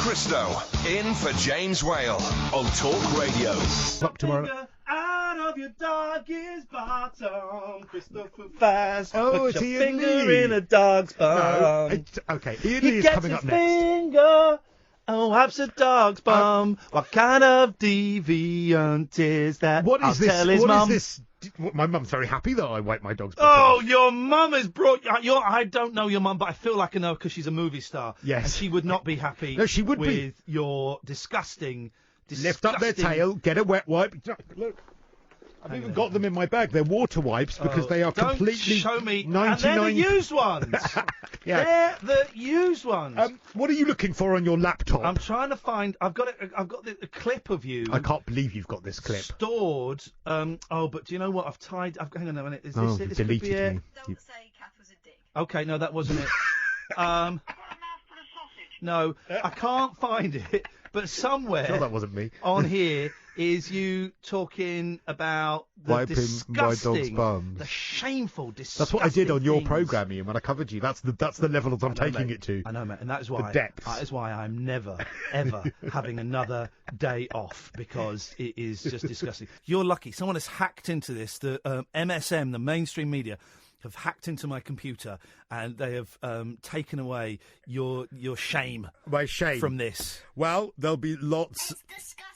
Cristo, in for James Whale on Talk Radio. Up tomorrow. Out of your dog's bottom, Cristo Foufas. Oh, Put it's your Iain finger Lee. in a dog's bum. No, okay, Iain Lee is coming up He gets his next. finger and wipes a dog's bum. What kind of deviant is that? What is I'll this? Tell his What mum. is this? My mum's very happy that I wipe my dog's bum. Oh, your mum has brought... I don't know your mum, but I feel like I know because she's a movie star. Yes. And she would not be happy No, she would with be. your disgusting... Lift up their tail, get a wet wipe. Look, I've even got them in my bag. They're water wipes because they are don't completely show me. 99. And they're the used ones. Yeah. They're the used ones. What are you looking for on your laptop? I'm trying to find. I've got the clip of you. I can't believe you've got this clip. Stored. But do you know what? Hang on a minute. Is this Oh, it? you This could be deleted it. me. Don't say Kath was a dick. Okay, no, that wasn't it. No, I can't find it. But somewhere Sure that wasn't me. on here is you talking about the Wiping my dog's disgusting, bum. the shameful, disgusting That's what I did on your things. programme, Ian, when I covered you. That's the level that I'm taking mate. it to. I know, mate, and that is why. The depths. That is why I'm never, ever having another day off because it is just disgusting. You're lucky. Someone has hacked into this. The MSM, the mainstream media, have hacked into my computer and they have taken away your shame. My shame from this. Well, there'll be lots. It's disgusting.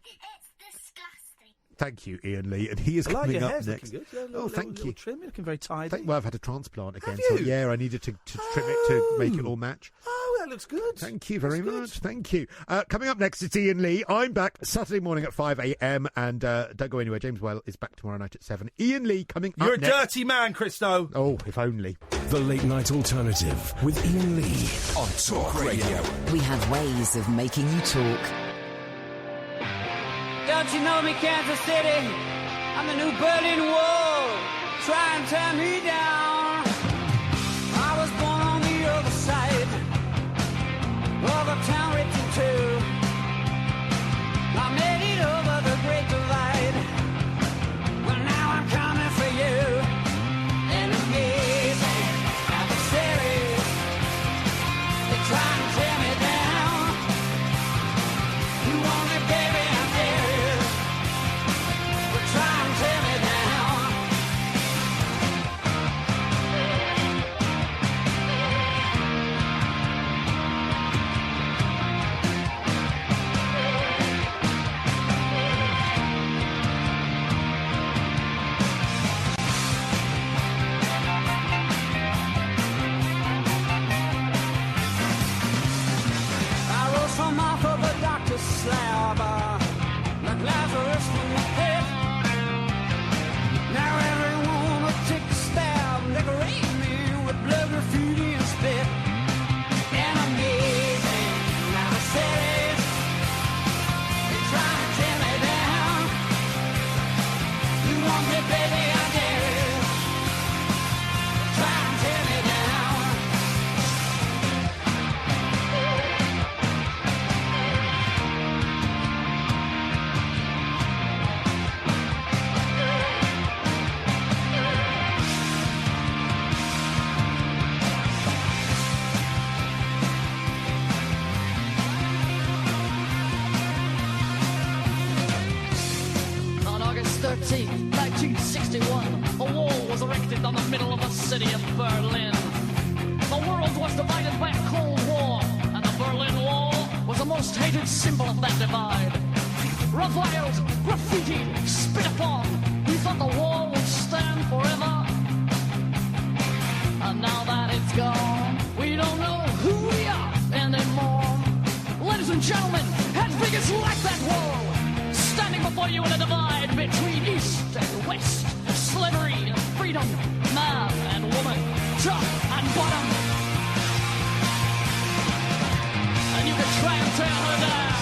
It's disgusting. Thank you, Iain Lee, and he is I like coming your up hair's next. looking good. Oh, thank you. Trim. You're looking very tidy. Well, I've had a transplant again, Have so you? yeah, I needed to trim it to make it all match. Oh, that looks good. Thank you very That's much. good. Thank you. Coming up next, it's Iain Lee. I'm back Saturday morning at 5 a.m. and don't go anywhere. James Whale is back tomorrow night at 7. Iain Lee coming You're up a next. dirty man, Christo. Oh, if only. The Late Night Alternative with Iain Lee On Talk Radio. We have ways of making you talk. Don't you know me, Kansas City? I'm the new Berlin Wall. Try and tear me down. I was born on the other side of the town written too. I made it over the Great Divide. Well, now I'm coming for you. And it's amazing how the series they try and tear me down. You want me, baby, I'm serious. But try and tear me down. I rose from off of the doctor's slab, like Lazarus from the pit. Now everyone will take a stab, decorate me with blood, graffiti, and spit. And amazing, now the cities, they try to tear me down. You want me, baby, I dare it. Try and tear me down. On August 13, 1961, a wall was erected on the middle of the city of Berlin. The world was divided by a Cold War, and the Berlin Wall was the most hated symbol of that divide. Reviled, graffitied, spit upon, we thought the wall would stand forever. And now that it's gone, we don't know who we are anymore. Ladies and gentlemen, as big as like that wall, standing before you in a divide between East and West, slavery and freedom, man and woman, top and bottom. And you can try and tear her down.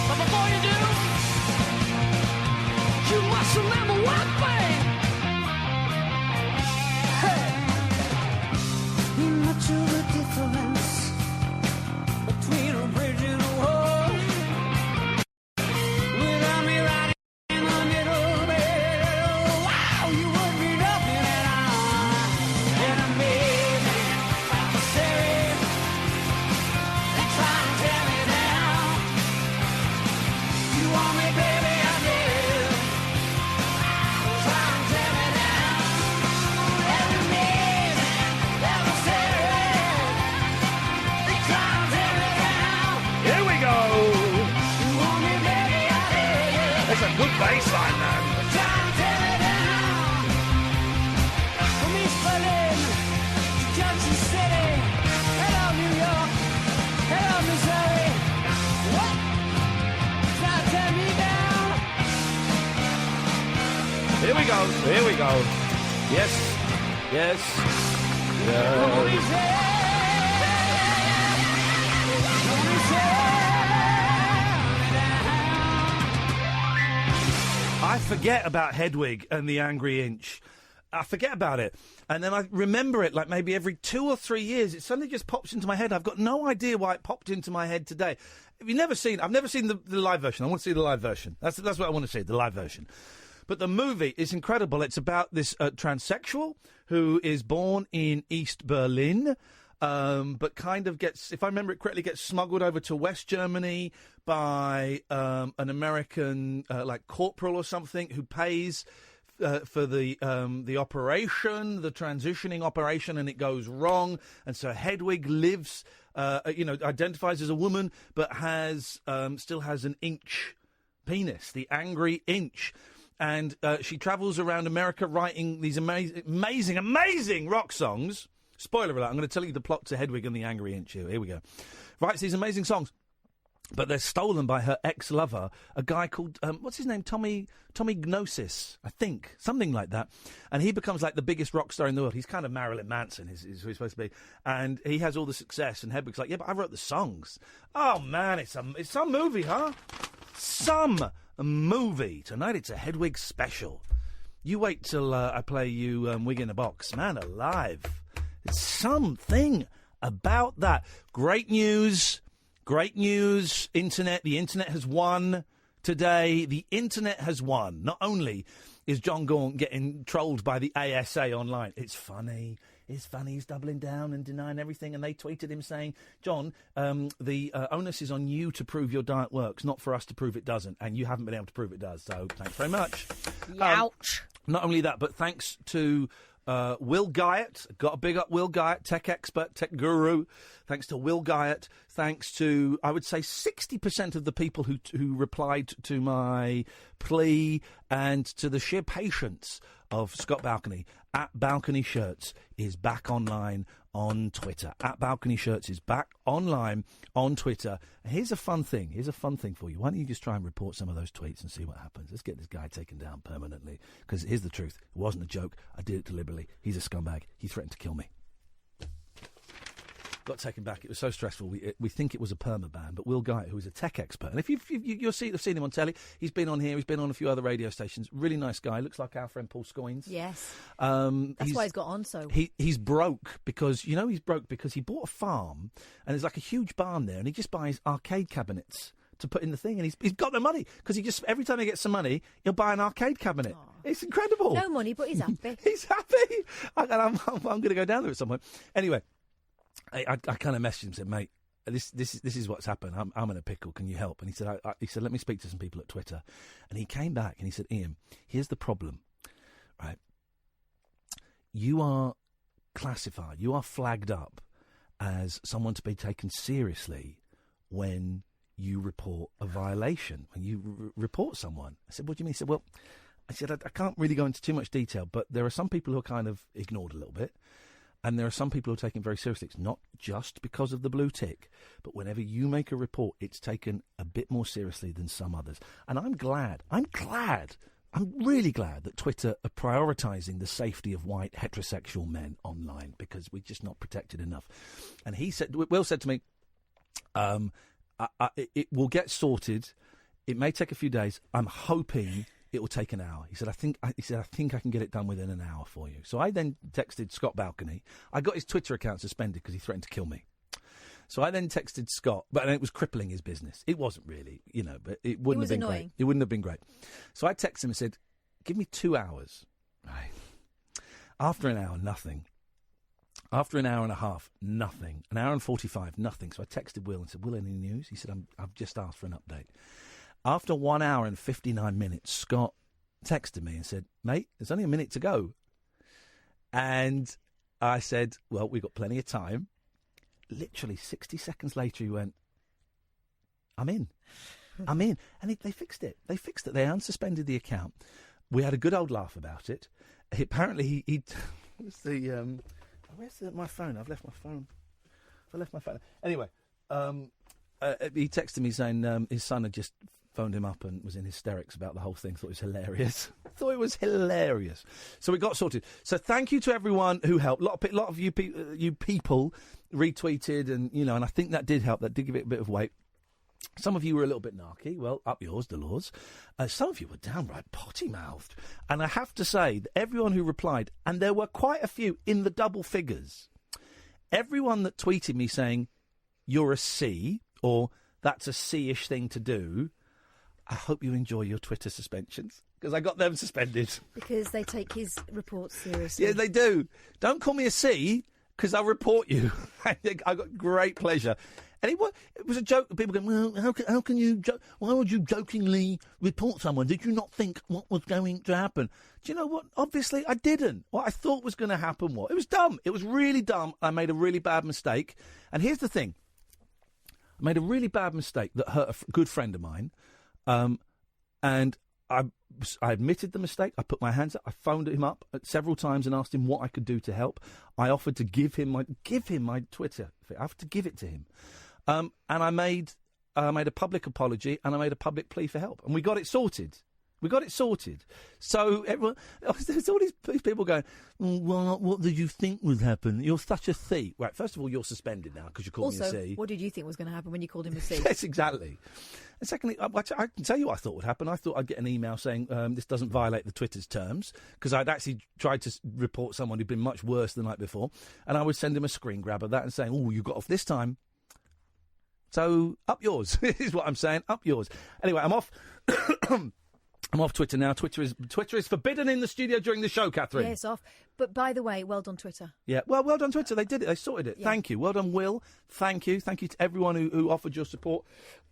But before you do, you must remember one thing. Hey! Much of a difference between a bridge and a wall. Without me right in the middle, baby, wow, you would be nothing at all. And bass line, man. Trying to tear me down. From East Berlin to Junction City. Hello, New York. Hello, Missouri. What? Trying to tear me down. Here we go. Here we go. Yes. Yes. Nobody's there. Nobody's there. I forget about Hedwig and the Angry Inch. I forget about it. And then I remember it like maybe every 2 or 3 years. It suddenly just pops into my head. I've got no idea why it popped into my head today. I've never seen the live version. I want to see the live version. That's what I want to see, the live version. But the movie is incredible. It's about this transsexual who is born in East Berlin, but kind of gets, if I remember it correctly, gets smuggled over to West Germany by an American like corporal or something who pays for the operation, the transitioning operation, and it goes wrong. And so Hedwig lives, identifies as a woman, but still has an inch penis, the angry inch. And she travels around America writing these amazing rock songs. Spoiler alert, I'm going to tell you the plot to Hedwig and the Angry Inch. Here we go. Writes these amazing songs. But they're stolen by her ex-lover, a guy called, what's his name? Tommy Gnosis, I think. Something like that. And he becomes like the biggest rock star in the world. He's kind of Marilyn Manson, is who he's supposed to be. And he has all the success. And Hedwig's like, yeah, but I wrote the songs. Oh, man, it's some movie, huh? Some movie. Tonight it's a Hedwig special. You wait till I play you Wig in a Box. Man alive. It's something about that. Great news. Internet. The internet has won today. The internet has won. Not only is John Gaunt getting trolled by the ASA online. It's funny. He's doubling down and denying everything. And they tweeted him saying, John, the onus is on you to prove your diet works, not for us to prove it doesn't. And you haven't been able to prove it does. So thanks very much. Ouch. Not only that, but thanks to Will Guyett. Got to big up Will Guyett, tech expert, tech guru. Thanks to Will Guyett. Thanks to, I would say, 60% of the people who replied to my plea, and to the sheer patience of Scott Balcony. At Balcony Shirts is back online on Twitter. At Balcony Shirts is back online on Twitter. And here's a fun thing for you. Why don't you just try and report some of those tweets and see what happens? Let's get this guy taken down permanently. Because here's the truth. It wasn't a joke. I did it deliberately. He's a scumbag. He threatened to kill me. Got taken back. It was so stressful. We think it was a perma ban, but Will Guy, who is a tech expert, and if you've seen him on telly, he's been on here. He's been on a few other radio stations. Really nice guy. Looks like our friend Paul Scoins. Yes. That's why he's got on so. He's broke because he bought a farm, and there's like a huge barn there, and he just buys arcade cabinets to put in the thing, and he's got the money because he just, every time he gets some money, he'll buy an arcade cabinet. Aww. It's incredible. No money, but he's happy. He's happy. I'm going to go down there at some point. Anyway. I kind of messaged him and said, mate, this is what's happened. I'm in a pickle. Can you help? And he said, let me speak to some people at Twitter. And he came back and he said, Ian, here's the problem, right? You are classified, you are flagged up as someone to be taken seriously when you report a violation, when you report someone. I said, what do you mean? He said, well, I can't really go into too much detail, but there are some people who are kind of ignored a little bit. And there are some people who are taken very seriously. It's not just because of the blue tick, but whenever you make a report, it's taken a bit more seriously than some others. And I'm really glad that Twitter are prioritising the safety of white heterosexual men online, because we're just not protected enough. And Will said to me, it will get sorted. It may take a few days. I'm hoping it will take an hour. He said, I think I can get it done within an hour for you. So I then texted Scott Balcony. I got his Twitter account suspended because he threatened to kill me. So I then texted Scott, but it was crippling his business. It wasn't really, but it wouldn't have been annoying. Great. It wouldn't have been great. So I texted him and said, give me 2 hours. Right. After an hour, nothing. After an hour and a half, nothing. An hour and 45, nothing. So I texted Will and said, Will, any news? He said, I've just asked for an update. After 1 hour and 59 minutes, Scott texted me and said, mate, there's only a minute to go. And I said, well, we've got plenty of time. Literally 60 seconds later, he went, I'm in. I'm in. And they fixed it. They fixed it. They unsuspended the account. We had a good old laugh about it. Apparently, he where's my phone? I've left my phone. Anyway, he texted me saying his son had just phoned him up and was in hysterics about the whole thing. Thought it was hilarious. So we got sorted. So thank you to everyone who helped. A lot of you people retweeted, and and I think that did help. That did give it a bit of weight. Some of you were a little bit narky. Well, up yours, Dolores. Some of you were downright potty-mouthed. And I have to say, that everyone who replied, and there were quite a few in the double figures, everyone that tweeted me saying, you're a C, or that's a C-ish thing to do, I hope you enjoy your Twitter suspensions, because I got them suspended. Because they take his reports seriously. Yeah, they do. Don't call me a C, because I'll report you. I got great pleasure. And it was a joke. People go, well, how can you... why would you jokingly report someone? Did you not think what was going to happen? Do you know what? Obviously, I didn't. What I thought was going to happen was... It was dumb. It was really dumb. I made a really bad mistake. And here's the thing. I made a really bad mistake that hurt a good friend of mine. And I admitted the mistake. I put my hands up. I phoned him up several times and asked him what I could do to help. I offered to give him my Twitter. I offered to give it to him. And I made a public apology and I made a public plea for help. And we got it sorted. So everyone, there's all these people going, well, what did you think would happen? You're such a thief. Right, first of all, you're suspended now because you called me a C. Also, what did you think was going to happen when you called him a C? Yes, exactly. And secondly, I can tell you what I thought would happen. I thought I'd get an email saying this doesn't violate the Twitter's terms, because I'd actually tried to report someone who'd been much worse the night before, and I would send him a screen grab of that and saying, oh, you got off this time. So, up yours, is what I'm saying, up yours. Anyway, I'm off. I'm off Twitter now. Twitter is forbidden in the studio during the show, Katherine. Yes, off. But by the way, well done, Twitter. Yeah, well done, Twitter. They did it. They sorted it. Yeah. Thank you. Well done, Will. Thank you. Thank you to everyone who offered your support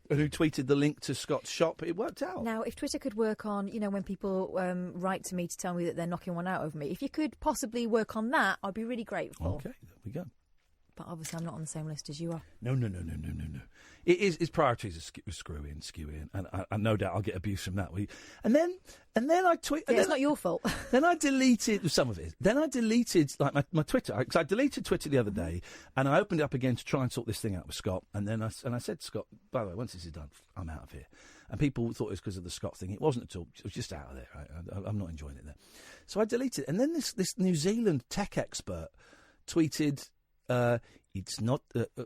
and who tweeted the link to Scott's shop. It worked out. Now, if Twitter could work on, when people write to me to tell me that they're knocking one out of me, if you could possibly work on that, I'd be really grateful. Okay, there we go. But obviously I'm not on the same list as you are. No. His priorities are skewy, and I no doubt I'll get abuse from that. And then I tweet. Yeah, it's not your fault. Then I deleted some of it. Then I deleted my Twitter, because I deleted Twitter the other day, and I opened it up again to try and sort this thing out with Scott. And then I said to Scott, by the way, once this is done, I'm out of here. And people thought it was because of the Scott thing. It wasn't at all. It was just out of there. Right? I'm not enjoying it there. So I deleted it. And then this New Zealand tech expert tweeted. It's not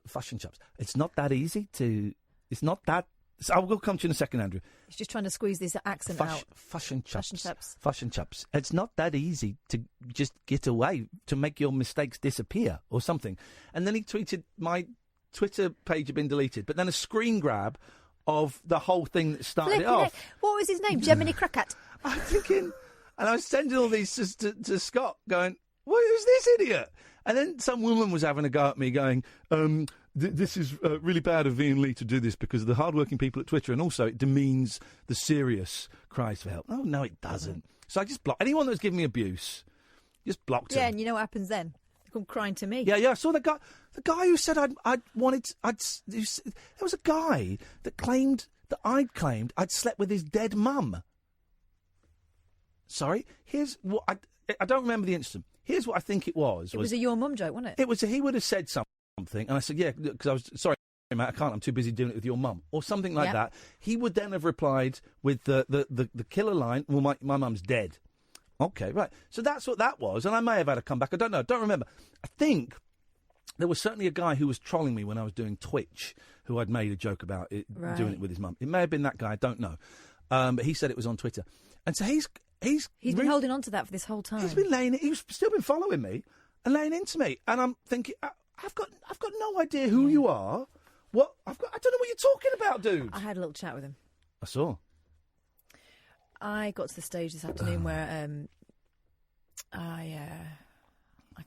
fashion chaps. It's not that easy to. It's not that. I will come to you in a second, Andrew. He's just trying to squeeze this accent out. Fashion chaps. It's not that easy to just get away, to make your mistakes disappear or something. And then he tweeted, my Twitter page had been deleted, but then a screen grab of the whole thing that started it off. What was his name? Gemini Crackett. I'm thinking, and I was sending all these to Scott, going, who's this idiot? And then some woman was having a go at me going, this is really bad of Iain Lee to do this because of the hard-working people at Twitter, and also it demeans the serious cries for help. Oh, no, it doesn't. So I just blocked anyone that was giving me abuse, just blocked him. Yeah, and you know what happens then? They come crying to me. Yeah, I saw the guy who said there was a guy that claimed that I'd slept with his dead mum. Sorry, here's what I don't remember the incident. Here's what I think it was. It was a your mum joke, wasn't it? He would have said something, and I said, yeah, because I was, sorry, mate, I can't, I'm too busy doing it with your mum, or something like that. He would then have replied with the killer line, well, my mum's dead. Okay, right. So that's what that was, and I may have had a comeback. I don't know. I don't remember. I think there was certainly a guy who was trolling me when I was doing Twitch, who I'd made a joke about doing it with his mum. It may have been that guy, I don't know. But he said it was on Twitter. And so he's been holding on to that for this whole time. He's still been following me and laying into me, and I'm thinking, I've got no idea who you are. I don't know what you're talking about, dude. I had a little chat with him. I saw. I got to the stage this afternoon where I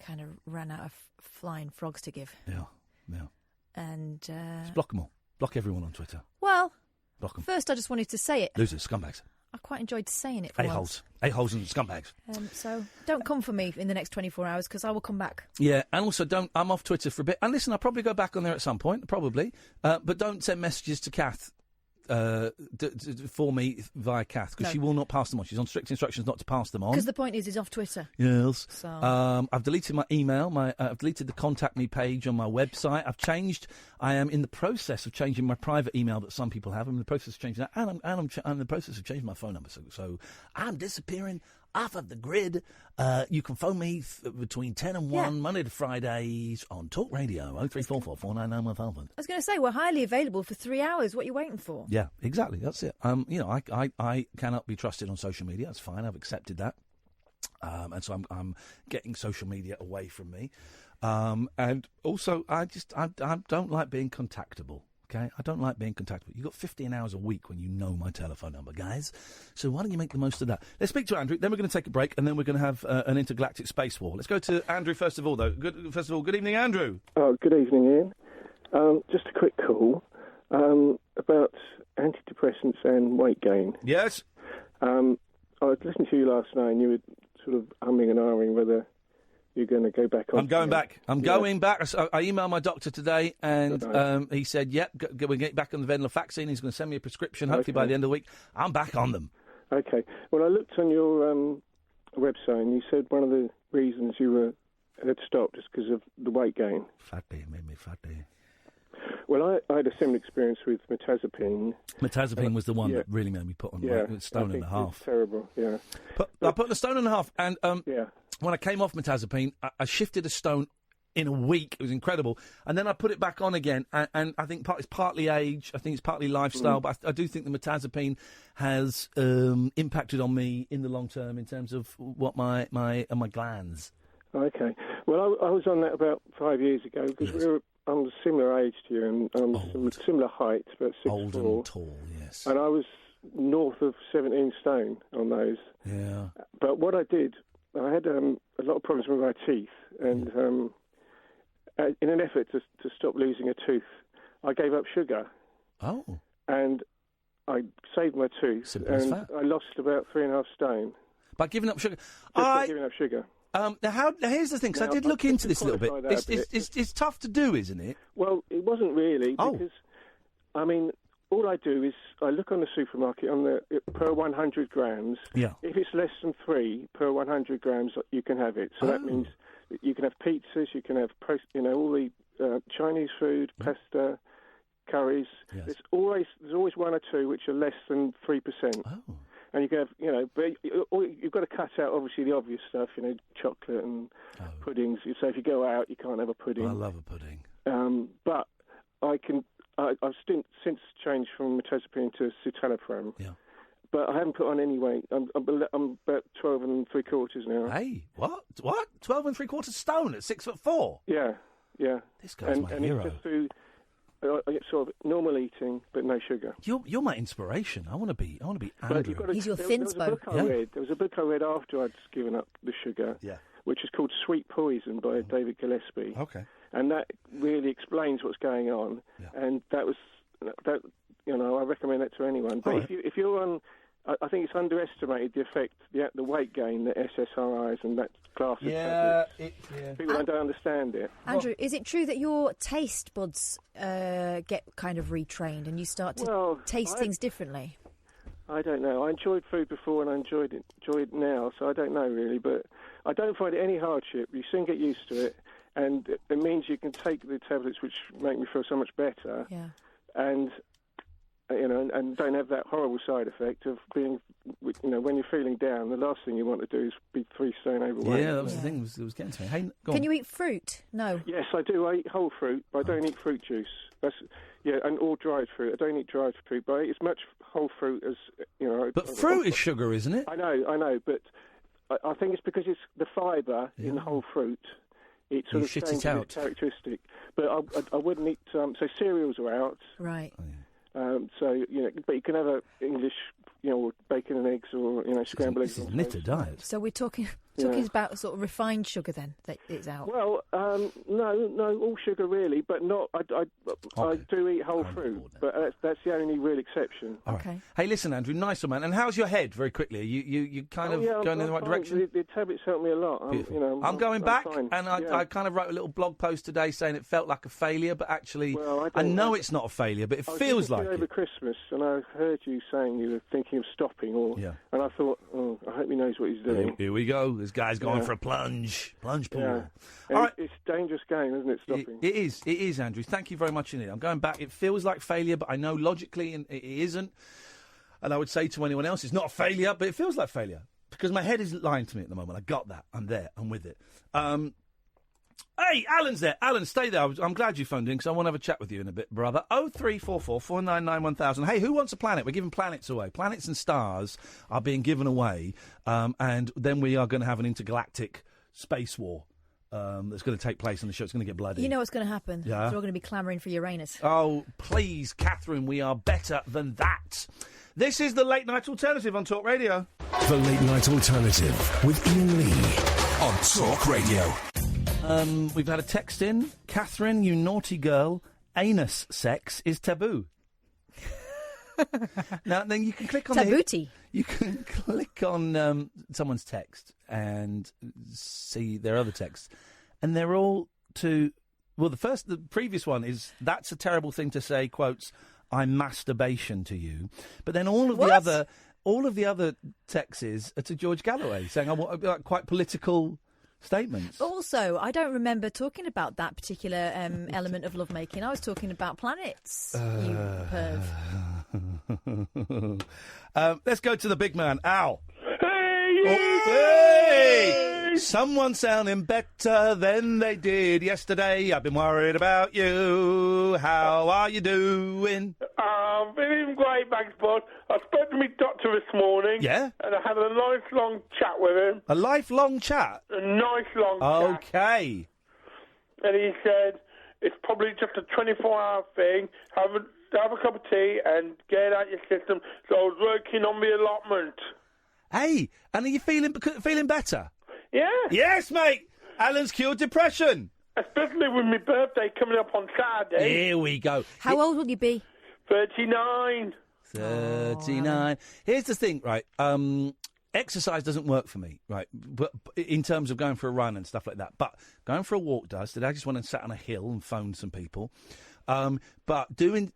kind of ran out of flying frogs to give. Yeah. And just block them all. Block everyone on Twitter. Well, block them. First, I just wanted to say it. Losers, scumbags. I quite enjoyed saying it for once. A-holes and scumbags. So don't come for me in the next 24 hours, because I will come back. Yeah, and also I'm off Twitter for a bit. And listen, I'll probably go back on there at some point, probably. But don't send messages to Kath for me via Kath, because she will not pass them on. She's on strict instructions not to pass them on. Because the point is, he's off Twitter. Yes. So. I've deleted my email. I've deleted the contact me page on my website. I am in the process of changing my private email that some people have. I'm in the process of changing that, and I'm in the process of changing my phone number. So I'm disappearing off of the grid. You can phone me between 10 and 1, Monday to Fridays on Talk Radio, 0344 499 1000. I was going to say, we're highly available for 3 hours. What are you waiting for? Yeah, exactly. That's it. I cannot be trusted on social media. That's fine. I've accepted that. And so I'm getting social media away from me. And also, I don't like being contactable. Okay, I don't like being contactable. You've got 15 hours a week when you know my telephone number, guys. So why don't you make the most of that? Let's speak to Andrew, then we're going to take a break, and then we're going to have an intergalactic space war. Let's go to Andrew first of all, though. Good evening, Andrew. Oh, good evening, Ian. Just a quick call about antidepressants and weight gain. Yes. I was listening to you last night, and you were sort of humming and ahhing whether you're going to go back on. I'm going back. I emailed my doctor today, and he said, yep, we'll get back on the venlafaxine. He's going to send me a prescription, hopefully by the end of the week. I'm back on them. Okay. Well, I looked on your website, and you said one of the reasons you had stopped is because of the weight gain. Fatty, made me fatty. Well, I had a similar experience with metazapine. Metazapine was the one that really made me put on weight. A stone and a half. It's terrible, yeah. I put a stone and a half, and when I came off metazapine, I shifted a stone in a week. It was incredible. And then I put it back on again, and I think it's partly age, I think it's partly lifestyle, but I do think the metazapine has impacted on me in the long term in terms of what my glands. Okay. Well, I was on that about 5 years ago, because I'm a similar age to you, and I'm similar height, about 6'4". Old and tall, yes. And I was north of 17 stone on those. Yeah. But what I did, I had a lot of problems with my teeth, and in an effort to stop losing a tooth, I gave up sugar. Oh. And I saved my tooth, and I lost about 3.5 stone. By giving up sugar? By giving up sugar. Now here's the thing, because I did look into this a little bit. It's tough to do, isn't it? Well, it wasn't really, because, I mean, all I do is I look on the supermarket on the per 100 grams. Yeah. If it's less than 3 per 100 grams, you can have it. So that means you can have pizzas, you can have all the Chinese food, pasta, curries. Yes. There's always one or two which are less than 3%. Oh. And you can have, but you've got to cut out, obviously, the obvious stuff, chocolate and puddings. So if you go out, you can't have a pudding. I love a pudding. But I've since changed from metazapine to citalopram. Yeah. But I haven't put on any weight. I'm about 12 3/4 now. Hey, what? 12 3/4 stone at 6'4"? Yeah. This guy's my hero. It's just through sort of normal eating, but no sugar. You're my inspiration. I want to be Andrew. He's your thin spoke. There was a book I read after I'd given up the sugar, which is called Sweet Poison by David Gillespie. Okay. And that really explains what's going on. Yeah. And that I recommend that to anyone. But if you're on, I think it's underestimated the effect, the weight gain that SSRIs and that class of tablets. People don't understand it. Andrew, is it true that your taste buds get kind of retrained and you start to taste things differently? I don't know. I enjoyed food before and I enjoy it now, so I don't know really. But I don't find it any hardship. You soon get used to it, and it means you can take the tablets which make me feel so much better. Yeah. And and don't have that horrible side effect of being, when you're feeling down, the last thing you want to do is be 3 stone overweight. Yeah, that was the thing that was getting to me. Hey, Can you eat fruit? No. Yes, I do. I eat whole fruit, but I don't eat fruit juice. Or dried fruit. I don't eat dried fruit, but I eat as much whole fruit as, But fruit is sugar, isn't it? I know, but I think it's because it's the fibre in the whole fruit. It sort of changes its characteristic. But I wouldn't eat... so cereals are out. Right. Oh, yeah. But you can have a English, bacon and eggs or, scrambled eggs. This is knitted diet. So we're talking Talking about sort of refined sugar then, that it's out. Well, no, all sugar really, but not. I do eat whole fruit, but that's the only real exception. Okay. Hey, listen, Andrew, nice one, man. And how's your head? Very quickly, you kind of going in the right direction. The tablets help me a lot. I'm going back, fine. and I kind of wrote a little blog post today saying it felt like a failure, but actually, I know it's not a failure, but it feels like it. Over Christmas, and I heard you saying you were thinking of stopping, and I thought, I hope he knows what he's doing. Here we go. This guy's going for a plunge pool. Yeah. All right. It's a dangerous game, isn't it, stopping? It is, Andrew. Thank you very much indeed. I'm going back. It feels like failure, but I know logically it isn't. And I would say to anyone else, it's not a failure, but it feels like failure. Because my head is lying to me at the moment. I got that. I'm there. I'm with it. Hey, Alan's there. Alan, stay there. I'm glad you phoned in because I want to have a chat with you in a bit, brother. 0344 499 1000. Hey, who wants a planet? We're giving planets away. Planets and stars are being given away, and then we are going to have an intergalactic space war that's going to take place on the show. It's going to get bloody. You know what's going to happen? Yeah. They're all going to be clamouring for Uranus. Oh, please, Katherine, we are better than that. This is the Late Night Alternative on Talk Radio. The Late Night Alternative with Iain Lee on Talk Radio. We've had a text in. Katherine, you naughty girl, anus sex is taboo. Now, then you can click on Tabooty. You can click on someone's text and see their other texts, and they're all to. Well, the previous one is that's a terrible thing to say. Quotes, I'm masturbation to you, but then all of the other texts are to George Galloway saying I want like quite political statements. Also, I don't remember talking about that particular element of lovemaking. I was talking about planets, you perv. Let's go to the big man, Al. Hey! Someone sounding better than they did yesterday. I've been worried about you. How are you doing? I'm feeling great, thanks, bud. I spoke to my doctor this morning. Yeah? And I had a nice long chat with him. A lifelong chat? A nice long chat. Okay. And he said it's probably just a 24-hour thing. Have a cup of tea and get it out your system. So I was working on the allotment. Hey, and are you feeling better? Yeah. Yes, mate. Alan's cured depression. Especially with my birthday coming up on Saturday. Here we go. How old will you be? 39. 39. Here's the thing, right? Exercise doesn't work for me, right? But in terms of going for a run and stuff like that. But going for a walk does. Today I just went and sat on a hill and phoned some people. But doing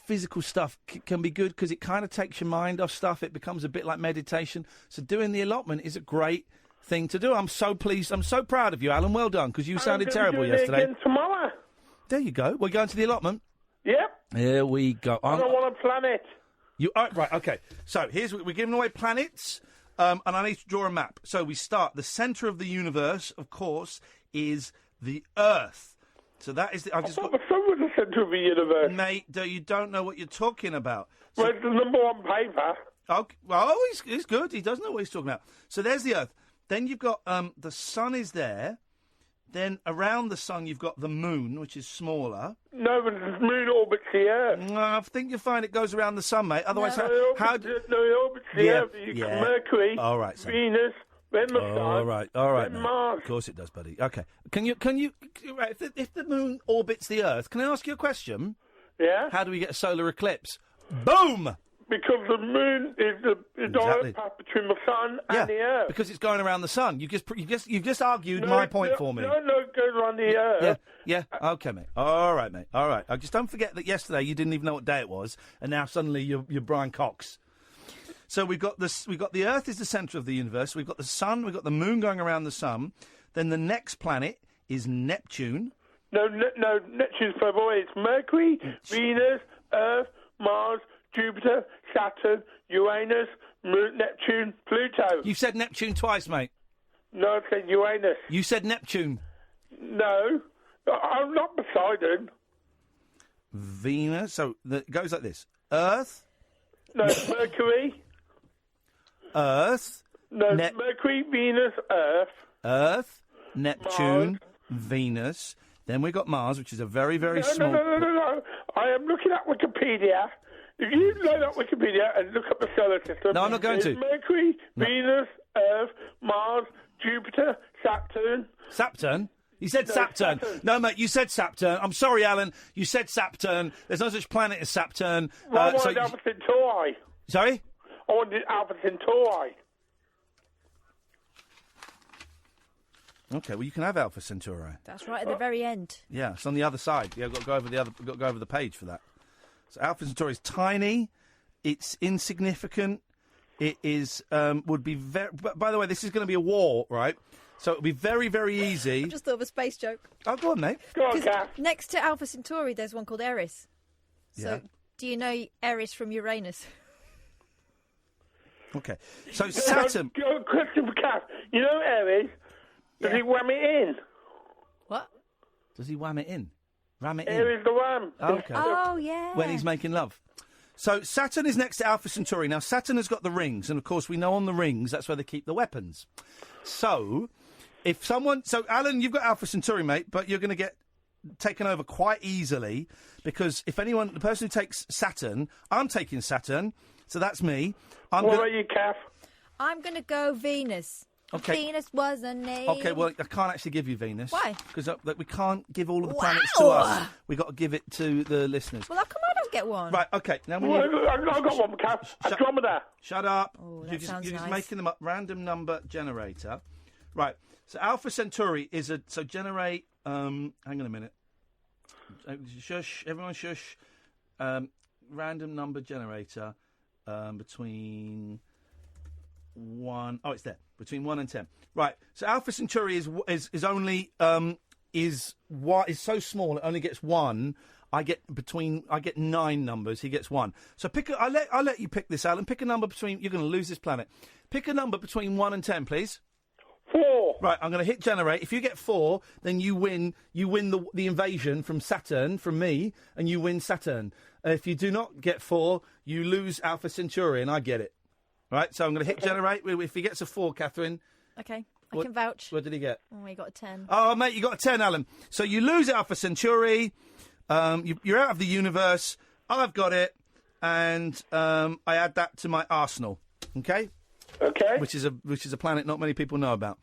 physical stuff can be good because it kind of takes your mind off stuff. It becomes a bit like meditation. So doing the allotment is a great thing to do. I'm so pleased. I'm so proud of you, Alan. Well done, because you sounded terrible yesterday. Again tomorrow. There you go. We're going to the allotment. Yep. Here we go. I don't want a planet. Right, okay. So we're giving away planets, and I need to draw a map. So we start. The centre of the universe, of course, is the Earth. So that is the... The sun was the centre of the universe. Mate, you don't know what you're talking about. So, well, it's the number one paper. Okay. Well, he's good. He does know what he's talking about. So there's the Earth. Then you've got the sun is there. Then around the sun you've got the moon, which is smaller. No, but the moon orbits the Earth. I think you'll find it goes around the sun, mate. Otherwise, it orbits the Earth. Mercury, all right, son. Venus, then the sun. All right, then Mars. Of course it does, buddy. Okay. Can you? Right, if the moon orbits the Earth, can I ask you a question? Yeah. How do we get a solar eclipse? Boom! Because the moon is the direct path between the sun and the Earth. Because it's going around the sun. You've just argued my point for me. No, it goes around the Earth. Yeah. Okay, mate. All right, mate. All right. Just don't forget that yesterday you didn't even know what day it was, and now suddenly you're Brian Cox. So we've got the Earth is the centre of the universe. We've got the sun. We've got the moon going around the sun. Then the next planet is Neptune. No, Neptune's further away. It's Mercury, Venus, Earth, Mars, Jupiter, Saturn, Uranus, Neptune, Pluto. You said Neptune twice, mate. No, I said Uranus. You said Neptune. No, I'm not Poseidon. Venus. So it goes like this. Earth. No, Mercury. Earth. No, Mercury, Venus, Earth. Earth, Neptune, Mars. Venus. Then we've got Mars, which is a very, very small... No. I am looking at Wikipedia. If you load up Wikipedia and look up the solar system... No, I'm not going to. Mercury, Venus, Earth, Mars, Jupiter, Saturn. Saturn? You said Saturn. No, mate, you said Saturn. I'm sorry, Alan. You said Saturn. There's no such planet as Saturn. Well, I wanted Alpha Centauri. Sorry? I wanted Alpha Centauri. Okay, well, you can have Alpha Centauri. That's right at the very end. Yeah, it's on the other side. Yeah, I've got to go over got to go over the page for that. So Alpha Centauri is tiny. It's insignificant. It is would be very. By the way, this is going to be a war, right? So it'll be very, very easy. I just thought of a space joke. Oh, go on, mate. Go on, Kath. Next to Alpha Centauri, there's one called Eris. So, Yeah. do you know Eris from Uranus? Okay. So Saturn. Question for Kath. You know Aries? Does he wham it in? What? Does he wham it in? Ram it in? Aries the wham. Okay. Oh, yeah. When he's making love. So Saturn is next to Alpha Centauri. Now, Saturn has got the rings, and of course we know on the rings that's where they keep the weapons. So, if someone... So, Alan, you've got Alpha Centauri, mate, but you're going to get taken over quite easily, because if anyone... The person who takes Saturn... I'm taking Saturn, so that's me. What about you, Kath? I'm going to go Venus. Okay. Venus was a name. Okay, well, I can't actually give you Venus. Why? Because we can't give all of the planets to us. We've got to give it to the listeners. Well, how come I don't get one? Right, okay. Now we I've got one, Kath. Andromeda. Shut up. Oh, that you're just sounds nice. making them up. Random number generator. Right. So Alpha Centauri is a... So generate... hang on a minute. Shush. Everyone shush. Random number generator between... 1... Oh, it's there. Between 1 and 10. Right. So Alpha Centauri is only... is so small, it only gets 1. I get 9 numbers. He gets 1. So I'll let you pick this, Alan. Pick a number between. You're going to lose this planet. Pick a number between 1 and 10, please. 4. Right. I'm going to hit generate. If you get 4, then you win. You win the invasion from Saturn, from me, and you win Saturn. If you do not get 4, you lose Alpha Centauri, and I get it. Right. So I'm going to hit generate. If he gets a 4, Katherine. Okay. I can vouch. What did he get? Oh, he got a 10. Oh, mate, you got a 10, Alan. So you lose Alpha Centauri. You're out of the universe. I've got it, and I add that to my arsenal. Okay. Okay. Which is a planet not many people know about.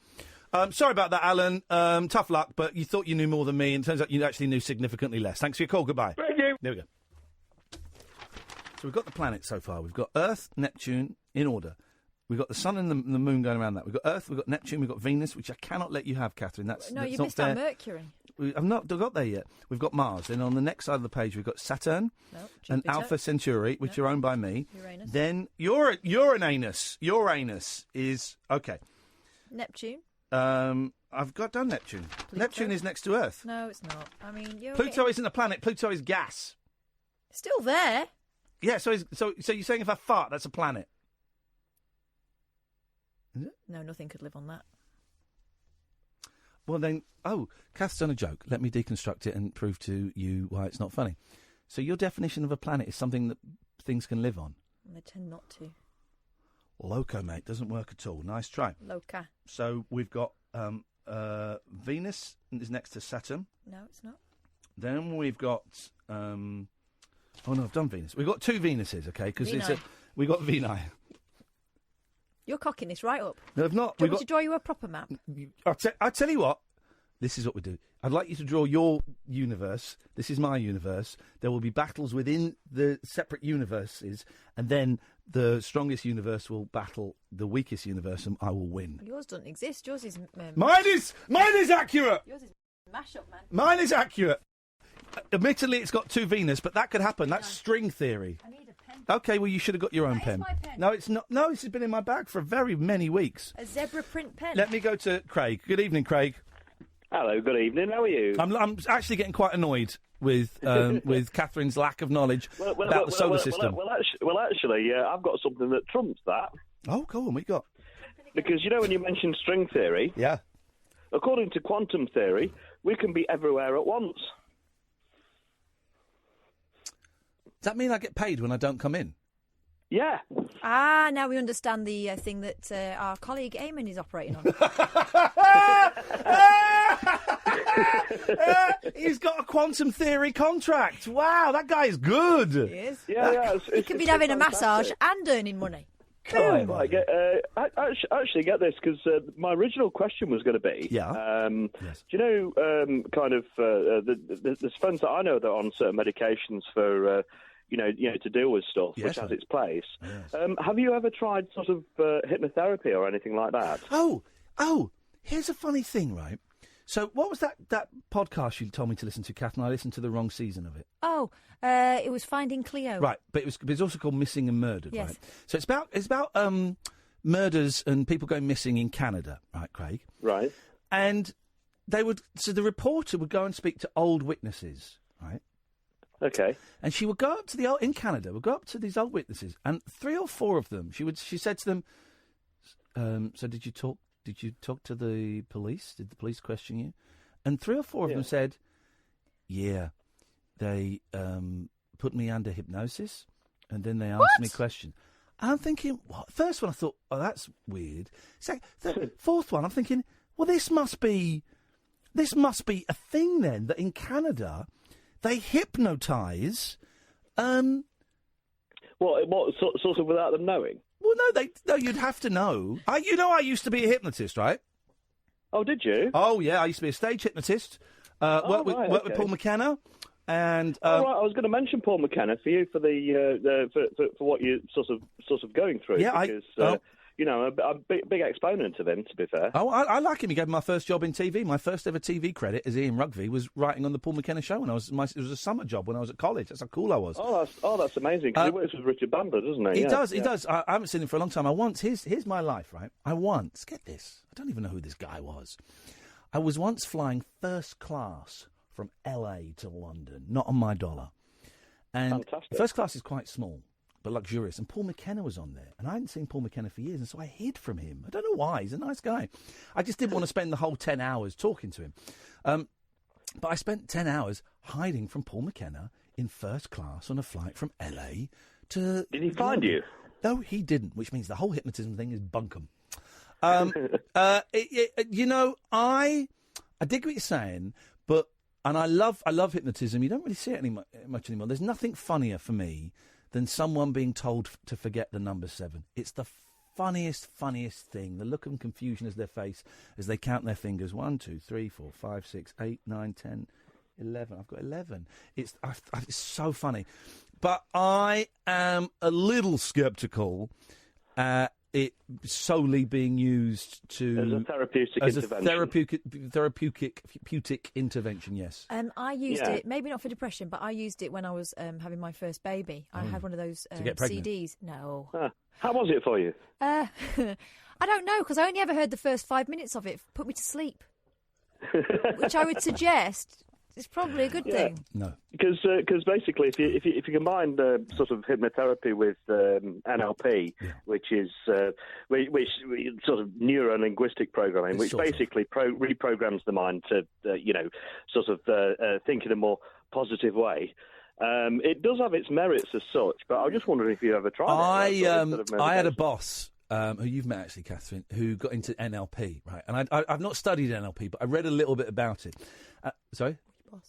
Sorry about that, Alan. Tough luck, but you thought you knew more than me, and it turns out you actually knew significantly less. Thanks for your call. Goodbye. Thank you. There we go. So we've got the planets so far. We've got Earth, Neptune in order. We've got the sun and the moon going around that. We've got Earth, we've got Neptune, we've got Venus, which I cannot let you have, Katherine. That's No, you not missed fair. out Mercury. I've not got there yet. We've got Mars. Then on the next side of the page, we've got Saturn and Alpha Centauri, which are owned by me. Uranus. Then Uranus. Uranus is... Okay. Neptune. I've got done Neptune. Pluto. Neptune is next to Earth. No, it's not. I mean, Pluto isn't a planet. Pluto is gas. Still there. Yeah, so you're saying if I fart, that's a planet? Is it? No, nothing could live on that. Well, then... Oh, Kath's done a joke. Let me deconstruct it and prove to you why it's not funny. So your definition of a planet is something that things can live on? And they tend not to. Loco, mate. Doesn't work at all. Nice try. Loca. So we've got Venus is next to Saturn. No, it's not. Then we've got... Oh, no, I've done Venus. We've got 2 Venuses, okay? Because we got Veni. You're cocking this right up. No, I've not. Do you want me to draw you a proper map? I'll tell you what. This is what we do. I'd like you to draw your universe. This is my universe. There will be battles within the separate universes, and then the strongest universe will battle the weakest universe, and I will win. Yours doesn't exist. Yours is... Mine is accurate! Yours is mash-up, man. Mine is accurate. Admittedly, it's got 2 Venus, but that could happen. That's string theory. I need a pen. Okay, well, you should have got your own pen. My pen. No, it's not. No, this has been in my bag for very many weeks. A zebra print pen. Let me go to Craig. Good evening, Craig. Hello, good evening. How are you? I'm actually getting quite annoyed with Katherine's lack of knowledge about the solar system. Well, actually, I've got something that trumps that. Oh, go on. What you got? Because, when you mentioned string theory... Yeah. According to quantum theory, we can be everywhere at once. Does that mean I get paid when I don't come in? Yeah. Ah, now we understand the thing that our colleague Iain is operating on. He's got a quantum theory contract. Wow, that guy is good. He is. Yeah, he could be having a massage and earning money. Actually, get this, because my original question was going to be, do you know, there's friends that I know that are on certain medications for, to deal with stuff, which has its place. Yes. Have you ever tried sort of hypnotherapy or anything like that? Oh, here's a funny thing, right? So what was that podcast you told me to listen to, Katherine? I listened to the wrong season of it. Oh, it was Finding Cleo. Right, but it's also called Missing and Murdered, yes. right? So it's about murders and people going missing in Canada, right, Craig? Right. And the reporter would go and speak to old witnesses, right? Okay. And she would go up to in Canada, would go up to these old witnesses, and 3 or 4 of them, she said to them, so did you talk to the police? Did the police question you? And 3 or 4 of them said, yeah, they put me under hypnosis, and then they asked me questions. And I'm thinking, what? First one, I thought, oh, that's weird. The 4th one, I'm thinking, well, this must be a thing then, that in Canada they hypnotise. What sort of without them knowing? Well, no, you'd have to know. I used to be a hypnotist, right? Oh, did you? Oh, yeah, I used to be a stage hypnotist. Worked with Paul McKenna. And right, I was going to mention Paul McKenna for you for what you're sort of going through. Yeah, because I'm a big exponent of him, to be fair. Oh, I like him. He gave me my first job in TV. My first ever TV credit as Iain Rugby was writing on the Paul McKenna show. It was a summer job when I was at college. That's how cool I was. Oh, that's amazing. Because he works with Richard Bandler, doesn't he? He does. I haven't seen him for a long time. Here's my life, right? Get this. I don't even know who this guy was. I was once flying first class from LA to London, not on my dollar. And fantastic. First class is quite small, but luxurious. And Paul McKenna was on there. And I hadn't seen Paul McKenna for years, and so I hid from him. I don't know why. He's a nice guy. I just didn't want to spend the whole 10 hours talking to him. But I spent 10 hours hiding from Paul McKenna in first class on a flight from LA to... Did he find you? No, he didn't, which means the whole hypnotism thing is bunkum. I dig what you're saying, but... And I love hypnotism. You don't really see it much anymore. There's nothing funnier for me than someone being told to forget the number 7. It's the funniest thing. The look of confusion as their face as they count their fingers. 1, 2, 3, 4, 5, 6, 8, 9, 10, 11. I've got 11. It's so funny. But I am a little sceptical it solely being used as a therapeutic intervention, yes. I used it, maybe not for depression, but I used it when I was having my first baby. I had one of those to get pregnant? CDs. No. How was it for you? I don't know, because I only ever heard the first 5 minutes of it. It put me to sleep, which I would suggest is probably a good thing. No, because basically, if you combine sort of hypnotherapy with NLP, which is which sort of neuro-linguistic programming, which basically reprograms the mind to sort of think in a more positive way. It does have its merits as such, but I was just wondering if you ever tried it. I had a boss who you've met actually, Katherine, who got into NLP, right? And I've not studied NLP, but I read a little bit about it. Sorry?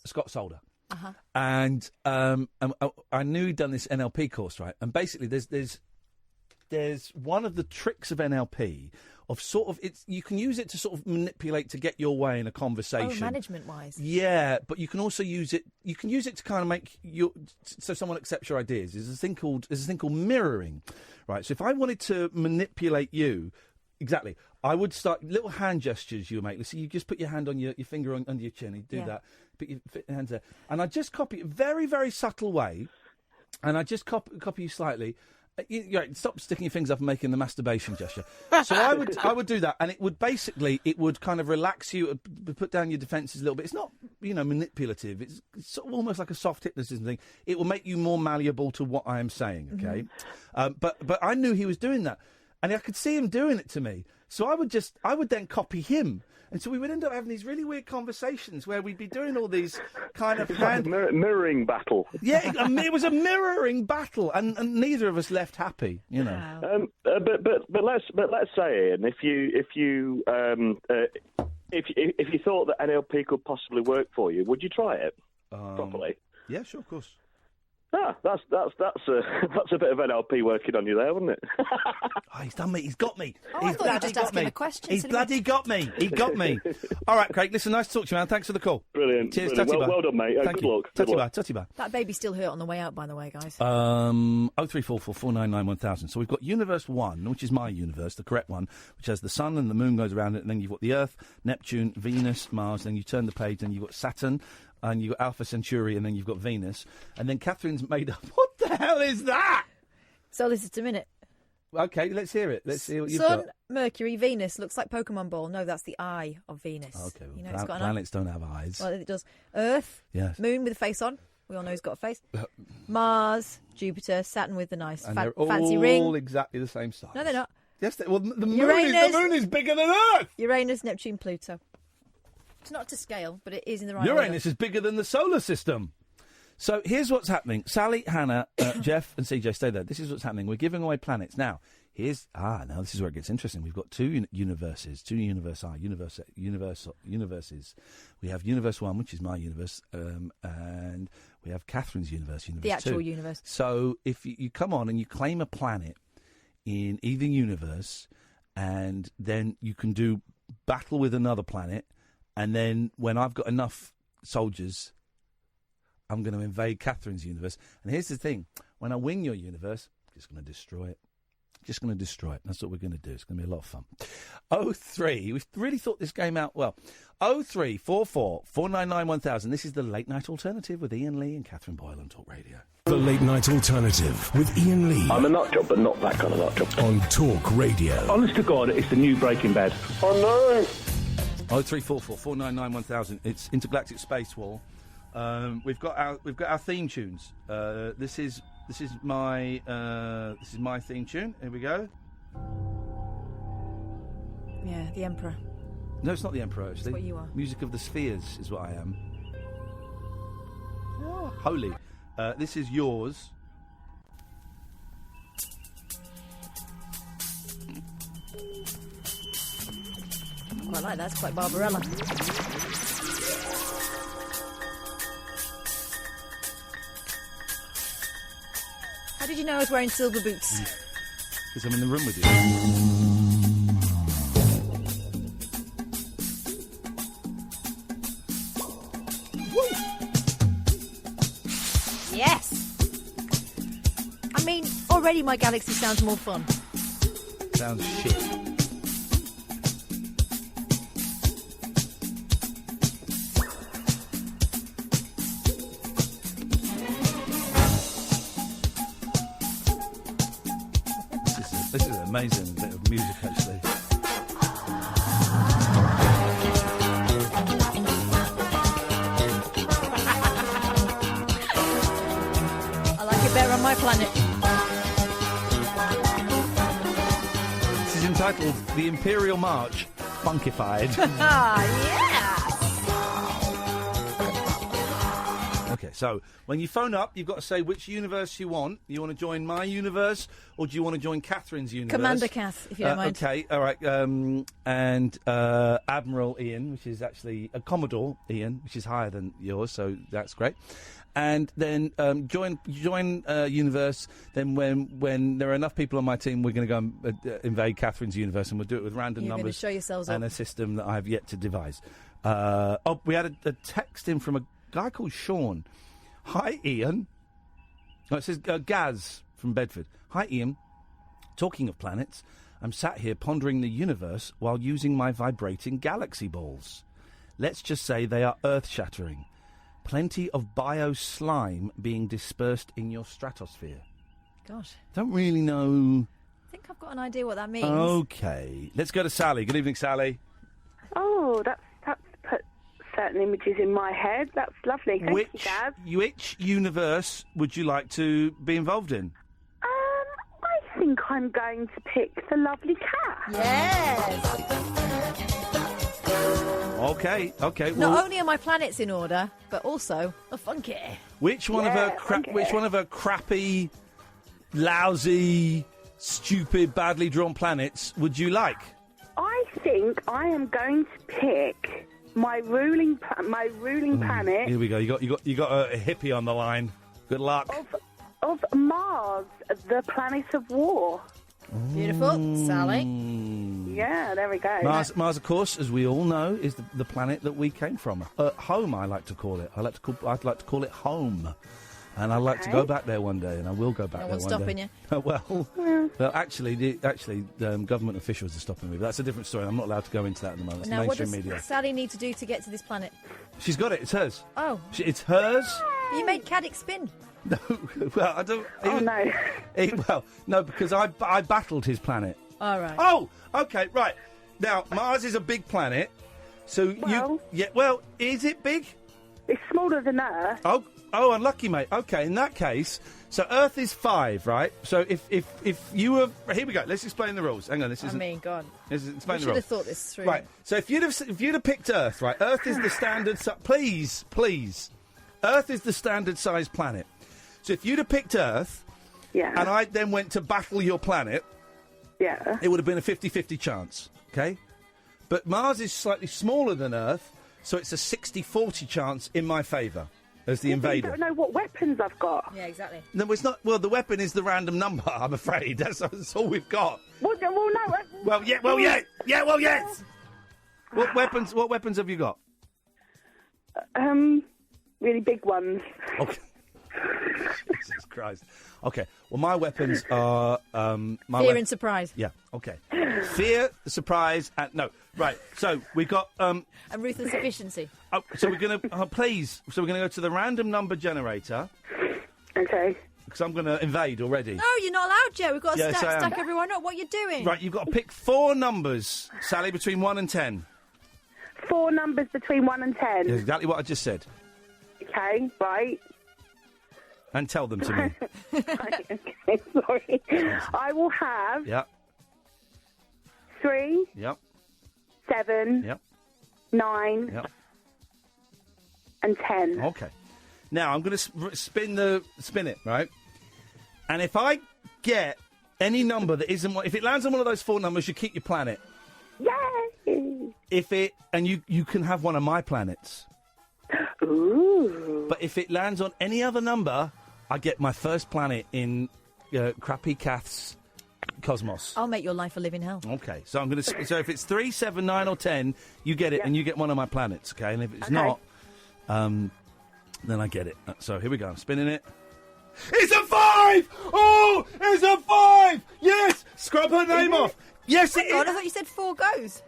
Scott Solder. Uh-huh. And I knew he'd done this NLP course, right? And basically there's one of the tricks of NLP of sort of you can use it to sort of manipulate to get your way in a conversation. Oh, management-wise. Yeah, but you can also use it. You can use it to kind of make so someone accepts your ideas. There's a thing called mirroring, right? So if I wanted to manipulate you, exactly, I would start little hand gestures you make. So you just put your hand on your finger under your chin. You do that. Put your hands there, and I just copy it very, very subtle way, and I just copy you slightly. Stop sticking your fingers up and making the masturbation gesture. So I would do that, and it would kind of relax you, put down your defences a little bit. It's not manipulative. It's sort of almost like a soft hypnotism thing. It will make you more malleable to what I am saying. Okay, but I knew he was doing that, and I could see him doing it to me. So I would then copy him. And so we would end up having these really weird conversations where we'd be doing all these kind of mirroring battle. Yeah, it was a mirroring battle, and neither of us left happy, But let's say, Iain, if you thought that NLP could possibly work for you, would you try it properly? Yeah, sure, of course. Ah, that's a bit of NLP working on you there, wasn't it? Oh, he's done me. He's got me. Oh, I thought you were just asking a question. He's bloody got me. He got me. All right, Craig. Listen, nice to talk to you, man. Thanks for the call. Brilliant. Cheers. Brilliant. Well done, mate. Thank good you. luck. Good luck. Tutty bye. That baby still hurt on the way out, by the way, guys. 0344 499 1000. So we've got Universe 1, which is my universe, the correct one, which has the sun and the moon goes around it, and then you've got the Earth, Neptune, Venus, Mars, then you turn the page, and you've got Saturn, and you've got Alpha Centauri, and then you've got Venus. And then Catherine's made up. What the hell is that? So listen a minute. OK, let's hear it. Let's see what you've Sun, got. Mercury, Venus. Looks like Pokemon Ball. No, that's the eye of Venus. OK, well, you know, it's got an planets don't have eyes. Well, it does. Earth, Yes. Moon with a face on. We all know he's got a face. Mars, Jupiter, Saturn with the nice And they're fancy all ring. exactly the same size. No, they're not. Yes, well, the Uranus. moon is bigger than Earth. Uranus, Neptune, Pluto. It's not to scale, but it is in the right Uranus order. is bigger than the solar system. So here's what's happening. Sally, Hannah, Jeff and CJ, stay there. This is what's happening. We're giving away planets. Now, now this is where it gets interesting. We've got two universes. We have Universe 1, which is my universe, and we have Catherine's universe, Universe 2. The actual universe. So if you come on and you claim a planet in either universe, and then you can do battle with another planet, and then when I've got enough soldiers, I'm going to invade Catherine's universe. And here's the thing. When I win your universe, I'm just going to destroy it. Just going to destroy it. That's what we're going to do. It's going to be a lot of fun. 03. We've really thought this game out well. 0344 499 1000. This is the Late Night Alternative with Iain Lee and Katherine Boyle on Talk Radio. The Late Night Alternative with Iain Lee. I'm a nut job, but not that kind of nut job. On Talk Radio. Honest to God, it's the new Breaking Bad. Oh, no. 0344 499 1000. It's Intergalactic Space War. We've got our theme tunes. This is my theme tune. Here we go. Yeah, the Emperor. No, it's not the Emperor. Actually, That's what you are. Music of the Spheres is what I am. Oh, holy. This is yours. I quite like that. It's quite Barbarella. How did you know I was wearing silver boots? Because I'm in the room with you. Yes! I mean, already my galaxy sounds more fun. Sounds shit. This is an amazing bit of music, actually. I like it better on my planet. This is entitled The Imperial March, Funkified. Yeah! Okay, so when you phone up, you've got to say which universe you want. You want to join my universe, or do you want to join Catherine's universe? Commander Kath, if you don't mind. Okay, all right. And Admiral Ian, which is actually a Commodore Ian, which is higher than yours, so that's great. And then join universe. Then when there are enough people on my team, we're going to go and invade Catherine's universe, and we'll do it with random You're numbers going to show yourselves and up. a system that I have yet to devise. We had a text in from a guy called Sean. Hi, Ian. Oh, it says Gaz from Bedford. Hi, Ian. Talking of planets, I'm sat here pondering the universe while using my vibrating galaxy balls. Let's just say they are earth-shattering. Plenty of bio-slime being dispersed in your stratosphere. Gosh. Don't really know. I think I've got an idea what that means. Okay. Let's go to Sally. Good evening, Sally. Oh, that's put certain images in my head. That's lovely. Thank you, Dad. Which universe would you like to be involved in? I think I'm going to pick the lovely cat. Yes. Okay. Not only are my planets in order, but also a funky. Which one of her crappy, lousy, stupid, badly drawn planets would you like? I think I am going to pick my ruling planet. Here we go. You got a hippie on the line. Good luck. Of Mars, the planet of war. Beautiful, Sally. Yeah, there we go. Mars, of course, as we all know, is the planet that we came from. Home, I like to call it. I'd like to call it home. And I'd like to go back there one day, and I will go back there one day. No one's stopping you. Well, actually, government officials are stopping me. But that's a different story. I'm not allowed to go into that at the moment. It's Now, what mainstream does media. Sally need to do to get to this planet? She's got it. It's hers. Oh. It's hers. You made Caddick spin. No, well, I don't... no. No, because I battled his planet. All right. Oh, okay, right. Now, Mars is a big planet, so is it big? It's smaller than Earth. Oh, unlucky, mate. Okay, in that case, so Earth is 5, right? So if you were... Here we go, let's explain the rules. Hang on, this isn't... God. This isn't, explain We the rules. should have thought this through. Right, so if you'd have picked Earth, right, Earth is the standard... Please. Earth is the standard size planet. So if you'd have picked Earth, and I then went to battle your planet, it would have been a 50-50 chance, okay? But Mars is slightly smaller than Earth, so it's a 60-40 chance in my favour as the invader. You don't know what weapons I've got. Yeah, exactly. No, it's not. Well, the weapon is the random number, I'm afraid. That's all we've got. Well, no. Yes. What weapons have you got? Really big ones. Okay. Jesus Christ. Okay. Well, my weapons are fear and surprise. Yeah. Okay. Fear, surprise, and no. Right. So we've got and ruthless efficiency. So we're gonna please. So we're gonna go to the random number generator. Okay. Because I'm gonna invade already. No, you're not allowed yet. We've got to Yes, I am. stack everyone up. What are you doing? Right. You've got to pick 4 numbers, Sally, between 1 and 10. 4 numbers between 1 and 10. Yeah, exactly what I just said. Okay. Right. And tell them to me. Okay, sorry. I will have... Yep. 3. Yep. 7. Yep. 9. Yep. And 10. Okay. Now I'm going to spin it, right? And if I get any number that isn't if it lands on one of those 4 numbers, you keep your planet. Yay! And you can have one of my planets. Ooh. But if it lands on any other number, I get my first planet in Crappy Kath's cosmos. I'll make your life a living hell. Okay, so I'm going to. So if it's 3, 7, 9, or 10, you get it, and you get one of my planets. Okay, and if it's not, then I get it. So here we go. I'm spinning it. It's a 5! Oh, it's a 5! Yes, scrub her name off. Yes, it is. I thought you said 4 goes.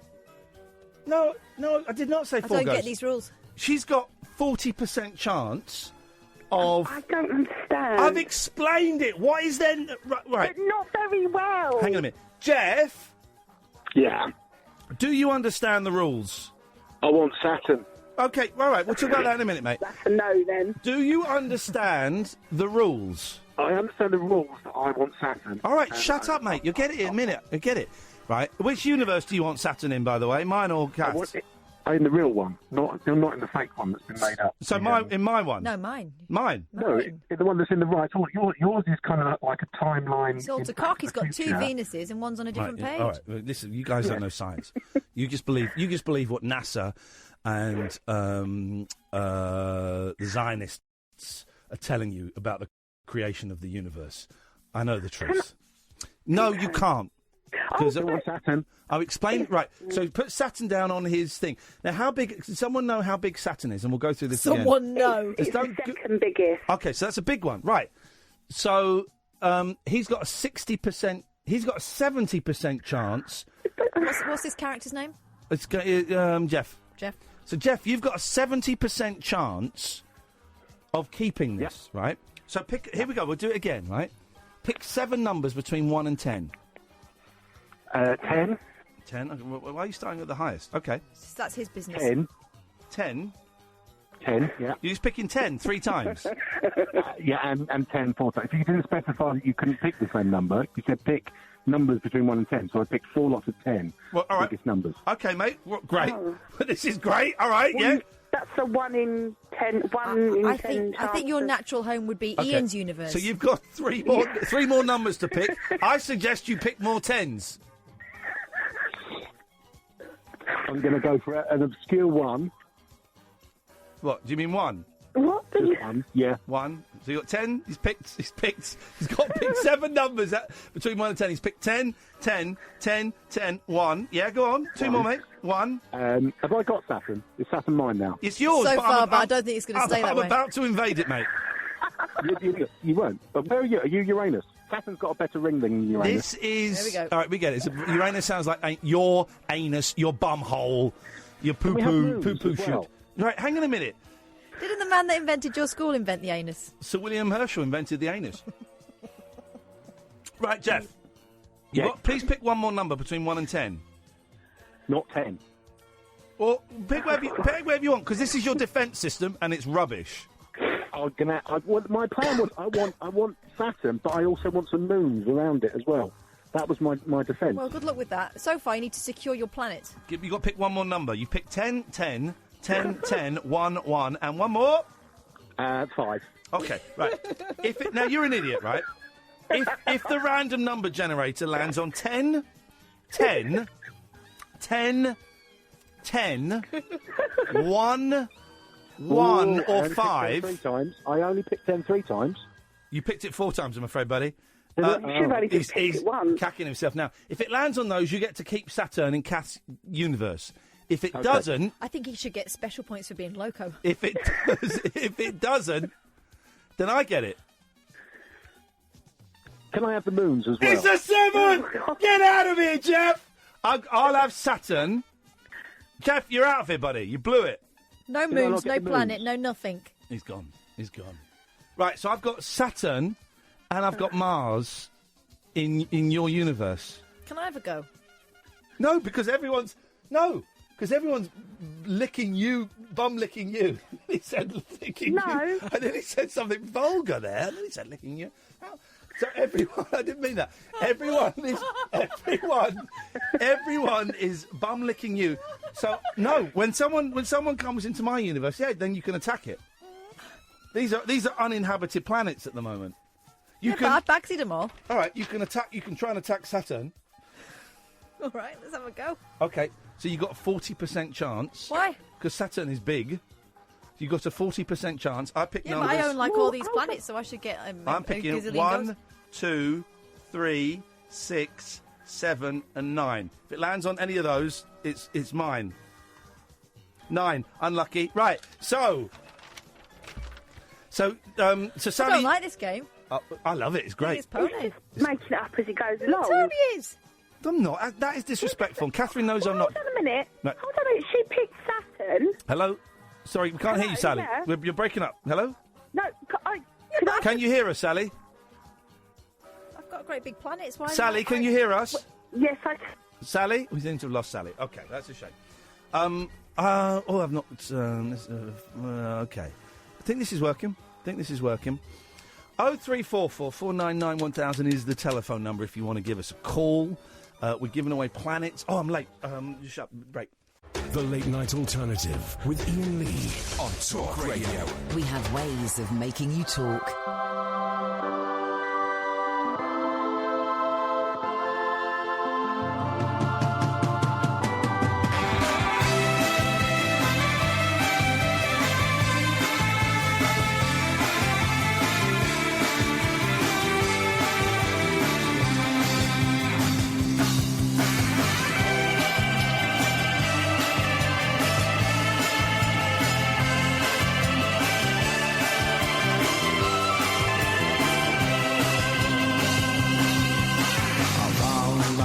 No, I did not say 4 goes. I don't get these rules. She's got 40% chance of... I don't understand. I've explained it. What is then... Right. But not very well. Hang on a minute. Jeff? Yeah. Do you understand the rules? I want Saturn. Okay, all right. We'll talk about that in a minute, mate. That's a no, then. Do you understand the rules? I understand the rules, but I want Saturn. All right, shut up, mate. You'll get it in a minute. You'll get it. Right. Which universe do you want Saturn in, by the way? Mine or Kath's? In the real one, not in the fake one that's been made up. So in my one? No, mine. Mine? No, the one that's in the right order. Yours is kind of like a timeline. So Takaki's got 2 Venuses and one's on a different page. All right. Listen, you guys don't know science. You just believe what NASA and the Zionists are telling you about the creation of the universe. I know the truth. No, you can't. Because Saturn. I'll explain. Right, so put Saturn down on his thing. Now, how big... Does someone know how big Saturn is? And we'll go through this again. Someone knows. It's the second biggest. Okay, so that's a big one. Right. So he's got a 60%... He's got a 70% chance. What's his character's name? It's Jeff. Jeff. So, Jeff, you've got a 70% chance of keeping this, right? So pick... Here we go. We'll do it again, right? Pick 7 numbers between 1 and 10. 10. 10? Why are you starting at the highest? Okay. That's his business. 10. 10? 10, yeah. You're just picking 10 3 times? Yeah, and 10 4 times. If you didn't specify that you couldn't pick the same number, you said pick numbers between 1 and 10, so I picked 4 lots of 10. Well, all right. Biggest numbers. Okay, mate. Well, great. Oh. This is great. All right, yeah. That's a 1 in 10. 1 in 10 I think your natural home would be Ian's universe. So you've got 3 more numbers to pick. I suggest you pick more 10s. I'm going to go for an obscure 1. What, do you mean 1? What? Just one. Yeah. 1. So you got 10. He's got to pick 7 numbers between 1 and 10. He's picked 10, 10, 10, 10, 1. Yeah, go on. 2 more, mate. 1. Have I got Saturn? Is Saturn mine now? It's yours. So far, but I don't think it's going to stay that way. I'm about to invade it, mate. You won't. But where are you? Are you Uranus? Saturn's got a better ring than Uranus. This is... There we go. All right, we get it. Uranus sounds like your anus, your bumhole, your we have moons poo-poo as shoot. well? Right, hang on a minute. Didn't the man that invented your school invent the anus? Sir William Herschel invented the anus. Right, Jeff. Yeah. Please pick one more number between 1 and 10. Not 10. Or pick whatever you want, because this is your defence system, and it's rubbish. My plan was I want Saturn, but I also want some moons around it as well. That was my defence. Well, good luck with that. So far, you need to secure your planet. You've got to pick one more number. You pick 10, 10, 10, 10, 1, 1, and one more? 5. Okay, right. Now, you're an idiot, right? If the random number generator lands on 10, 10, 10, 10, 1... 1 or 5. 3 times. I only picked 10 3 times. You picked it 4 times, I'm afraid, buddy. You should have only He's picked it once. cacking himself now. If it lands on those, you get to keep Saturn in Kath's universe. If it doesn't, I think he should get special points for being loco. if it doesn't, then I get it. Can I have the moons as well? It's a 7. Get out of here, Jeff. I'll have Saturn. Jeff, you're out of here, buddy. You blew it. No moons, no planet, no nothing. He's gone. Right, so I've got Saturn and I've got Mars in your universe. Can I have a go? No, because everyone's licking you, bum licking you. He said licking you. And then he said something vulgar there, and then he said licking you. So everyone, I didn't mean that. Everyone is bum licking you. So no, when someone comes into my universe, yeah, then you can attack it. These are uninhabited planets at the moment. But I've backseated them all. All right, you can try and attack Saturn. All right, let's have a go. Okay, so you got a 40% chance. Why? Because Saturn is big. You got a 40% chance. I pick numbers. But I own all these planets, so I should get. I'm picking 1, 2, 3, 6, 7, and 9. If it lands on any of those, it's mine. 9, unlucky. Right. So Sally. I don't like this game. I love it. It's great. It's pony. Making it up as it goes along. Toby is. I'm not. That is disrespectful. Katherine knows I'm not. Hold on a minute. No. Hold on a minute. She picked Saturn. Hello. Sorry, we can't hear you, Sally. Yeah. You're breaking up. Hello? No, Can you hear us, Sally? I've got great big planets. Why? Sally, can you hear us? Yes, I. Sally? We seem to have lost Sally. Okay, that's a shame. I've not... okay. I think this is working. 0344 499 1000 is the telephone number if you want to give us a call. We're giving away planets. Oh, I'm late. Shut break. The Late Night Alternative with Iain Lee on Talk Radio. We have ways of making you talk.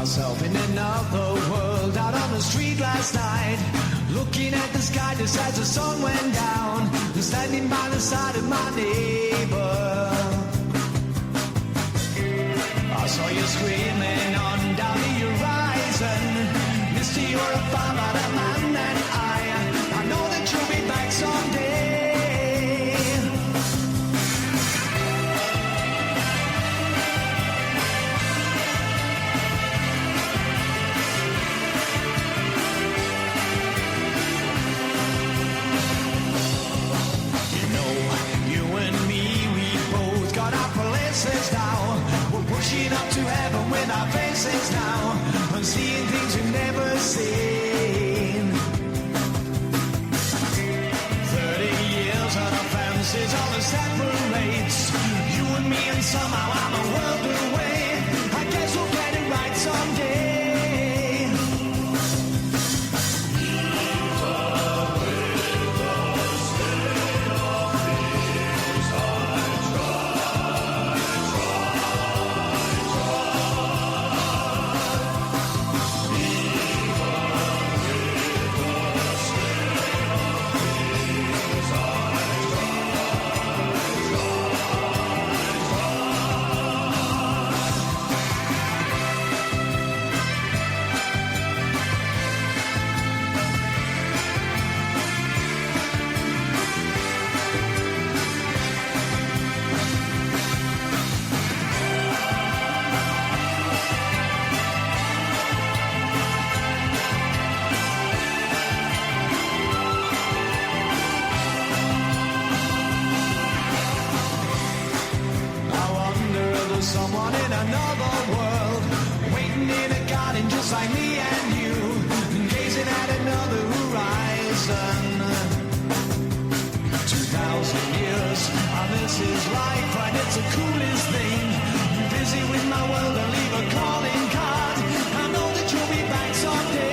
myself in another world, out on the street last night, looking at the sky just as the sun went down, and standing by the side of my neighbor. I saw you screaming on down the horizon, Mister, you're a far better man than I know that you'll be back someday. Now we're pushing up to heaven with our faces now and seeing things we've never seen. 30 years and I found another world, waiting in a garden just like me and you, gazing at another horizon. 2,000 years, and this is life, and it's the coolest thing. Busy with my world and leave a calling card. I know that you'll be back someday.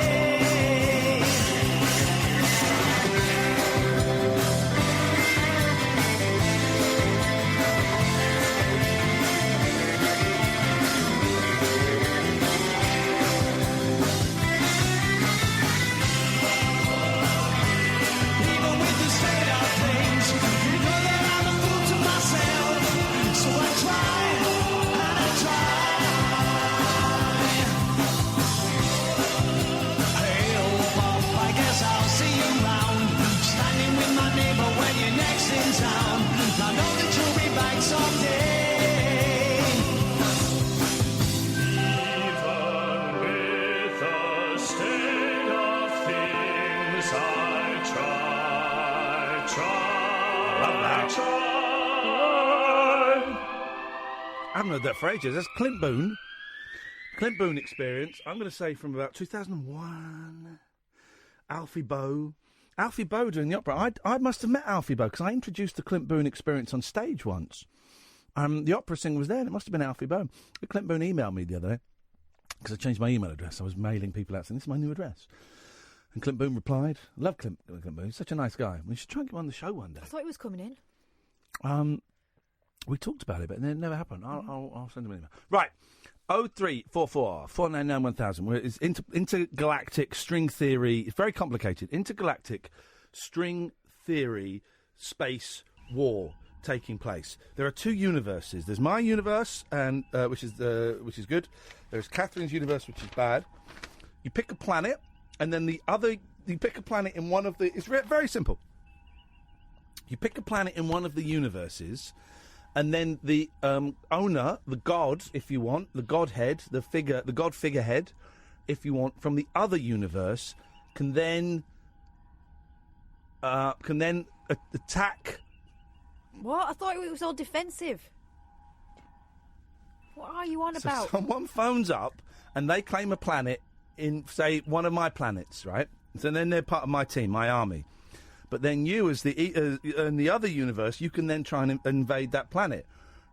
I haven't heard that for ages. That's Clint Boone. Clint Boone Experience. I'm going to say from about 2001. Alfie Boe. Alfie Boe doing the opera. I must have met Alfie Boe because I introduced the Clint Boone Experience on stage once. The opera singer was there and it must have been Alfie Boe. Clint Boone emailed me the other day because I changed my email address. I was mailing people out saying, this is my new address. And Clint Boone replied, I love Clint Boone. He's such a nice guy. We should try and get him on the show one day. I thought he was coming in. We talked about it, but it never happened. I'll send him an email. Right. 0344 499 1000. Where it's intergalactic string theory. It's very complicated. Intergalactic string theory space war taking place. There are two universes. There's my universe, and which is good. There's Katherine's universe, which is bad. You pick a planet, and then the other. You pick a planet in one of the. It's very simple. You pick a planet in one of the universes. And then the owner, the god, if you want, the godhead, the god figurehead, if you want, from the other universe, can then attack. What? I thought it was all defensive. What are you on about? So someone phones up and they claim a planet in, say, one of my planets, right? So then they're part of my team, my army. But then you, as in the other universe, you can then try and invade that planet.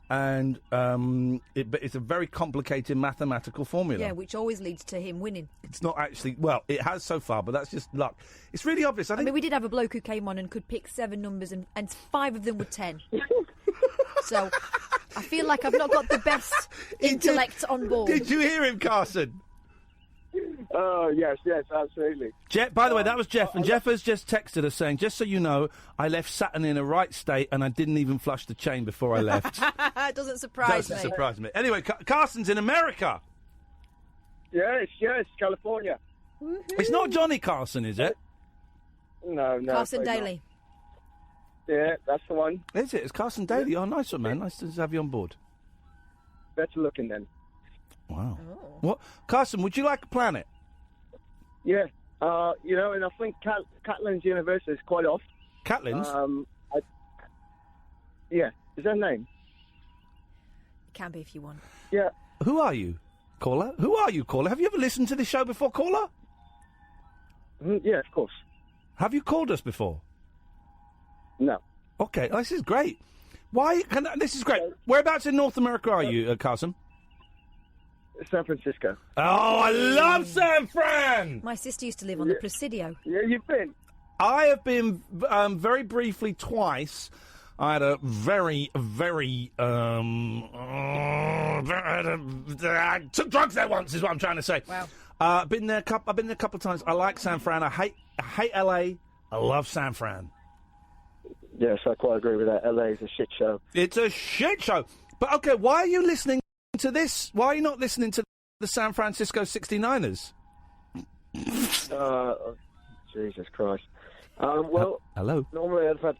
And but it's a very complicated mathematical formula. Yeah, which always leads to him winning. It's not actually... Well, it has so far, but that's just luck. It's really obvious. I mean, we did have a bloke who came on and could pick 7 numbers, and 5 of them were 10. So I feel like I've not got the best intellect on board. Did you hear him, Carson? Oh, yes, absolutely. Jeff, by the way, that was Jeff, and Jeff has just texted us saying, just so you know, I left Saturn in a right state and I didn't even flush the chain before I left. It doesn't surprise me. Doesn't surprise me. Anyway, Carson's in America. Yes, California. Mm-hmm. It's not Johnny Carson, is it? No. Carson Daly. Not. Yeah, that's the one. Is it? It's Carson Daly. Oh, nice one, man. Nice to have you on board. Better looking then. Wow. Oh. What, Carson? Would you like a planet? Yeah. And I think Catherine's universe is quite off. Catherine's? Yeah. Is that a name? It can be if you want. Yeah. Who are you, caller? Who are you, caller? Have you ever listened to this show before, caller? Yeah, of course. Have you called us before? No. Okay, this is great. This is great. Whereabouts in North America are you, Carson? San Francisco. Oh, I love San Fran! My sister used to live on the Presidio. Yeah, you've been. I have been very briefly twice. I had a very, very took drugs there once, is what I'm trying to say. Wow. I've been there a couple of times. I like San Fran. I hate LA. I love San Fran. Yes, I quite agree with that. LA is a shit show. It's a shit show. But okay, why are you listening to this? Why are you not listening to the San Francisco 69ers? Jesus Christ. Well, hello. Normally I'd have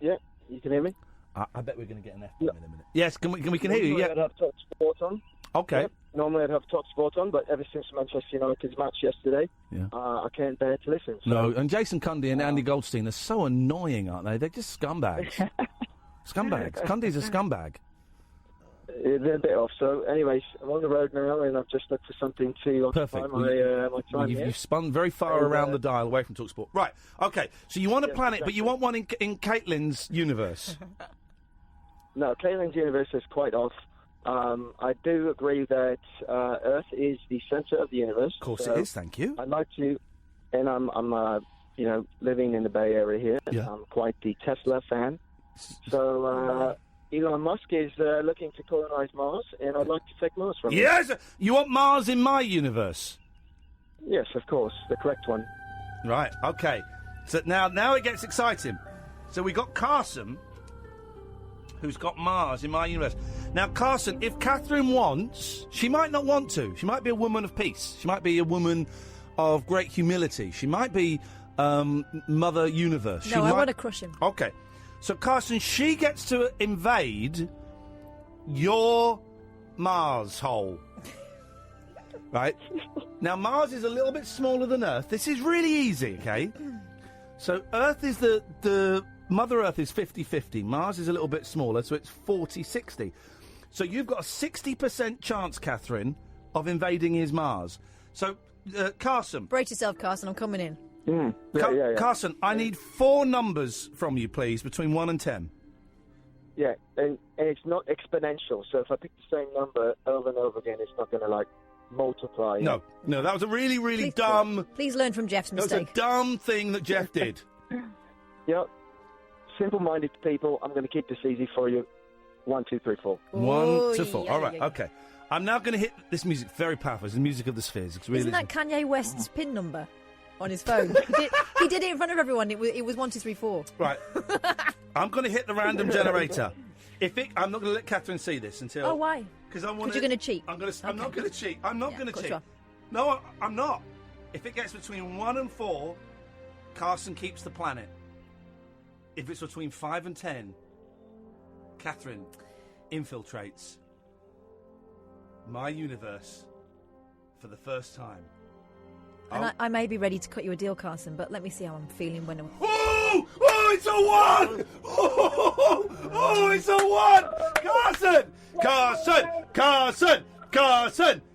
yeah, you can hear me? I bet we're going to get an F-bomb in a minute. Yes, we can hear you, yeah. I'd have Talk Sport on. Okay. Yeah. Normally I'd have Talk Sport on, but ever since Manchester United's match yesterday, I can't bear to listen. So. No, and Jason Cundy and Andy Goldstein are so annoying, aren't they? They're just scumbags. Scumbags. Cundy's a scumbag. They're a bit off. So, anyways, I'm on the road now, and I've just looked for something to occupy my time here. You've spun very far around the dial away from TalkSport. Right, okay. So you want a planet, but you want one in Caitlin's universe. No, Caitlin's universe is quite off. I do agree that Earth is the centre of the universe. Of course it is, thank you. I'd like to, and I'm living in the Bay Area here. Yeah. I'm quite the Tesla fan. So Elon Musk is looking to colonise Mars, and I'd like to take Mars from him. Yes! You want Mars in my universe? Yes, of course, the correct one. Right, okay. So now it gets exciting. So we got Carson, who's got Mars in my universe. Now, Carson, if Katherine wants, she might not want to. She might be a woman of peace. She might be a woman of great humility. She might be Mother Universe. No, I want to crush him. Okay. So, Carson, she gets to invade your Mars hole. Right? Now, Mars is a little bit smaller than Earth. This is really easy, okay? So, Earth is the Mother Earth is 50-50. Mars is a little bit smaller, so it's 40-60. So you've got a 60% chance, Katherine, of invading his Mars. So, Carson. Brace yourself, Carson. I'm coming in. Yeah. Carson, I need 4 numbers from you, please, between 1 and 10. Yeah, and it's not exponential. So if I pick the same number over and over again, it's not going to, multiply. No, that was a really, really dumb... Please learn from Jeff's mistake. That was a dumb thing that Jeff did. Yep. Simple-minded people, I'm going to keep this easy for you. 1, 2, 3, 4. 1 to 4. All right, okay. I'm now going to hit this music, very powerful. It's the music of the spheres. It's really Isn't that Kanye West's PIN number on his phone? he did it in front of everyone. It was 1, 2, 3, 4. Right. I'm going to hit the random generator. I'm not going to let Katherine see this until... Oh, why? Because you're going to cheat. I'm not going to cheat. I'm not going to cheat. No, I'm not. If it gets between 1 and 4, Carson keeps the planet. If it's between 5 and 10, Katherine infiltrates my universe for the first time. And I may be ready to cut you a deal, Carson, but let me see how I'm feeling when I'm... Oh, it's a 1! Oh, it's a 1!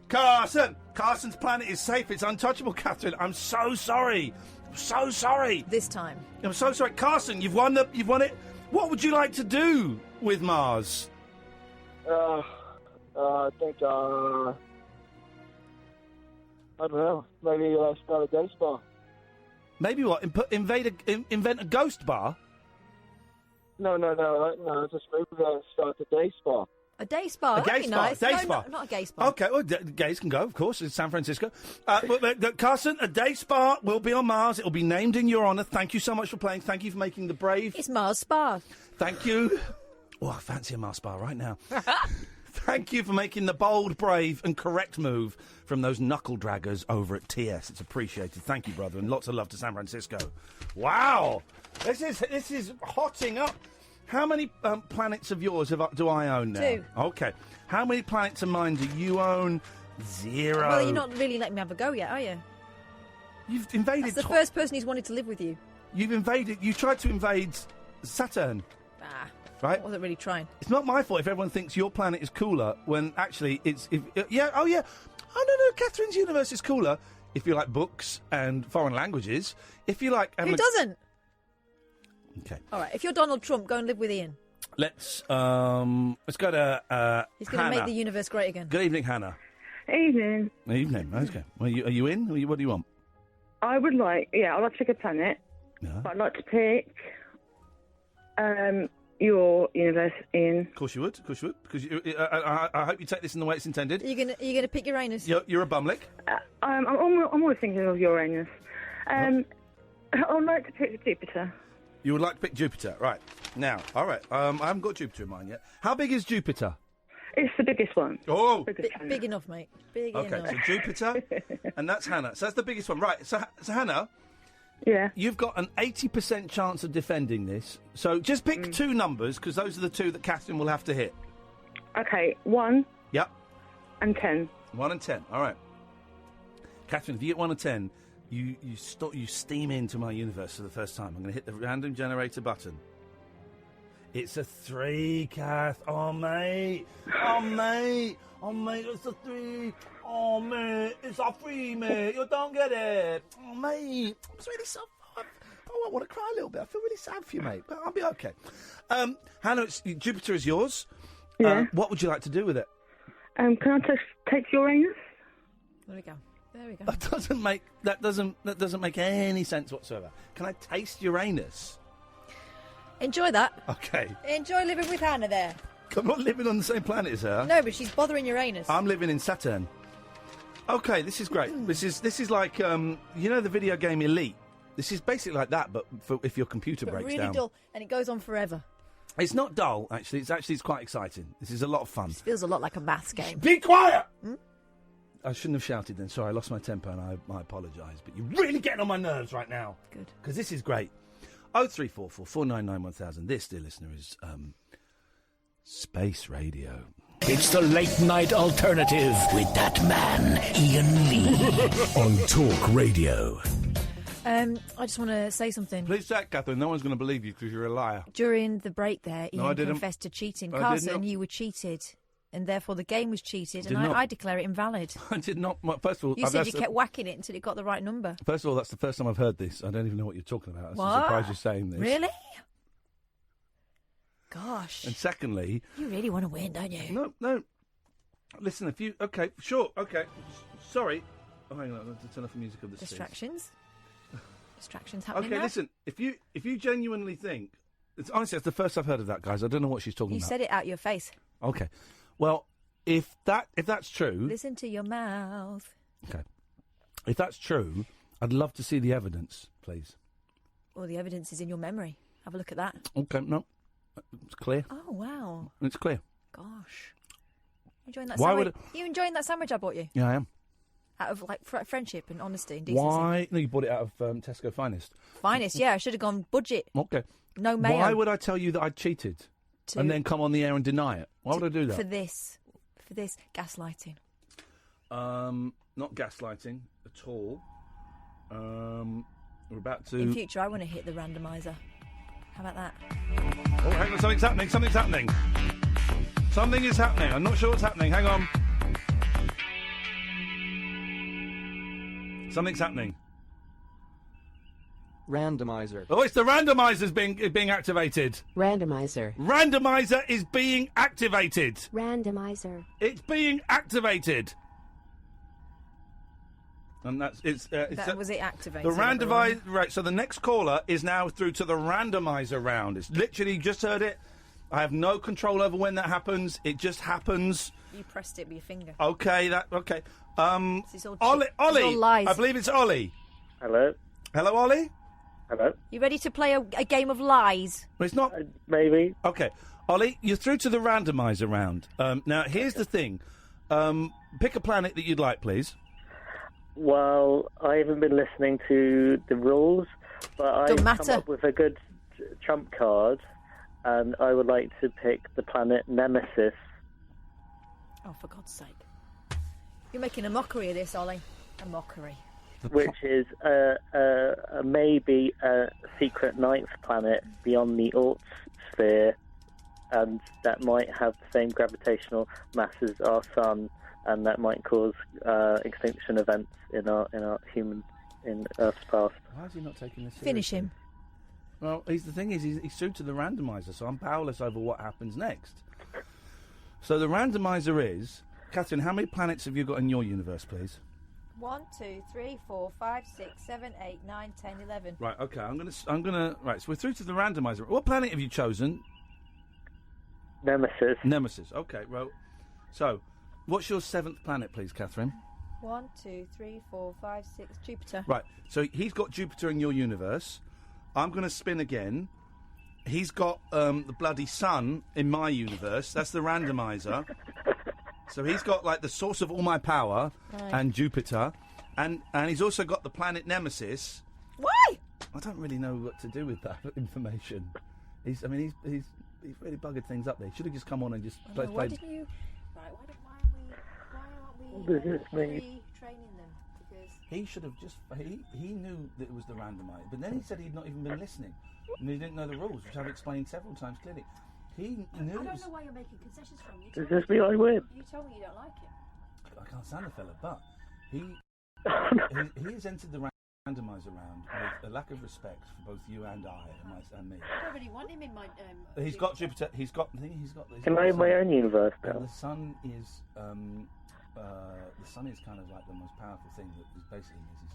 Carson! Carson's planet is safe. It's untouchable, Katherine. I'm so sorry. So sorry. This time. I'm so sorry. Carson, you've won it. What would you like to do with Mars? I think, I don't know. Maybe start a ghost bar. Maybe what? Invent a ghost bar? No. Just maybe start a day spa. A day spa? A gay spa. Nice. Day no, spa. Not a gay spa. Okay, well, gays can go, of course. It's San Francisco. Carson, a day spa will be on Mars. It will be named in your honour. Thank you so much for playing. Thank you for making the brave. It's Mars Spa. Thank you. Oh, I fancy a Mars spa right now. Thank you for making the bold, brave and correct move from those knuckle draggers over at TS. It's appreciated. Thank you, brother, and lots of love to San Francisco. Wow. This is hotting up. How many planets of yours do I own now? 2. Okay. How many planets of mine do you own? 0. Well, you're not really letting me have a go yet, are you? You've invaded... That's the first person who's wanted to live with you. You tried to invade Saturn. Right? I wasn't really trying. It's not my fault if everyone thinks your planet is cooler when actually it's... Oh, no, Katherine's universe is cooler if you like books and foreign languages. If you like... Who doesn't? Okay. All right, if you're Donald Trump, go and live with Iain. Let's go to He's going to make the universe great again. Good evening, Hannah. Evening. Evening, okay. Well, are you in? What do you want? I'd like to pick a planet. Yeah. But I'd like to pick your universe, Iain. Of course you would. Because I hope you take this in the way it's intended. Are you going to pick Uranus? You're a bumlick. I'm always thinking of Uranus. I'd like to pick Jupiter. You would like to pick Jupiter, right. Now, all right, I haven't got Jupiter in mind yet. How big is Jupiter? It's the biggest one. Oh! Big enough, mate. Big enough. Okay, so Jupiter, and that's Hannah. So that's the biggest one. Right, so Hannah... Yeah. You've got an 80% chance of defending this. So just pick 2 numbers, because those are the 2 that Katherine will have to hit. Okay, 1. Yep. And 10. 1 and 10, all right. Katherine, if you get 1 and 10... You steam into my universe for the first time. I'm going to hit the random generator button. It's a 3, Kath. Oh, mate. Oh, mate. Oh, mate, it's a 3. Oh, mate, it's a 3, mate. You don't get it. Oh, mate. It's really so... I want to cry a little bit. I feel really sad for you, mate. But I'll be okay. Hannah, Jupiter is yours. Yeah. What would you like to do with it? Can I take Uranus? There we go. There we go. That doesn't make any sense whatsoever. Can I taste Uranus? Enjoy that. Okay. Enjoy living with Hannah there. I'm not living on the same planet as her. No, but she's bothering Uranus. I'm living in Saturn. Okay, this is great. This is like the video game Elite. This is basically like that, but if your computer breaks really down. dull, and it goes on forever. It's not dull, actually. It's quite exciting. This is a lot of fun. This feels a lot like a maths game. Be quiet! I shouldn't have shouted then. Sorry, I lost my temper, and I apologise. But you're really getting on my nerves right now. Good. Because this is great. 0344 499 1000. This, dear listener, is Space Radio. It's the late night alternative with that man, Iain Lee, on Talk Radio. I just want to say something. Please say it, Katherine. No one's going to believe you because you're a liar. During the break there, No, I Iain didn't. confessed to cheating. I did Carson, not. you were cheated, and therefore the game was cheated, Did and not. I declare it invalid. I did not. Well, first of all, You said you kept whacking it until it got the right number. First of all, that's the first time I've heard this. I don't even know what you're talking about. I'm What? surprised you're saying this. Really? Gosh. And secondly... You really want to win, don't you? No. Listen, if you... Okay, sure, okay. Sorry. Oh, hang on, I have to turn off the music of the Distractions? Distractions happening Okay, now? listen, if you genuinely think... Honestly, it's the first I've heard of that, guys. I don't know what she's talking You about. said it out your face. Okay. Well, if that's true... Listen to your mouth. Okay. If that's true, I'd love to see the evidence, please. Well, the evidence is in your memory. Have a look at that. Okay, no. It's clear. Oh, wow. It's clear. Gosh. Enjoying that Why sandwich? would You enjoying that sandwich I bought you? Yeah, I am. Out of, like, friendship and honesty and decency. Why? No, you bought it out of Tesco Finest. Finest, yeah. I should have gone budget. Okay. No mayo. Why would I tell you that I'd cheated and then come on the air and deny it? Why would I do that? For this, gaslighting. Not gaslighting at all. We're about to... In future, I want to hit the randomizer. How about that? Oh, hang on, something's happening. Something is happening. I'm not sure what's happening. Hang on. Something's happening. Randomizer. Oh, it's the randomizer's being activated. Randomizer. Randomizer is being activated. Randomizer. It's being activated. And Was it activated? The randomizer, right, so the next caller is now through to the randomizer round. It's literally just heard it. I have no control over when that happens. It just happens. You pressed it with your finger. Okay, okay. It's all Ollie, it's all lies. I believe it's Ollie. Hello. Hello, Ollie? Hello. You ready to play a game of lies? Well, it's not. Maybe. Okay. Ollie, you're through to the randomizer round. Now, here's the thing. Pick a planet that you'd like, please. Well, I haven't been listening to the rules, but I've come up with a good trump card, and I would like to pick the planet Nemesis. Oh, for God's sake. You're making a mockery of this, Ollie. A mockery. Which is maybe a secret ninth planet beyond the Oort sphere, and that might have the same gravitational mass as our sun, and that might cause extinction events in Earth's past. Why is he not taking this seriously? Finish him. Well, the thing is, he's through to the randomizer, so I'm powerless over what happens next. So the randomizer is... Katherine, how many planets have you got in your universe, please? 1, 2, 3, 4, 5, 6, 7, 8, 9, 10, 11. Right, okay, I'm gonna... Right, so we're through to the randomizer. What planet have you chosen? Nemesis. Nemesis, okay, well... So, what's your 7th planet, please, Katherine? 1, 2, 3, 4, 5, 6, Jupiter. Right, so he's got Jupiter in your universe. I'm going to spin again. He's got the bloody sun in my universe. That's the randomizer. So he's got, like, the source of all my power and Jupiter. And he's also got the planet Nemesis. Why? I don't really know what to do with that information. He's really buggered things up there. He should have just come on and just Why played... didn't you... Right, why aren't we training them? Because... He should have just... He knew that it was the randomizer, but then he said he'd not even been listening, and he didn't know the rules, which I've explained several times clearly. He I knows. don't know why you're making concessions from you. Does this mean I win? You told me you don't like him. I can't stand the fella, but he has entered the randomizer round with a lack of respect for both you and and me. I don't really want him in my. He's got Jupiter. He's got. Can I have my own universe now? The sun is. The sun is kind of like the most powerful thing that is basically is.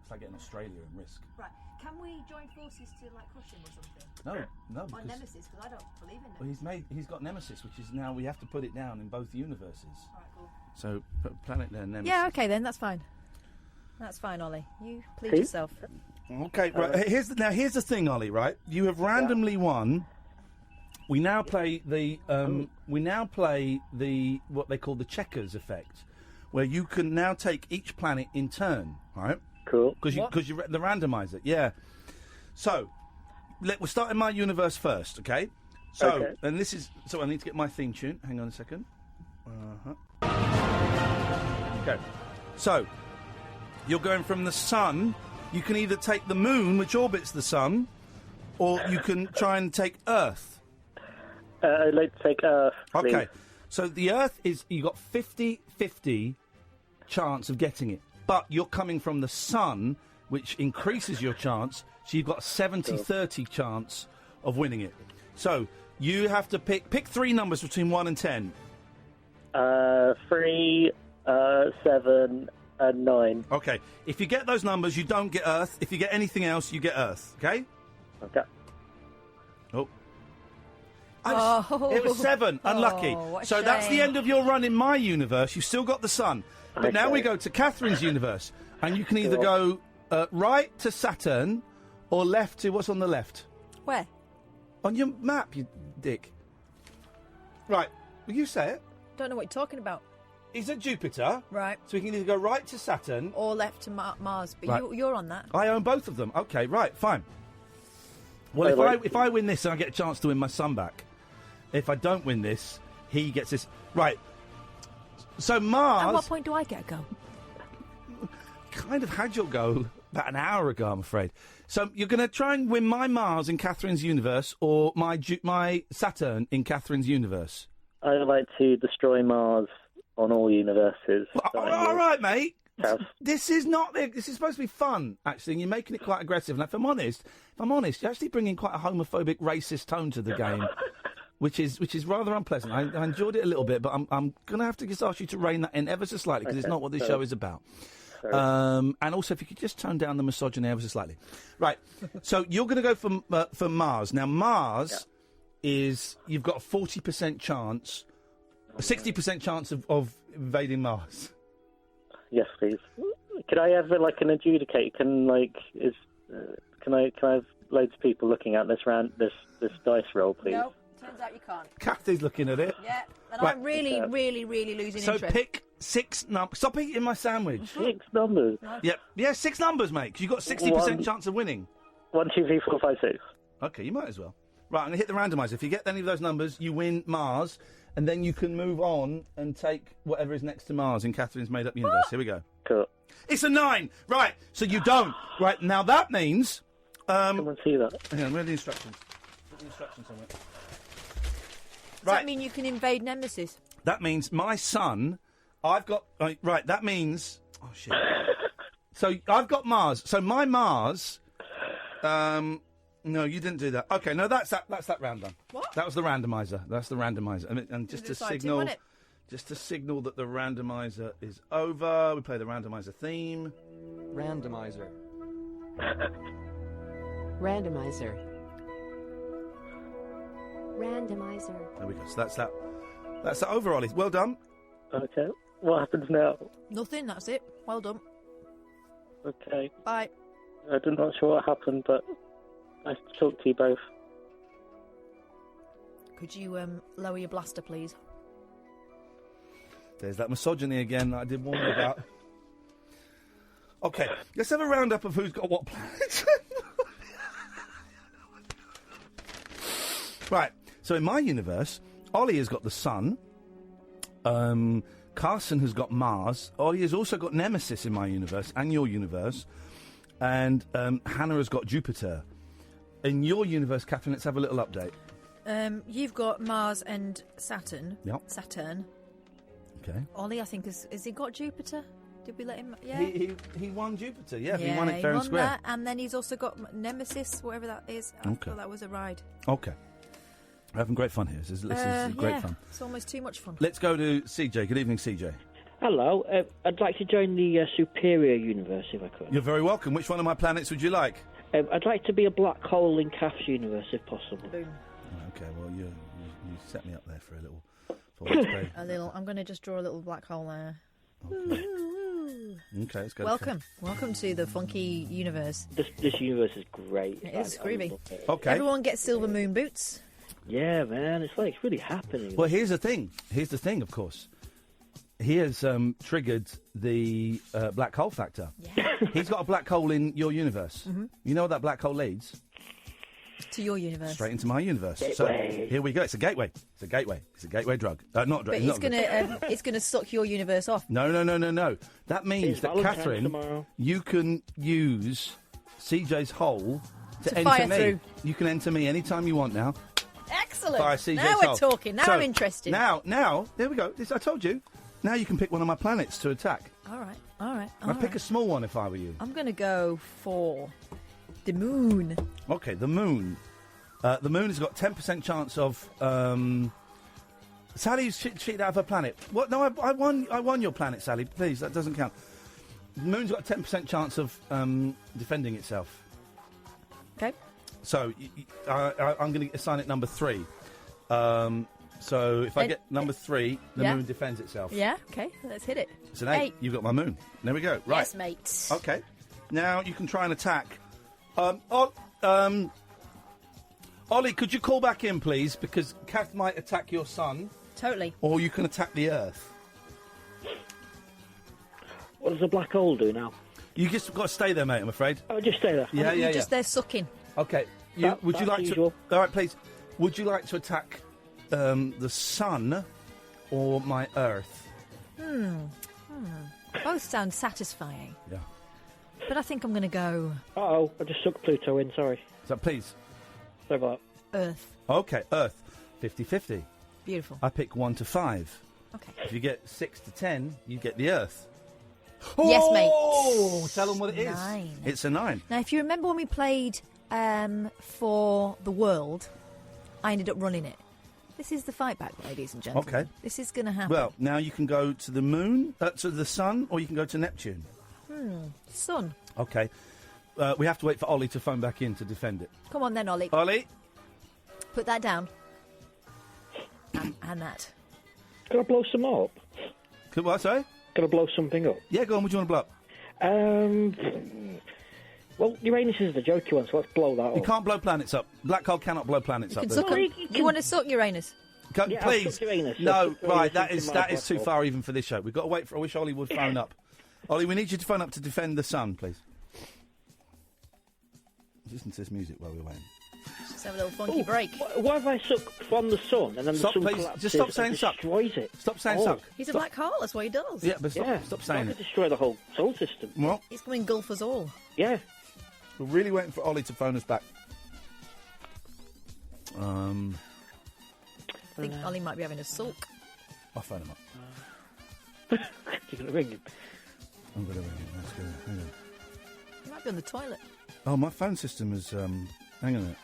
It's like getting Australia in Risk. Right. Can we join forces to like crush him or something? No. Or Because, Nemesis, because I don't believe in well, them. he's got Nemesis, which is now we have to put it down in both universes. Alright, cool. So put planet there, Nemesis. Yeah. Okay, then that's fine. That's fine, Ollie. You please See? yourself. Okay, right. Here's the thing, Ollie. Right, you have randomly won. We now play the what they call the checkers effect, where you can now take each planet in turn. Right. Cool. Because you the randomizer. Yeah. So we'll start in my universe first. Okay. So Okay. and this is so I need to get my theme tune. Hang on a second. Okay. So you're going from the sun. You can either take the moon, which orbits the sun, or you can try and take Earth. I'd like to take Earth, please. Okay. So the Earth is, you got 50-50 chance of getting it. But you're coming from the sun, which increases your chance. So you've got a 70-30 chance of winning it. So you have to pick three numbers between 1 and 10. 3, 7, and 9. Okay. If you get those numbers, you don't get Earth. If you get anything else, you get Earth. Okay? Okay. Oh. Oh. It was 7. Unlucky. Oh, what a So that's the shame. end of your run in my universe. You've still got the sun. But now Okay. we go to Catherine's universe. And you can either go right to Saturn or left to... What's on the left? Where? On your map, you dick. Right. Will you say it? Don't know what you're talking about. Is it Jupiter? Right. So we can either go right to Saturn... Or left to Mars, but Right. you're on that. I own both of them. Okay, right, fine. Well, if I win this, then I get a chance to win my son back. If I don't win this, he gets this. Right. So Mars... At what point do I get a go? Kind of had your go about an hour ago, I'm afraid. So you're going to try and win my Mars in Catherine's universe or my Saturn in Catherine's universe? I'd like to destroy Mars on all universes. All right, mate. This is supposed to be fun, actually, and you're making it quite aggressive. And if I'm honest, you're actually bringing quite a homophobic, racist tone to the game, which is rather unpleasant. I enjoyed it a little bit, but I'm going to have to just ask you to rein that in ever so slightly because it's not what this show is about. And also, if you could just tone down the misogyny ever so slightly. Right. So you're going to go for Mars. Now, Mars is you've got a 40% chance, a 60% chance of invading Mars. Yes, please. Could I have like an adjudicator? Can I have loads of people looking at this dice roll, please? No, turns out you can't. Kathy's looking at it. Yeah, and Right. I'm really, really, really losing So interest. pick 6 numbers. Stop eating my sandwich. 6 numbers. Yep. Yeah, 6 numbers, mate. Because you've got 60% One. chance of winning. 1, 2, 3, 4, 5, 6. Okay, you might as well. Right, I'm going to hit the randomizer. If you get any of those numbers, you win Mars, and then you can move on and take whatever is next to Mars in Catherine's made-up universe. Here we go. Cool. It's a 9. Right, so you don't. Right, now that means... Someone see that. Hang on, where are the instructions? Put the instructions somewhere. Does that mean you can invade Nemesis? That means my son, I've got... right, that means... Oh, shit. So I've got Mars. So my Mars... no, you didn't do that. Okay, no, that's that round done. What? That was the randomizer. That's the randomizer. And just It to was exciting, signal... wasn't it? Just to signal that the randomizer is over, we play the randomizer theme. Randomizer. Randomizer. Randomizer. There we go. So that's that. That's that over, Ollie. Well done. Okay. What happens now? Nothing, that's it. Well done. Okay. Bye. I'm not sure what happened, but nice to talk to you both. Could you lower your blaster, please? There's that misogyny again that I did warn you about. Okay, let's have a roundup of who's got what planets. Right, so in my universe, Ollie has got the Sun. Carson has got Mars. Ollie has also got Nemesis in my universe and your universe. And Hannah has got Jupiter. In your universe, Katherine, let's have a little update. You've got Mars and Saturn. Yep. Saturn. Okay. Ollie, I think, has he got Jupiter? Did we let him? Yeah. He won Jupiter. Yeah, he won it fair and won square. that, and then he's also got Nemesis, whatever that is. I thought that was a ride. Okay. We're having great fun here. This is great fun. It's almost too much fun. Let's go to CJ. Good evening, CJ. Hello. I'd like to join the Superior Universe if I could. You're very welcome. Which one of my planets would you like? I'd like to be a black hole in Kath's universe if possible. Boom. Okay, well, you set me up there for a little... A little. I'm going to just draw a little black hole there. Okay, let's go. Welcome to the funky universe. This universe is great. It is groovy. Okay. Everyone gets silver moon boots. Yeah, man, it's really happening. Well, here's the thing. Of course. He has triggered the black hole factor. Yeah. He's got a black hole in your universe. Mm-hmm. You know what that black hole leads? To your universe. Straight into my universe. Gateway. So here we go. It's a gateway. It's a gateway drug. Not drug. But it's gonna suck your universe off. No. That means It's that Valentine's Catherine, tomorrow. you can use CJ's hole to enter fire me. through. You can enter me anytime you want now. Excellent. Via CJ's Now we're hole. talking. Now So, I'm interested. Now, there we go. I told you. Now you can pick one of my planets to attack. All right. I'd pick a small one if I were you. I'm going to go for the moon. Okay, the moon. The moon has got 10% chance of. Sally's cheated out of her planet. What? No, I won your planet, Sally. Please, that doesn't count. The moon's got a 10% chance of defending itself. Okay. So I'm going to assign it number 3. So if I get number 3, the moon defends itself. Yeah. Okay. Let's hit it. It's an 8. You've got my moon. There we go. Right. Yes, mate. Okay. Now you can try and attack. Ollie, could you call back in, please? Because Kath might attack your sun. Totally. Or you can attack the Earth. What does the black hole do now? You just got to stay there, mate, I'm afraid. Oh, just stay there. You're just there sucking. Okay. Would you like usual. to... All right, please. Would you like to attack the sun or my Earth? Both sound satisfying. Yeah. But I think I'm going to go... Uh-oh, I just sucked Pluto in, sorry. So, please. Sorry about that. Earth. Okay, Earth. 50-50. Beautiful. I pick 1 to 5. Okay. If you get 6 to 10, you get the Earth. Yes, mate. Oh, tell them what it is. 9. It's a 9. Now, if you remember when we played for the world, I ended up running it. This is the fight back, ladies and gentlemen. Okay. This is going to happen. Well, now you can go to the moon, to the sun, or you can go to Neptune. Sun. Okay. We have to wait for Ollie to phone back in to defend it. Come on then, Ollie. Ollie? Put that down. And that. Can I blow some up? What, sorry? Can I blow something up? Yeah, go on. What do you want to blow up? Well, Uranus is the jokey one, so let's blow that up. You can't blow planets up. Black hole cannot blow planets You up. can suck 'em. You want to suck Uranus? Yeah, Please. I'll suck Uranus. No, I'll right, suck that is Uranus too black far even for this show. We've got to wait for... I wish Ollie would phone up. Ollie, we need you to phone up to defend the sun, please. Listen to this music while we're waiting. Just have a little funky break. What if I suck from the sun and then Stop, the sun please. collapses Just stop saying and suck. destroys it? Stop saying suck. He's a black hole, that's what he does. Yeah, but stop saying that it. could destroy the whole solar system. Well, He's going to engulf us all. Yeah. we're really waiting for Ollie to phone us back. I think Ollie might be having a sulk. I'll phone him up. You're going to ring him? I'm going to ring him. Let's go. Hang on. He might be on the toilet. Oh, my phone system is... hang on a minute.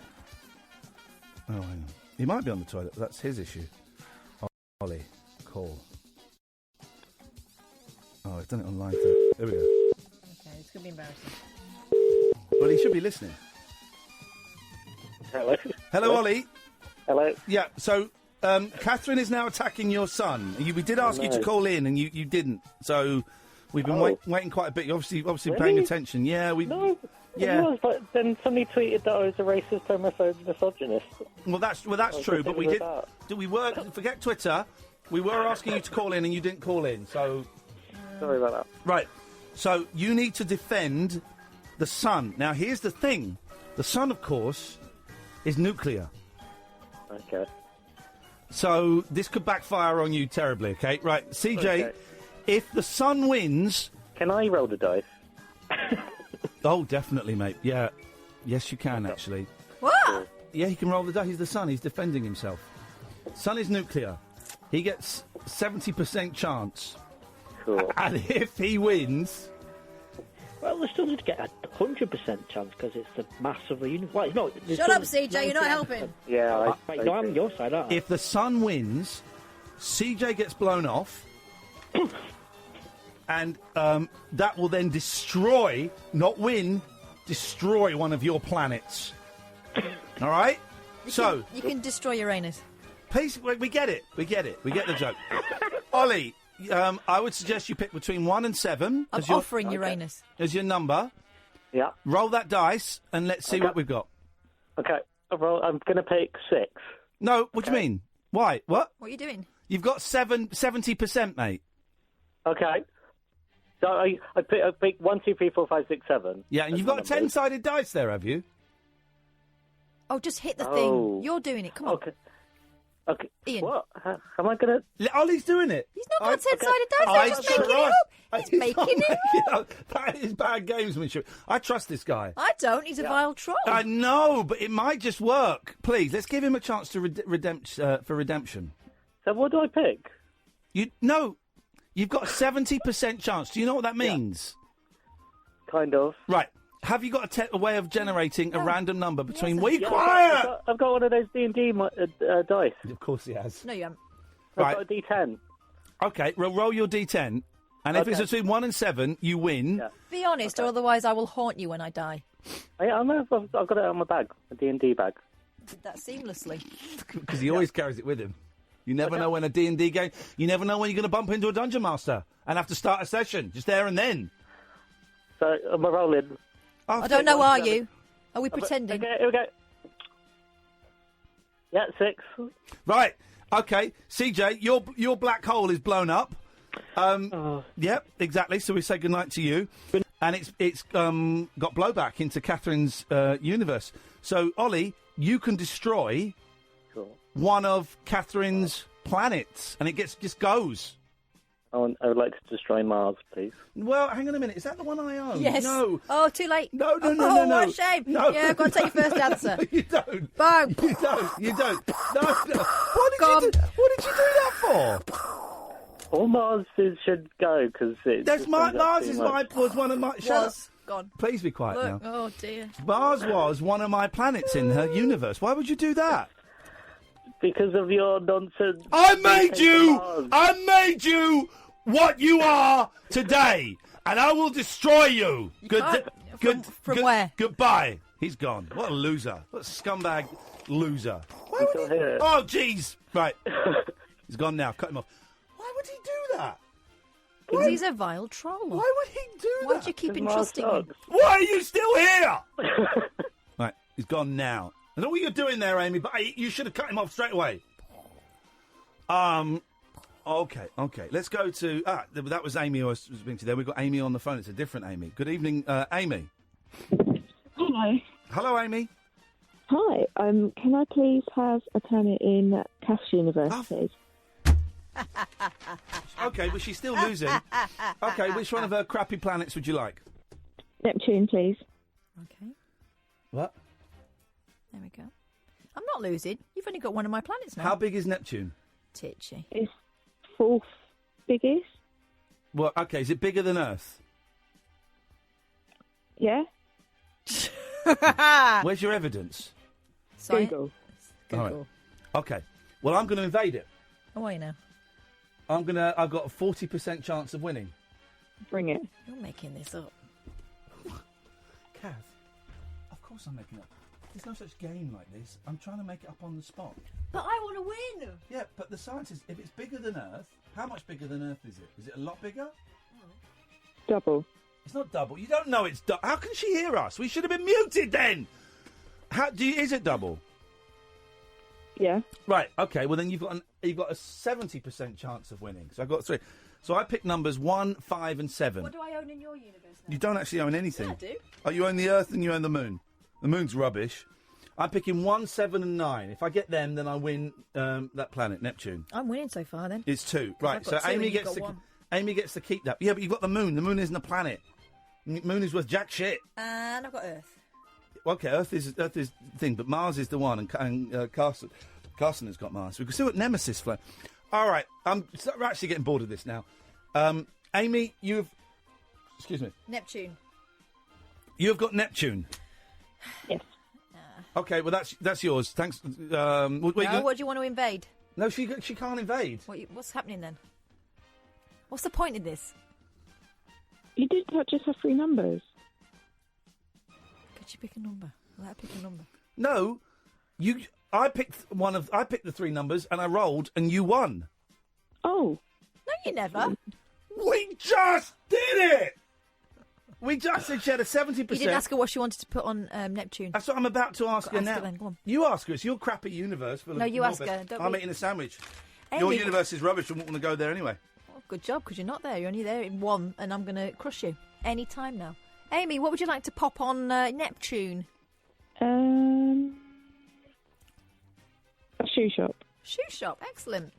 Oh, hang on. He might be on the toilet. That's his issue. Ollie, call. Oh, I've done it online. There we go. Okay, it's going to be embarrassing. Well, he should be listening. Hello. Hello, Ollie. Hello. Yeah, so Katherine is now attacking your son. We did ask you to call in, and you didn't. So we've been waiting quite a bit. You're obviously paying attention. Yeah, we... No. Yeah. It was, but then somebody tweeted that I was a racist, homophobe, misogynist. Well, that's true, but we did. Forget Twitter. We were asking you to call in, and you didn't call in. So sorry about that. Right. So you need to defend the sun. Now, here's the thing: the sun, of course, is nuclear. Okay. So this could backfire on you terribly. Okay. Right, CJ. If the sun wins, can I roll the dice? Oh, definitely, mate. Yeah. Yes, you can, actually. What? Yeah, he can roll the dice. He's the sun. He's defending himself. Sun is nuclear. He gets 70% chance. Cool. And if he wins... Well, they still need to get a 100% chance because it's the mass of the universe. Well, no, Shut up, CJ, you're not helping. Yeah, Wait, no, I'm on your side, aren't I? If the sun wins, CJ gets blown off, and that will then destroy, not win, destroy one of your planets. All right? You can destroy Uranus. Please, we get it. We get the joke. Ollie, I would suggest you pick between 1 and 7. I'm offering Uranus. As your number. Yeah. Roll that dice, and let's see what we've got. Okay. I'm going to pick 6. No, what do you mean? Why? What? What are you doing? You've got 70%, mate. Okay. So I pick 1, 2, 3, 4, 5, 6, 7. Yeah, and you've got a 10-sided dice there, have you? Oh, just hit the thing. You're doing it. Come on. Okay. Ian. What? How am I going to... Ollie's doing it. He's not got 10-sided dice. He's just making it up. He's making it up. That is bad gamesmanship. I trust this guy. I don't. He's a vile troll. I know, but it might just work. Please, let's give him a chance to for redemption. So what do I pick? You've got a 70% chance. Do you know what that means? Kind of. Right. Have you got a way of generating a random number between... Yes, quiet! I've got one of those D&D dice. Of course he has. No, you haven't. I've got a D10. Okay, well, roll your D10, and if it's between 1 and 7, you win. Yeah. Be honest, or otherwise I will haunt you when I die. Yeah, I know. I've got it on my bag, a D&D bag. Did that seamlessly. Because he always carries it with him. You never know when a D&D game... You never know when you're going to bump into a Dungeon Master and have to start a session, just there and then. So, am I rolling? I don't know, are you? Are we pretending? Okay, here we go. Yeah, 6. Right. Okay, CJ, your black hole is blown up. Yep, exactly. So we say goodnight to you, and it's got blowback into Catherine's universe. So Ollie, you can destroy one of Catherine's planets, and it just goes. I would like to destroy Mars, please. Well, hang on a minute. Is that the one I own? Yes. No. Oh, too late. No. Oh, what a shame. No. Yeah, I've got to take your first answer. No, you don't. Bang. You don't. No. What did you do that for? All Mars should go, because Mars was one of my... Gone. Please be quiet Look. now. Oh, dear. Mars was one of my planets in her universe. Why would you do that? Because of your nonsense. I made you what you are today, and I will destroy you. From where? Goodbye. He's gone. What a loser. What a scumbag loser. I'm still here. Oh, jeez. Right. He's gone now. Cut him off. Why would he do that? Because he's a vile troll. Why would he do that? Why do you keep entrusting him? Why are you still here? Right. He's gone now. I know what you're doing there, Amy, but you should have cut him off straight away. Okay. Let's go to... that was Amy who I was speaking to there. We've got Amy on the phone. It's a different Amy. Good evening, Amy. Hello. Hello, Amy. Hi. Can I please have a planet in Cath's universe, please? Okay, but she's still losing. Okay, which one of her crappy planets would you like? Neptune, please. Okay. What? There we go. I'm not losing. You've only got one of my planets now. How big is Neptune? Titchy. It's 4th biggest. Well, okay, is it bigger than Earth? Yeah. Where's your evidence? Google. All right. Okay. Well, I'm going to invade it. How are you now? I've got a 40% chance of winning. Bring it. You're making this up. Kath, of course I'm making it up. There's no such game like this. I'm trying to make it up on the spot. But I want to win. Yeah, but the science is, if it's bigger than Earth, how much bigger than Earth is it? Is it a lot bigger? Double. It's not double. You don't know it's double. How can she hear us? We should have been muted then. Is it double? Yeah. Right. Okay. Well, then you've got a 70% chance of winning. So I've got 3. So I picked numbers 1, 5, and 7. What do I own in your universe now? You don't actually own anything. Yeah, I do. Oh, you own the Earth and you own the Moon. The Moon's rubbish. I'm picking 1, 7, and 9. If I get them, then I win that planet, Neptune. I'm winning so far, then. It's 2. Right. I've got So 2 Amy and you've gets got 1. Amy gets to keep that. Yeah, but you've got the Moon. The Moon isn't a planet. Moon is worth jack shit. And I've got Earth. Okay, Earth is thing, but Mars is the one, and Carson has got Mars. We can see what Nemesis flow. All right, we're actually getting bored of this now. Amy, excuse me. Neptune. You've got Neptune. Yes. Okay, well that's yours. Thanks. What do you want to invade? No, she can't invade. What's happening then? What's the point in this? You did not just have 3 numbers. Could you pick a number? Let her pick a number. No, I picked the 3 numbers and I rolled and you won. Oh. No, you never. We just did it. We just said she had a 70%. You didn't ask her what she wanted to put on Neptune. That's what I'm about to ask her now. Her then. Go on. You ask her. It's your crappy universe. No, you ask her. I'm eating a sandwich. Amy, your universe is rubbish. I wouldn't want to go there anyway. Oh, good job, because you're not there. You're only there in 1, and I'm going to crush you any time now. Amy, what would you like to pop on Neptune? A shoe shop. Shoe shop, excellent.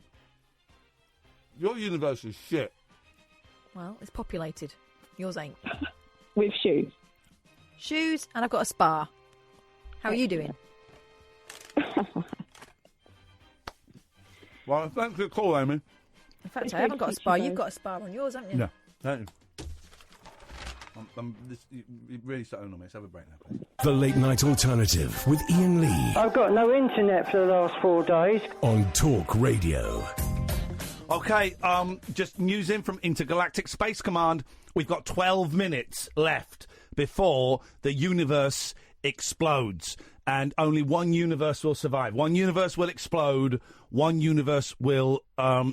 Your universe is shit. Well, it's populated. Yours ain't. With shoes. Shoes, and I've got a spa. How are you doing? Well, thanks for the call, Amy. In fact, I haven't got a spa. You've got a spa on yours, haven't you? No, don't you? You really starting on me. Let's have a break now, please. The Late Night Alternative with Iain Lee I've got no internet for the last 4 days. on Talk Radio. Okay, just news in from Intergalactic Space Command. We've got 12 minutes left before the universe explodes. And only one universe will survive. One universe will explode. One universe will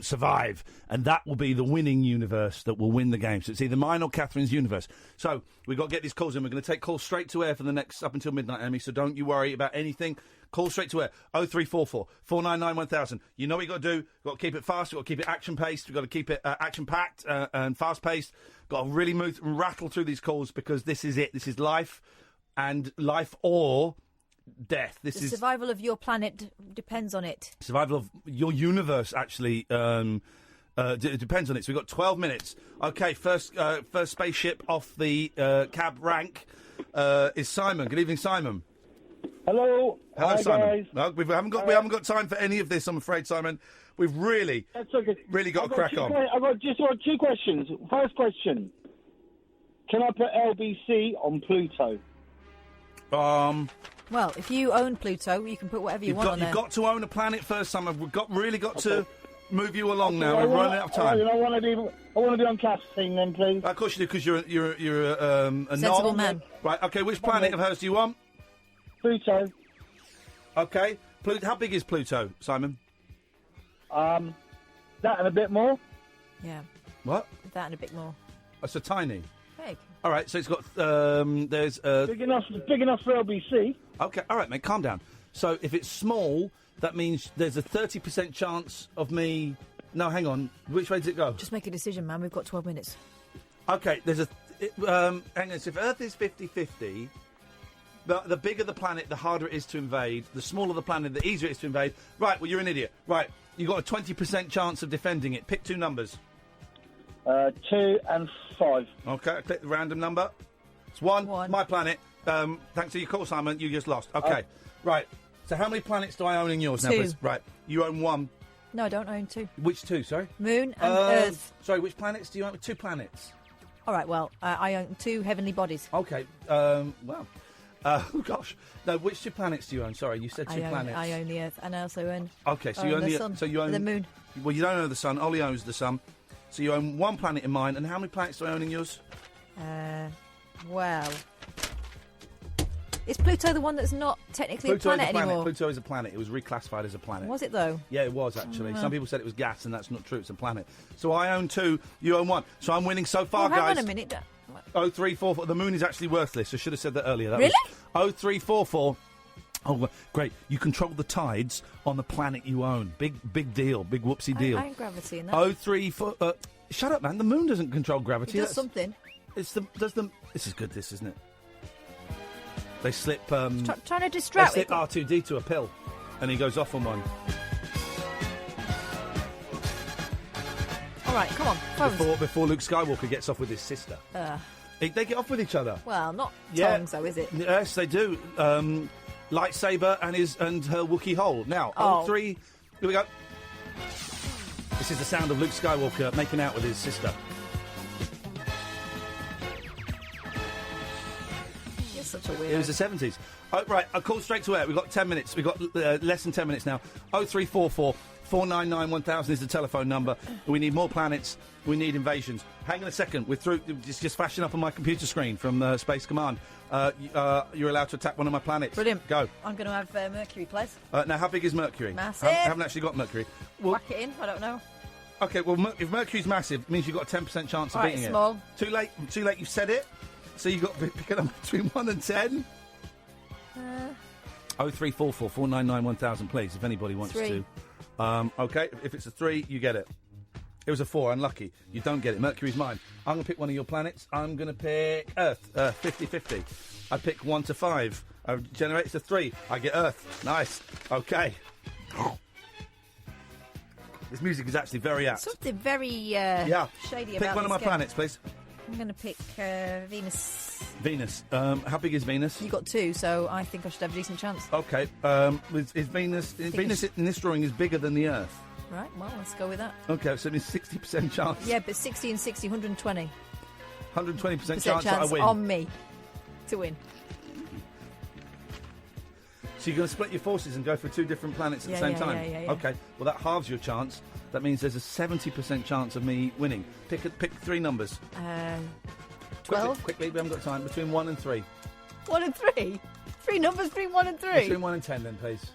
survive. And that will be the winning universe that will win the game. So it's either mine or Katherine's universe. So we've got to get these calls in. We're going to take calls straight to air for the next, up until midnight, Amy. So don't you worry about anything. Call straight to air. 0344 499 1000. You know what you've got to do. You've got to keep it fast. You've got to keep it action-paced. We've got to keep it action-packed and fast-paced. Got to really move and rattle through these calls because this is it. This is life and life or death. The survival of your planet depends on it. Survival of your universe actually depends on it. So we've got 12 minutes. Okay, first spaceship off the cab rank is Simon. Good evening, Simon. Hello. Hello, Hi, Simon. guys. No, we haven't got time for any of this, I'm afraid, Simon. We've really got to crack on. I've got 2 questions. First question: can I put LBC on Pluto? Well, if you own Pluto, you can put whatever you want on there. You've got to own a planet first, Simon. We've really got to move you along now. We're running out of time. I want to be on Kath's team then, please. Of course you do, because you're a sensible man. Right. Okay. Which planet of hers do you want? Pluto. Okay. How big is Pluto, Simon? That and a bit more. Yeah. What? That and a bit more. Oh, so tiny. Big. All right. So it's got there's big enough for LBC. Okay. All right, mate. Calm down. So if it's small, that means there's a 30% chance of me. No, hang on. Which way does it go? Just make a decision, man. We've got 12 minutes. Okay. There's hang on. So if Earth is 50-50. The bigger the planet, the harder it is to invade. The smaller the planet, the easier it is to invade. Right, well, you're an idiot. Right, you've got a 20% chance of defending it. Pick 2 numbers. 2 and 5. Okay, I click the random number. It's 1. My planet. Thanks to your call, Simon, you just lost. Okay, right. So how many planets do I own in yours now, 2. please? Right, you own 1. No, I don't own 2. Which 2, sorry? Moon and Earth. Sorry, which planets do you own? 2 planets. All right, well, I own 2 heavenly bodies. Okay, well... oh gosh! No, which 2 planets do you own? Sorry, you said 2 planets. I own the Earth, and I also own. Okay, so you own the sun. So you own the moon. Well, you don't own the sun. Ollie owns the sun. So you own 1 planet in mine. And how many planets do I own in yours? Well, is Pluto the one that's not technically a planet anymore? Pluto is a planet. It was reclassified as a planet. Was it though? Yeah, it was actually. Some people said it was gas, and that's not true. It's a planet. So I own 2. You own 1. So I'm winning so far, guys. Hang on a minute. 0344. The moon is actually worthless. I should have said that earlier. That really? Was 0344. Oh, great. You control the tides on the planet you own. Big deal. Big whoopsie deal. I ain't gravity in that. 034... shut up, man. The moon doesn't control gravity. It does something. This is good, this, isn't it? They slip... trying to distract... They slip R2-D2 a pill, and he goes off on one. All right, come on. Before Luke Skywalker gets off with his sister. They get off with each other. Well, not Yeah. tongues, though, is it? Yes, they do. Lightsaber and her Wookiee hole. Now, Oh. 03. Here we go. This is the sound of Luke Skywalker making out with his sister. You're such a weirdo. It was the 70s. Oh, right, I'll call straight to air. We've got 10 minutes. We've got less than 10 minutes now. 0344 499 1000 is the telephone number. We need more planets. We need invasions. Hang on a second. We're through. It's just flashing up on my computer screen from Space Command. You're allowed to attack one of my planets. Brilliant. Go. I'm going to have Mercury, please. Now, how big is Mercury? Massive. I haven't actually got Mercury. Well, Whack it in. I don't know. okay, well, if Mercury's massive, it means you've got a 10% chance of All right, beating small. it. Too late. Too late. You've said it. So you've got to pick a number between 1 and 10. 0344 499 1000, please, if anybody wants 3. to. Okay, if it's a 3, you get it. It was a 4, unlucky. You don't get it. Mercury's mine. I'm going to pick one of your planets. I'm going to pick Earth, 50-50. I pick 1 to 5. I generate it's a 3. I get Earth. Nice. Okay. This music is actually very apt. Something very shady Pick about one of this my game. planets, please. I'm going to pick Venus. Venus. How big is Venus? You got 2, so I think I should have a decent chance. Okay. Is Venus... Venus in this drawing is bigger than the Earth. Right, well, let's go with that. Okay, so it's 60% chance. Yeah, but 60 and 60, 120. 120% chance that I win. on me to win. So you're going to split your forces and go for 2 different planets at the Yeah, same yeah, time? yeah. Okay, well, that halves your chance. That means there's a 70% chance of me winning. Pick 3 numbers. 12. Quickly, we haven't got time. Between 1 and 3. 1 and 3? 3 numbers between 1 and 3? Between 1 and 10, then, please.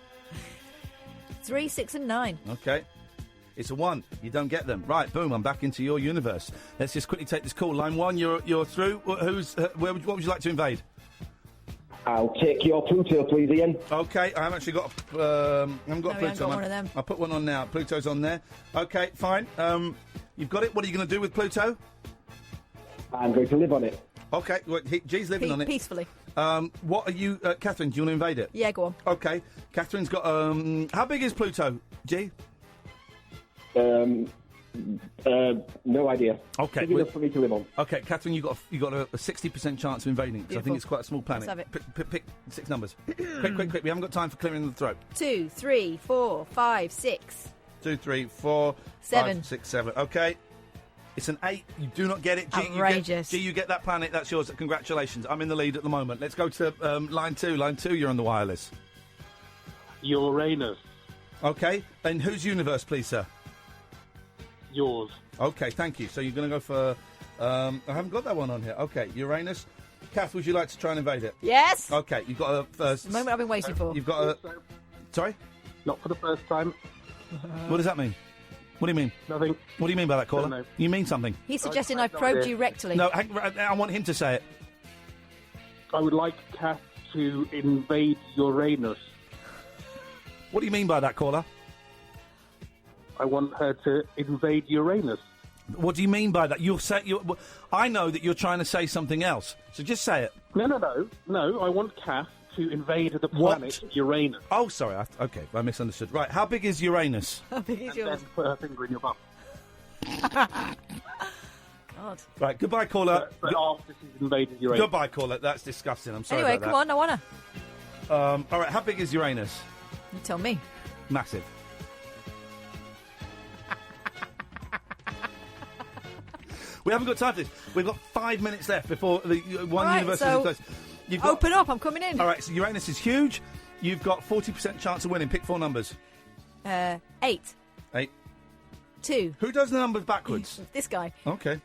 3, 6 and 9. Okay. It's a 1. You don't get them. Right, boom, I'm back into your universe. Let's just quickly take this call. Line 1, you're through. What would you like to invade? I'll take your Pluto, please, Ian. Okay, I haven't actually got No, Pluto. we haven't got one of them. I'll put one on now. Pluto's on there. Okay, fine. You've got it. What are you going to do with Pluto? I'm going to live on it. Okay, well, G's living on it. Peacefully. What are you... Katherine, do you want to invade it? Yeah, go on. Okay. Katherine's got... how big is Pluto, G? No idea. Okay. Big enough for me to live on. Okay, Katherine, you got a 60% chance of invading because I think Beautiful. it's quite a small planet. Let's have it. Pick 6 numbers. quick. We haven't got time for clearing the throat. 2, 3, 4, 5, 6. 2, 3, 4, 7. 5, 6, 7. Okay. It's an 8. You do not get it. G, Outrageous. You get that planet. That's yours. Congratulations. I'm in the lead at the moment. Let's go to line 2. Line 2, you're on the wireless. Uranus. Okay. And whose universe, please, sir? Yours. Okay, thank you. So you're going to go for... I haven't got that one on here. Okay, Uranus. Kath, would you like to try and invade it? Yes. Okay, you've got a first... The moment I've been waiting for. You've got a... Sorry? Not for the first time. What does that mean? What do you mean? Nothing. What do you mean by that, caller? Don't know. You mean something? He's suggesting I probed you rectally. No, I want him to say it. I would like Kath to invade Uranus. What do you mean by that, caller? I want her to invade Uranus. What do you mean by that? I know that you're trying to say something else, so just say it. No. I want Kath to invade the planet Uranus. Oh, sorry. Okay, I misunderstood. Right, how big is Uranus? How big is yours? Then put her finger in your bum. God. Right, goodbye, caller. But after she's invaded Uranus. Goodbye, caller. That's disgusting. I'm sorry Anyway, about come on, I wanna. All right, how big is Uranus? You tell me. Massive. We haven't got time for this. We've got 5 minutes left before the one Right, universe so is closed. open up, I'm coming in. All right, so Uranus is huge. You've got 40% chance of winning. Pick 4 numbers. 8. 8. 2. Who does the numbers backwards? This guy. Okay.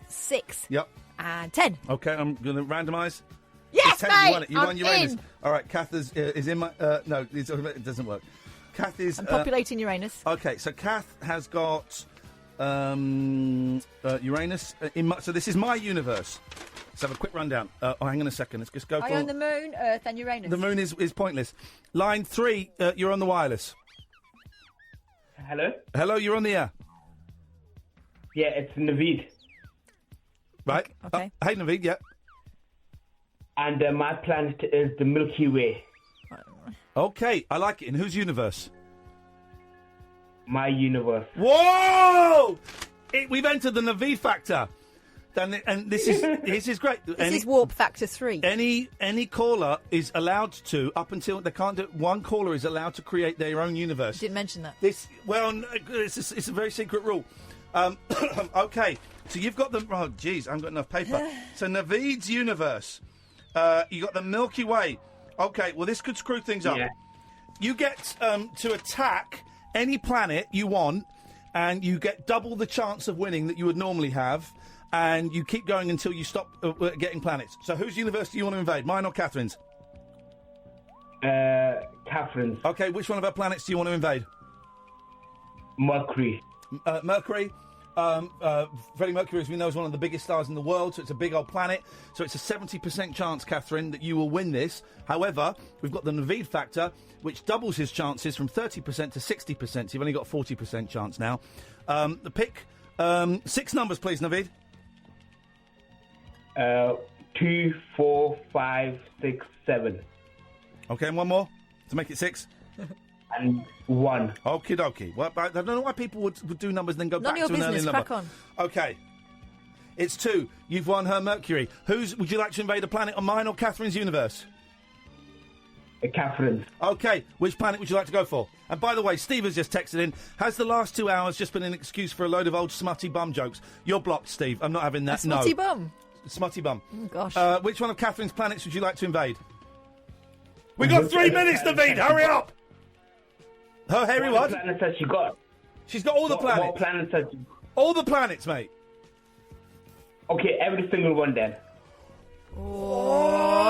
6. Yep. And 10. Okay, I'm going to randomise. Yes, It's 10. mate! You won it. You I'm won Uranus. in. All right, Kath is in my... no, it doesn't work. Kath is... I'm populating Uranus. Okay, so Kath has got Uranus in my... So this is my universe. Let's have a quick rundown. Hang on a second. Let's just go Are for... you on the moon, Earth, and Uranus? The moon is pointless. Line 3, you're on the wireless. Hello? Hello, you're on the air. Yeah, it's Naveed. Right. Okay. Hey, Naveed, yeah. And my planet is the Milky Way. Okay, I like it. In whose universe? My universe. Whoa! We've entered the Naveed factor. And this is great. This is warp factor 3. Any caller is allowed to, up until they can't do it, one caller is allowed to create their own universe. Didn't mention that. It's a very secret rule. Okay, so you've got the... Oh, jeez, I haven't got enough paper. So Naveed's universe. You got the Milky Way. Okay, well, this could screw things up. Yeah. You get to attack any planet you want, and you get double the chance of winning that you would normally have, and you keep going until you stop getting planets. So whose universe do you want to invade, mine or Catherine's? Catherine's. Okay, which one of our planets do you want to invade? Mercury. Mercury. Freddie Mercury, as we know, is one of the biggest stars in the world, so it's a big old planet. So it's a 70% chance, Katherine, that you will win this. However, we've got the Naveed factor, which doubles his chances from 30% to 60%. So you've only got 40% chance now. The pick, 6 numbers, please, Naveed. 2, 4, 5, 6, 7. Okay, and one more to make it 6. And 1. Okie dokie. Well, I don't know why people would do numbers and then go None back of to your an early business, number. crack on. Okay. It's 2. You've won her Mercury. Would you like to invade a planet on mine or Catherine's universe? Catherine's. Okay. Which planet would you like to go for? And by the way, Steve has just texted in. Has the last 2 hours just been an excuse for a load of old smutty bum jokes? You're blocked, Steve. I'm not having that. Smutty bum? Smutty bum. Oh, gosh. Which one of Catherine's planets would you like to invade? We got 3 minutes, Naveed. Hurry up! Oh, Harry, what? What planets has she got? She's got all the planets. What planets has she... All the planets, mate. Okay, every single one then. Oh,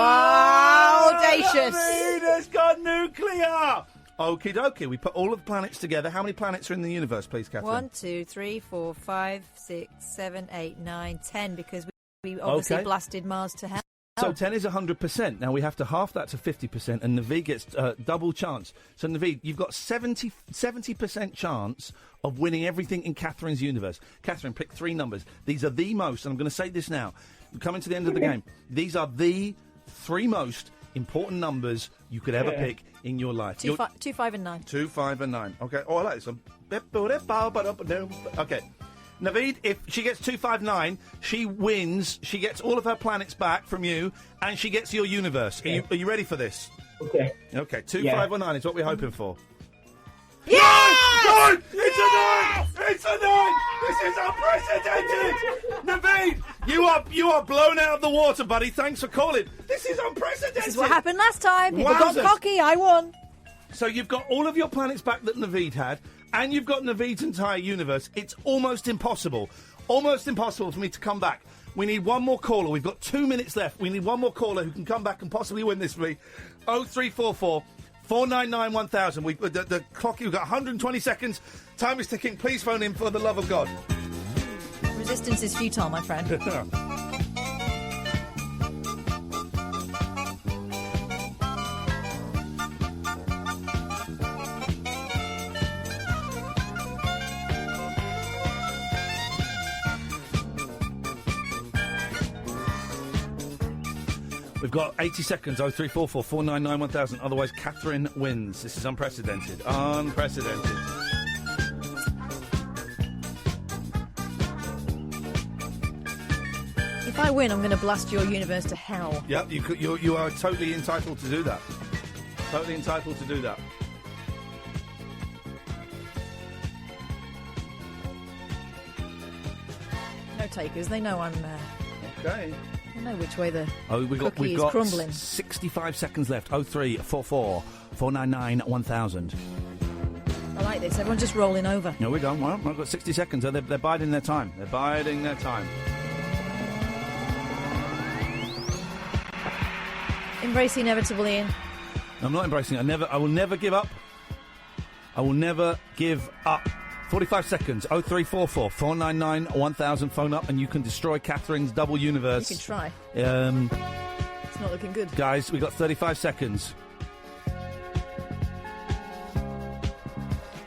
audacious. Naveed has got nuclear. Okie dokie. We put all of the planets together. How many planets are in the universe, please, Katherine? 1, 2, 3, 4, 5, 6, 7, 8, 9, 10, because we obviously blasted Mars to hell. So 10 is 100%. Now we have to half that to 50%, and Naveed gets double chance. So Naveed, you've got 70% chance of winning everything in Catherine's universe. Katherine, pick 3 numbers. These are the most, and I'm going to say this now, coming to the end of the game, these are the 3 most important numbers you could ever pick in your life. 2, 5, and 9. 2, 5, and 9. Okay. Oh, I like this. Okay. Naveed, if she gets 2, 5, 9, she wins. She gets all of her planets back from you, and she gets your universe. Okay. Are you ready for this? Okay. Okay, 2, 5, or 9 is what we're hoping for. Yes! No! It's a 9! It's a 9! This is unprecedented! Naveed, you are blown out of the water, buddy. Thanks for calling. This is unprecedented! This is what happened last time. People got Wowzers. cocky. I won. So you've got all of your planets back that Naveed had, and you've got Naveed's entire universe. It's almost impossible for me to come back. We need one more caller. We've got 2 minutes left. We need one more caller who can come back and possibly win this for me. 0344 499 1000. The clock, you've got 120 seconds. Time is ticking. Please phone in for the love of God. Resistance is futile, my friend. We've got 80 seconds, 0344 499 1000. Otherwise, Katherine wins. This is unprecedented. Unprecedented. If I win, I'm going to blast your universe to hell. Yep, you are totally entitled to do that. Totally entitled to do that. No takers. They know I'm... Okay. I know which way the we've cookie is got crumbling. 65 seconds left. 0344 499 1000. I like this. Everyone's just rolling over. No, we're done. Well, I've got 60 seconds. They're biding their time. They're biding their time. Embrace the inevitable, Ian. I'm not embracing it. I will never give up. I will never give up. 45 seconds. 0344 499 1000. Phone up and you can destroy Catherine's double universe. You can try. It's not looking good. Guys, we've got 35 seconds.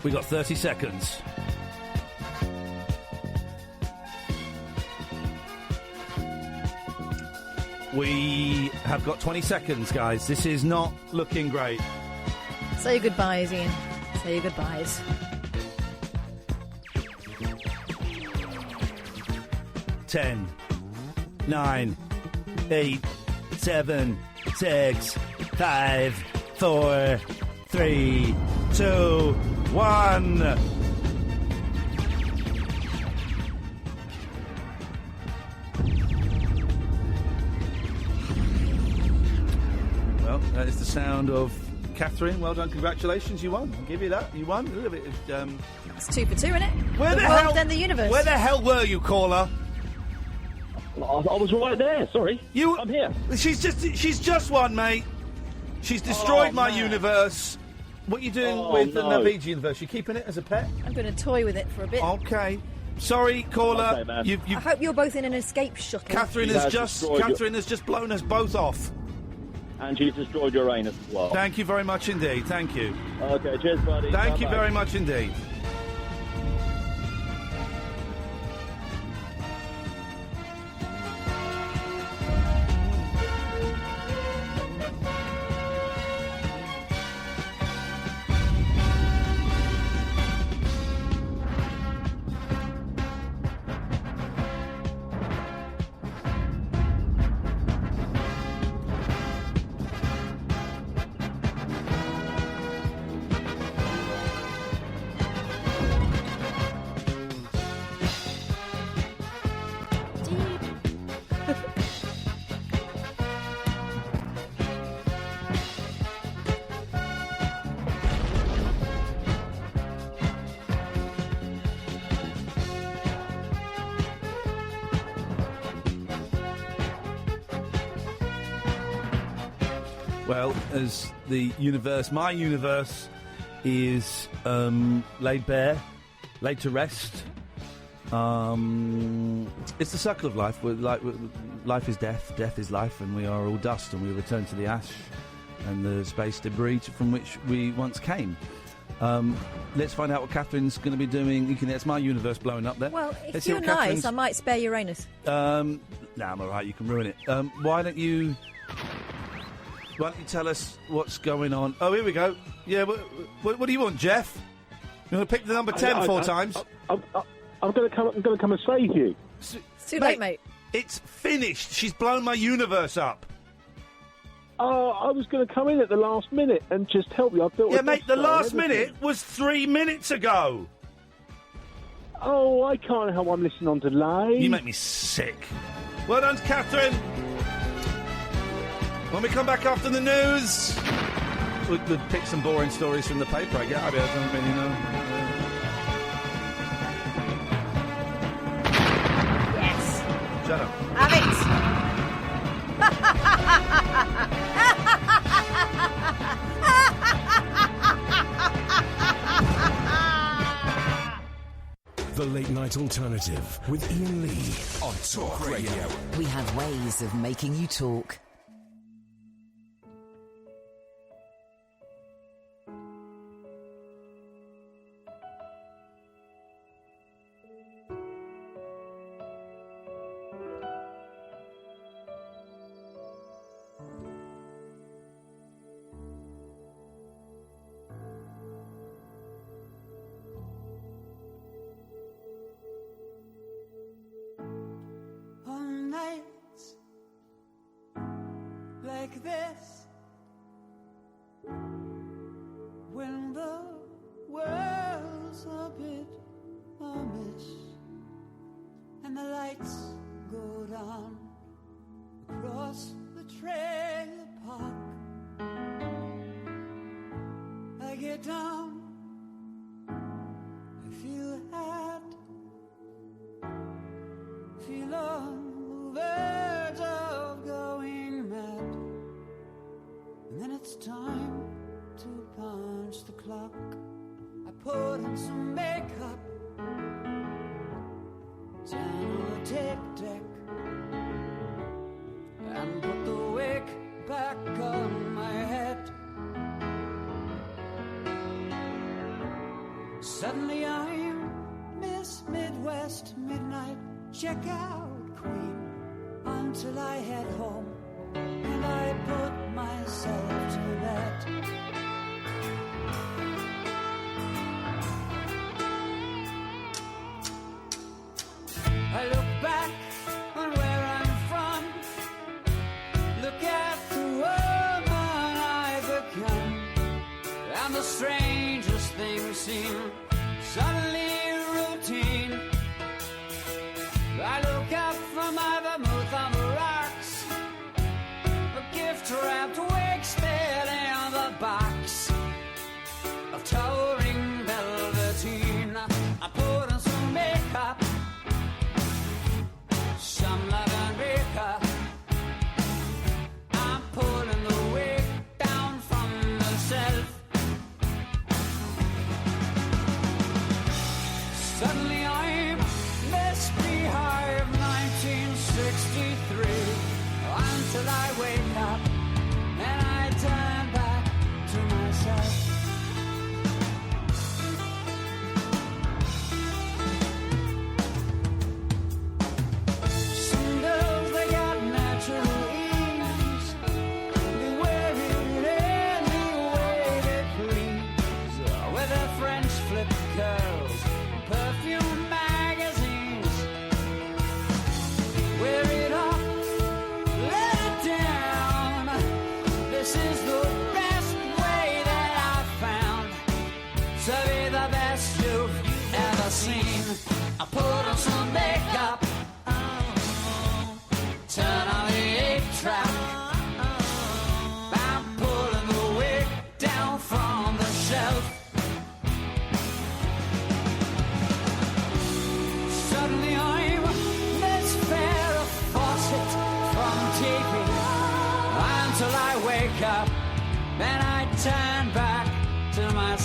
We got 30 seconds. We have got 20 seconds, guys. This is not looking great. Say your goodbyes, Ian. Say your goodbyes. 10, 9, 8, 7, 6, 5, 4, 3, 2, 1. Well, that is the sound of Katherine. Well done, congratulations, you won. I'll give you that. You won. A little bit of... It's 2 for 2, isn't it? Where the world hell? and the universe. Where the hell were you, caller? I was right there. Sorry, I'm here. She's just won, mate. She's destroyed my universe. What are you doing with the Naveed universe? You keeping it as a pet? I'm going to toy with it for a bit. Okay. Sorry, caller. Okay, I hope you're both in an escape shuttle. Katherine has just blown us both off. And she's destroyed Uranus as well. Thank you very much indeed. Thank you. Okay, cheers, buddy. Thank you Bye-bye. very much indeed. Well, as the universe, my universe, is laid bare, laid to rest. It's the circle of life. Life is death, death is life, and we are all dust, and we return to the ash and the space debris from which we once came. Let's find out what Katherine's going to be doing. It's my universe blowing up there. Well, if Let's see you're what nice, Katherine's- I might spare Uranus. I'm all right. You can ruin it. Why don't you tell us what's going on? Oh, here we go. Yeah, what do you want, Jeff? You want to pick the number 10 four times? I'm going to come and save you. It's too late, mate. It's finished. She's blown my universe up. Oh, I was going to come in at the last minute and just help you. I built. Yeah, a mate. Death The Star and last everything. minute was 3 minutes ago. Oh, I can't help. I'm listening on delay. You make me sick. Well done, Katherine. When we come back after the news, we'll pick some boring stories from the paper, I guess. I don't really know. Yes. Shut up. The Late Night Alternative with Iain Lee on Talk Radio. We have ways of making you talk. On nights like this, when the world's a bit amiss and the lights go down across the trailer park, I get down, I feel hot, feel on the verge of going mad, and then it's time to punch the clock. I put on some makeup, down on the tape deck, and put the wig back on my head. Suddenly I'm Miss Midwest Midnight Checkout Queen until I head home and I put myself to bed. I look back on where I'm from.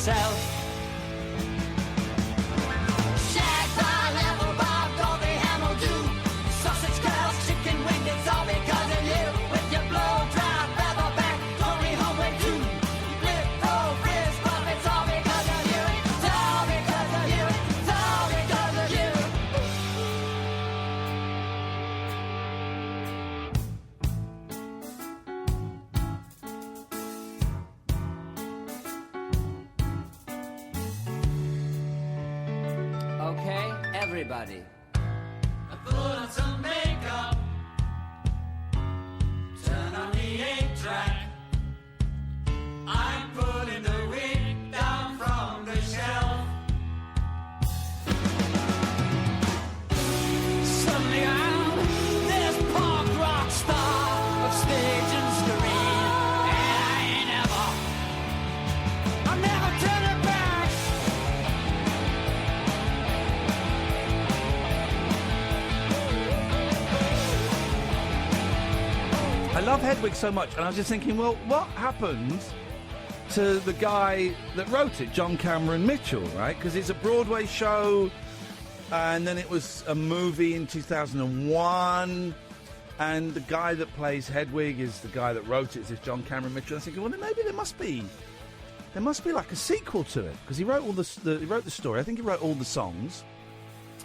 yourself. Shag pile, level bob, Dolby Hamill do. Sausage curls, chicken wing, it's all because of you. With your blow dry, feather back, Dory home with you. Flip, roll, frizz, pop, it's all because of you. It's all because of you. It's all because of you. Okay, everybody. I put on some makeup, turn on the 8-track. I'm pulling the wig down from the shelf. Suddenly I'm this punk rock star of stage and screen, and I ain't I'm never turning back. I love Hedwig so much, and I was just thinking, well, what happened to the guy that wrote it, John Cameron Mitchell, right? Because it's a Broadway show, and then it was a movie in 2001, and the guy that plays Hedwig is the guy that wrote it, is John Cameron Mitchell. I was thinking, well, then maybe there must be like a sequel to it, because he wrote all he wrote the story. I think he wrote all the songs.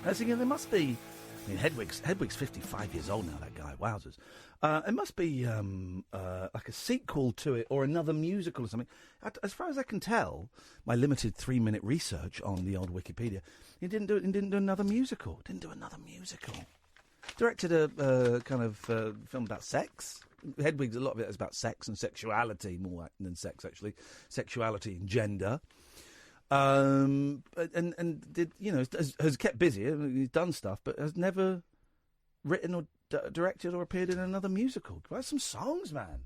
I was thinking there must be. I mean, Hedwig's 55 years old now. That guy, wowzers. It must be like a sequel to it or another musical or something. As far as I can tell, my limited 3-minute research on the old Wikipedia, he didn't do another musical. Directed a kind of film about sex. Hedwig's, a lot of it is about sex and sexuality, more than sex actually, sexuality and gender. And did has kept busy. He's done stuff, but has never written or directed or appeared in another musical. Write some songs, man.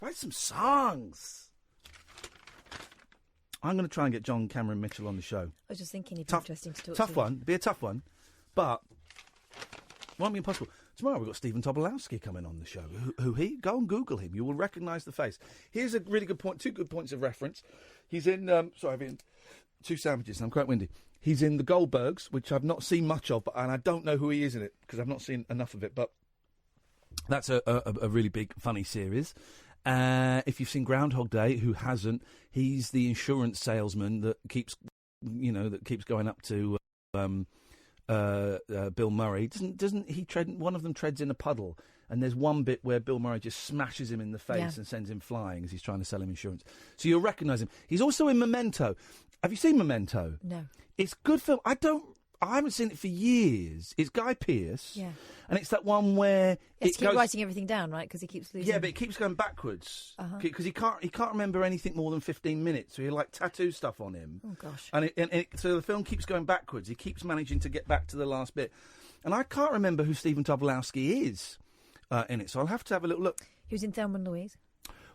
Write some songs. I'm going to try and get John Cameron Mitchell on the show. I was just thinking it'd be interesting to talk to. Tough one. Be a tough one, but won't be impossible. Tomorrow we've got Stephen Tobolowsky coming on the show. Who he? Go and Google him. You will recognise the face. Here's a really good point. 2 good points of reference. He's in. Sorry, I've been 2 sandwiches and I'm quite windy. He's in The Goldbergs, which I've not seen much of, and I don't know who he is in it because I've not seen enough of it. But that's a really big, funny series. If you've seen Groundhog Day, who hasn't? He's the insurance salesman that keeps going up to Bill Murray. Doesn't he tread? One of them treads in a puddle, and there's one bit where Bill Murray just smashes him in the face and sends him flying as he's trying to sell him insurance. So you'll recognise him. He's also in Memento. Have you seen Memento? No. It's a good film. I haven't seen it for years. It's Guy Pearce. Yeah. And it's that one where He has to keep writing everything down, right? Because he keeps losing. Yeah, but it keeps going backwards because he can't remember anything more than 15 minutes. So he tattoo stuff on him. Oh gosh! So the film keeps going backwards. He keeps managing to get back to the last bit, and I can't remember who Stephen Tobolowsky is in it. So I'll have to have a little look. He was in Thelma and Louise.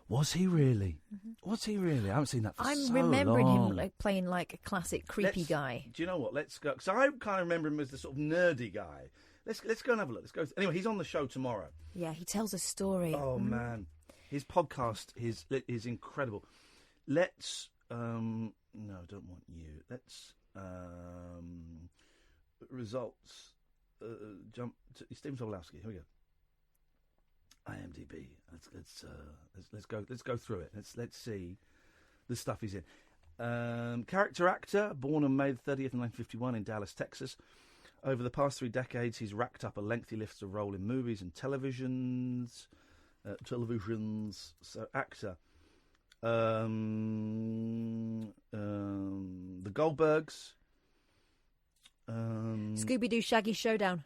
Was he really? Mm-hmm. Was he really? I haven't seen that for so long. I'm remembering him playing like a classic creepy guy. Do you know what? Let's go. Because I kind of remember him as the sort of nerdy guy. Let's go and have a look. Let's go. Anyway, he's on the show tomorrow. Yeah, he tells a story. Oh man, his podcast is incredible. Let's no, I don't want you. Let's results. Jump to Stephen Tobolowsky. Here we go. IMDb. Let's go through it. Let's see the stuff he's in. Character actor, born on May 30th, 1951 in Dallas, Texas. Over the past 3 decades, he's racked up a lengthy list of role in movies and televisions. So actor. The Goldbergs. Scooby-Doo Shaggy Showdown.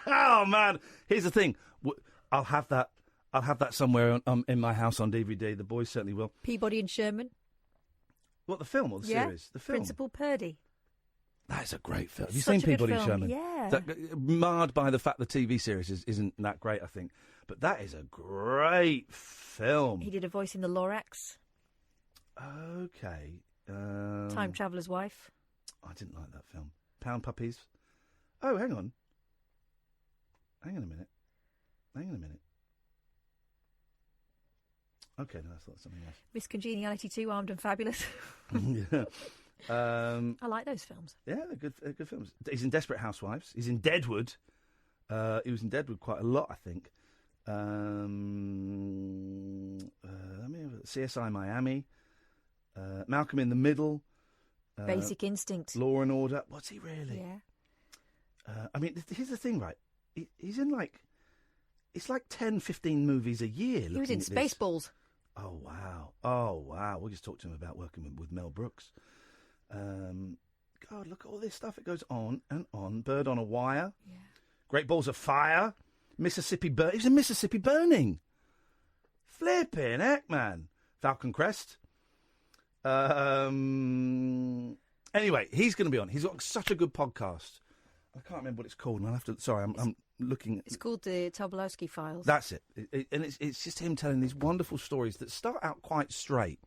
Oh man! Here's the thing. I'll have that somewhere in my house on DVD. The boys certainly will. Peabody and Sherman. What, the film or the series? The film. Principal Purdy. That is a great film. Have you seen Peabody and Sherman? Yeah. Marred by the fact the TV series isn't that great, I think. But that is a great film. He did a voice in The Lorax. Okay. Time Traveller's Wife. I didn't like that film. Pound Puppies. Oh, hang on. Hang on a minute. Okay, no, I thought something else. Miss Congeniality 2, Armed and Fabulous. Yeah. I like those films. Yeah, they're good films. He's in Desperate Housewives. He's in Deadwood. He was in Deadwood quite a lot, I think. CSI Miami. Malcolm in the Middle. Basic Instinct. Law and Order. What's he really? Yeah. Here's the thing, right? He's in it's like 10, 15 movies a year. He was in Spaceballs. Oh, wow. We'll just talk to him about working with Mel Brooks. God, look at all this stuff. It goes on and on. Bird on a Wire. Yeah. Great Balls of Fire. Mississippi Burning. He's in Mississippi Burning. Flipping heck, man. Falcon Crest. Anyway, he's going to be on. He's got such a good podcast. I can't remember what it's called. And I'll have to. Sorry, I'm looking. It's called the Tobolowsky Files. That's it. And it's just him telling these wonderful stories that start out quite straight.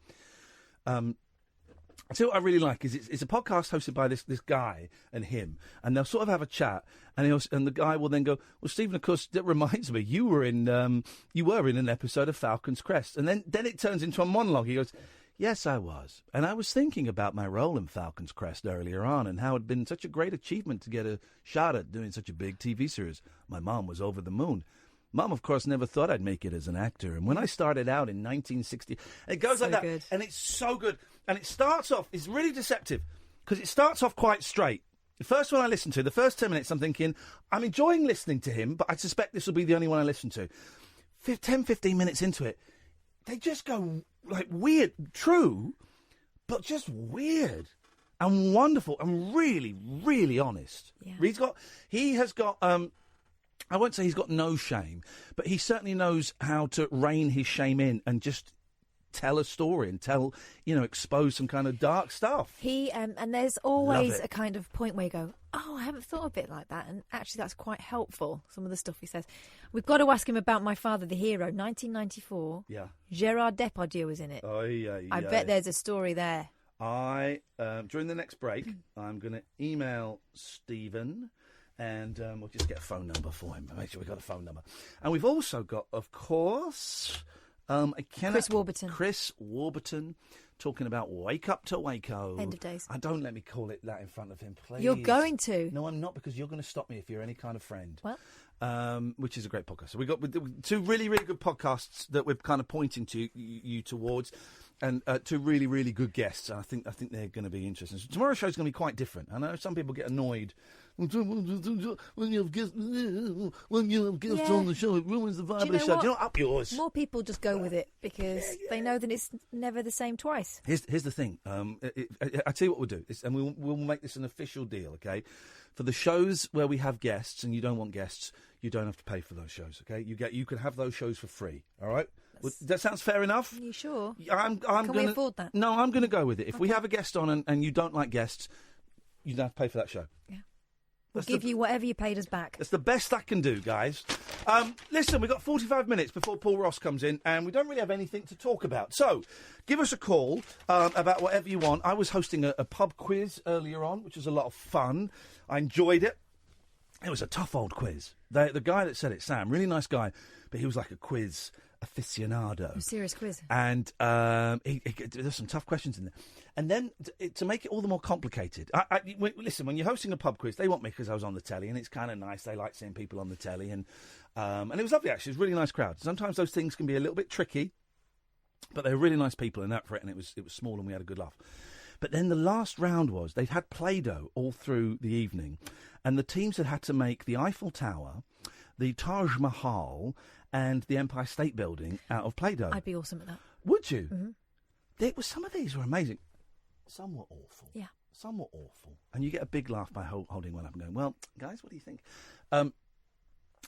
I tell you what I really like is it's a podcast hosted by this guy and him, and they'll sort of have a chat, and the guy will then go, "Well, Stephen, of course, that reminds me, you were in an episode of Falcon's Crest," and then it turns into a monologue. He goes, "Yes, I was, and I was thinking about my role in Falcon's Crest earlier on, and how it had been such a great achievement to get a shot at doing such a big TV series. My mom was over the moon." Mom, of course, never thought I'd make it as an actor. And when I started out in 1960, it goes like that. Good. And it's so good. And it starts off, it's really deceptive, because it starts off quite straight. The first one I listened to, the first 10 minutes, I'm thinking, I'm enjoying listening to him, but I suspect this will be the only one I listen to. 10, 15 minutes into it, they just go, like, weird, true, but just weird and wonderful and really, really honest. Yeah. He has got... I won't say he's got no shame, but he certainly knows how to rein his shame in and just tell a story and expose some kind of dark stuff. And there's always a kind of point where you go, oh, I haven't thought of it like that, and actually that's quite helpful, some of the stuff he says. We've got to ask him about My Father the Hero, 1994. Yeah. Gerard Depardieu was in it. Oh, yeah. I bet there's a story there. During the next break, I'm going to email Stephen... And we'll just get a phone number for him. Make sure we've got a phone number. And we've also got, of course, Chris Warburton. Chris Warburton talking about Wake Up to Waco. End of Days. Don't let me call it that in front of him, please. You're going to. No, I'm not, because you're going to stop me if you're any kind of friend. Well. Which is a great podcast. So we've got two really, really good podcasts that we're kind of pointing to you towards. And two really, really good guests. And I think they're going to be interesting. So tomorrow's show's going to be quite different. I know some people get annoyed when you have guests on the show. It ruins the vibe of the show. Do you know, up yours. More people just go with it because they know that it's never the same twice. Here's the thing. I tell you what we'll do, and we'll make this an official deal. Okay, for the shows where we have guests and you don't want guests, you don't have to pay for those shows. Okay, you can have those shows for free. All right. Well, that sounds fair enough? Are you sure? Can we afford that? No, I'm going to go with it. If we have a guest on and you don't like guests, you don't have to pay for that show. Yeah. We'll give you whatever you paid us back. That's the best I can do, guys. Listen, we've got 45 minutes before Paul Ross comes in, and we don't really have anything to talk about. So, give us a call about whatever you want. I was hosting a pub quiz earlier on, which was a lot of fun. I enjoyed it. It was a tough old quiz. The guy that said it, Sam, really nice guy, but he was like a quiz aficionado. A serious quiz. And there's some tough questions in there. And then to make it all the more complicated, listen, when you're hosting a pub quiz, they want me because I was on the telly, and it's kind of nice. They like seeing people on the telly, and it was lovely actually. It was a really nice crowd. Sometimes those things can be a little bit tricky, but they were really nice people and that for it, and it was small, and we had a good laugh. But then the last round was they'd had Play-Doh all through the evening, and the teams had to make the Eiffel Tower, the Taj Mahal, and the Empire State Building out of Play-Doh. I'd be awesome at that. Would you? Mm-hmm. Some of these were amazing. Some were awful. Yeah. Some were awful. And you get a big laugh by holding one up and going, well, guys, what do you think?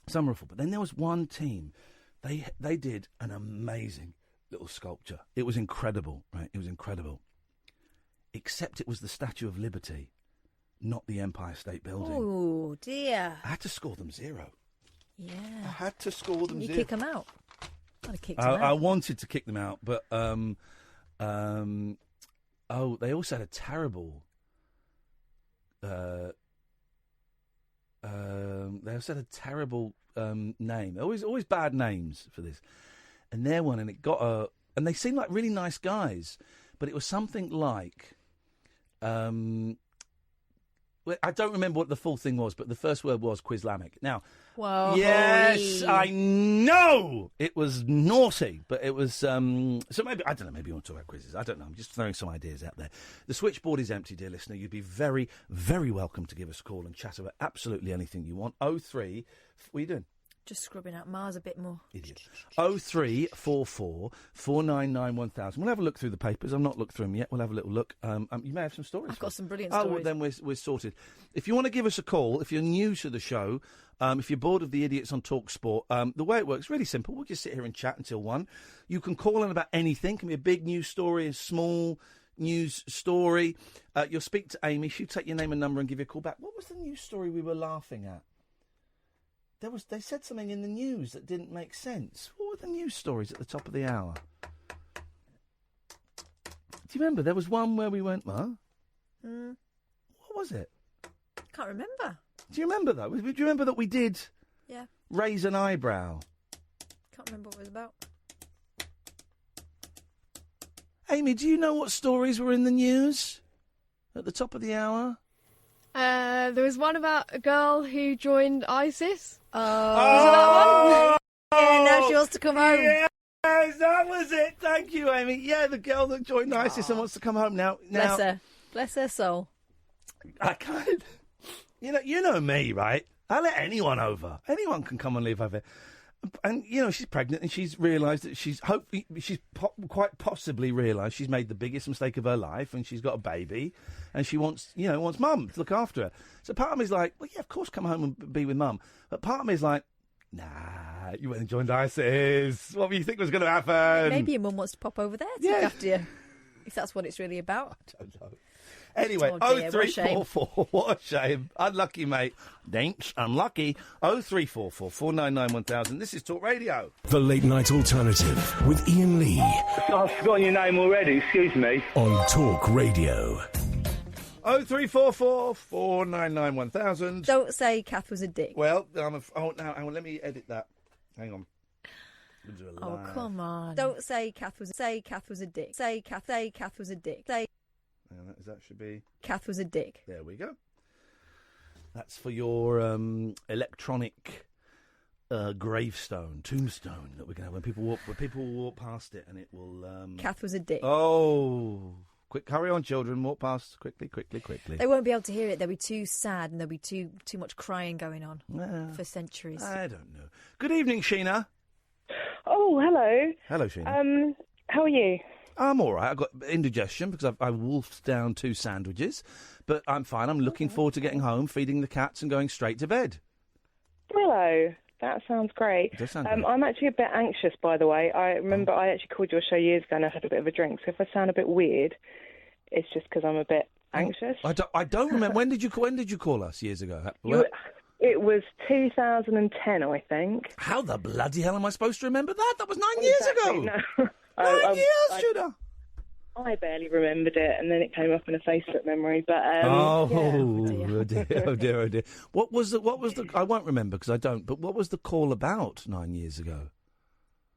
Some were awful. But then there was one team. They did an amazing little sculpture. It was incredible, right? It was incredible. Except it was the Statue of Liberty, not the Empire State Building. Oh, dear. I had to score them 0. Yeah. I had to score them 0. You kick them out. I'd have kicked them out. I wanted to kick them out, but they also had a terrible. They also had a terrible name. Always bad names for this. And their one, and it got and they seemed like really nice guys, but it was something like, I don't remember what the full thing was, but the first word was Quizlamic. Now, Whoa. yes, I know it was naughty, but it was, so maybe, I don't know, maybe you want to talk about quizzes. I don't know. I'm just throwing some ideas out there. The switchboard is empty, dear listener. You'd be very, very welcome to give us a call and chat about absolutely anything you want. 03, what are you doing? Just scrubbing out Mars a bit more. Idiot. 0344 499 1000. We'll have a look through the papers. I've not looked through them yet. We'll have a little look. You may have some stories. I've got some brilliant Oh, stories. well, then we're sorted. If you want to give us a call, if you're new to the show, if you're bored of the idiots on Talk Sport, the way it works is really simple. We'll just sit here and chat until 1. You can call in about anything. It can be a big news story, a small news story. You'll speak to Amy. She'll take your name and number and give you a call back. What was the news story we were laughing at? They said something in the news that didn't make sense. What were the news stories at the top of the hour? Do you remember? There was one where we went, what? What was it? Can't remember. Do you remember that? Do you remember that we did Yeah. raise an eyebrow? Can't remember what it was about. Amy, do you know what stories were in the news at the top of the hour? There was one about a girl who joined ISIS. Was it that one? Yeah, now she wants to come home. Yes, that was it. Thank you, Amy. Yeah, the girl that joined ISIS and wants to come home now. Bless her. Bless her soul. I can't. You know me, right? I let anyone over. Anyone can come and live over. And she's pregnant, and she's realised that she's quite possibly realised she's made the biggest mistake of her life, and she's got a baby, and she wants mum to look after her. So part of me is like, well, yeah, of course, come home and be with mum. But part of me is like, nah, you went and joined ISIS. What do you think was going to happen? Maybe your mum wants to pop over there to look after you, if that's what it's really about. I don't know. Anyway, Oh dear, 0344, what a shame. Unlucky, mate. Thanks, unlucky. 0344 499 1000. This is Talk Radio. The Late Night Alternative with Iain Lee I've forgotten your name already, excuse me. on Talk Radio. 0344 499 1000. Don't say Kath was a dick. Well, now, hang on, let me edit that. Hang on. Oh, come on. Don't say Kath was a dick. Say Kath was a dick. Say That should be... Kath was a dick. There we go. That's for your electronic gravestone, tombstone that we're going to have when people walk past it, and it will... Kath was a dick. Oh, quick, hurry on, children, walk past quickly. They won't be able to hear it. They'll be too sad, and there'll be too much crying going on for centuries. I don't know. Good evening, Sheena. Oh, hello. Hello, Sheena. How are you? I'm all right. I've got indigestion because I wolfed down 2 sandwiches, but I'm fine. I'm looking forward to getting home, feeding the cats, and going straight to bed. Hello. That sounds great. It does sound great. I'm actually a bit anxious, by the way. I remember I actually called your show years ago and I had a bit of a drink, so if I sound a bit weird, it's just because I'm a bit anxious. I don't remember. When did you call us years ago? It was 2010, I think. How the bloody hell am I supposed to remember that? That was 9 years ago. No. 9 years, Sheena. I barely remembered it, and then it came up in a Facebook memory. But oh dear. What was the? I won't remember because I don't. But what was the call about 9 years ago?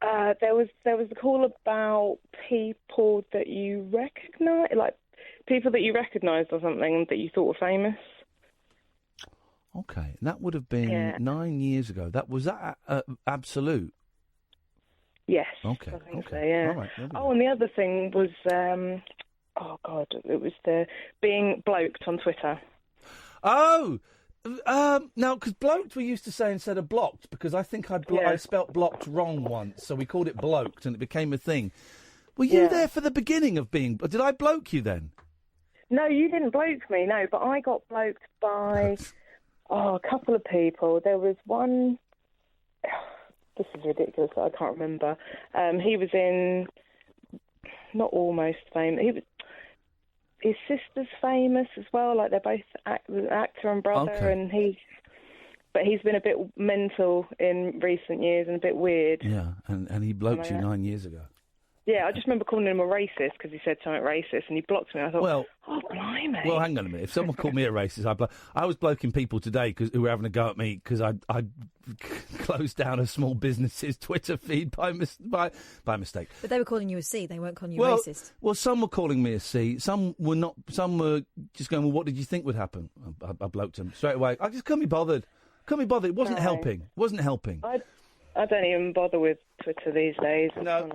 There was a call about people that you recognise, like people that you recognised or something that you thought were famous. Okay, that would have been 9 years ago. Was that Absolute? Yes. Okay. I think okay. so, yeah. All right. Oh, and the other thing was, it was the being bloked on Twitter. Oh, now because bloked we used to say instead of blocked because I think I spelt blocked wrong once, so we called it bloked and it became a thing. Were you there for the beginning of being? Did I bloke you then? No, you didn't bloke me. No, but I got bloked by a couple of people. There was one. This is ridiculous. I can't remember. He was in not Almost Famous. His sister's famous as well. Like they're both actor and brother, and he's been a bit mental in recent years and a bit weird. Yeah, and he bloked you 9 years ago. Yeah, I just remember calling him a racist because he said something racist, and he blocked me. I thought, Well, oh, blimey. Well, hang on a minute. If someone called me a racist, I was bloking people today who were having a go at me because I closed down a small business's Twitter feed by mistake. But they were calling you a C. They weren't calling you racist. Well, some were calling me a C. Some were not. Some were just going, well, what did you think would happen? I bloked them straight away. I just couldn't be bothered. Couldn't be bothered. It wasn't helping. Wasn't helping. I don't even bother with Twitter these days. No.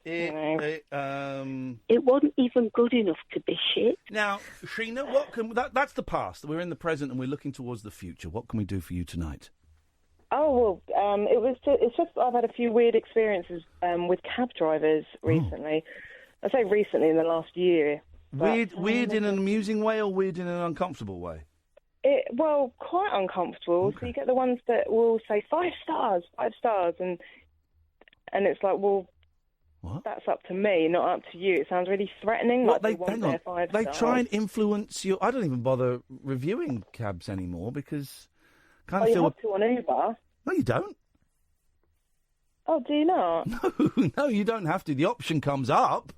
It wasn't even good enough to be shit. Now, Sheena, that's the past. We're in the present and we're looking towards the future. What can we do for you tonight? Oh, well, it's just I've had a few weird experiences with cab drivers recently. I say recently, in the last year. Weird in an amusing way or weird in an uncomfortable way? Well, quite uncomfortable. Okay. So you get the ones that will say 5 stars, and it's like, well, what? That's up to me, not up to you. It sounds really threatening. What, like they try and influence you. I don't even bother reviewing cabs anymore because you have to on Uber. No, you don't. Oh, do you not? No, you don't have to. The option comes up,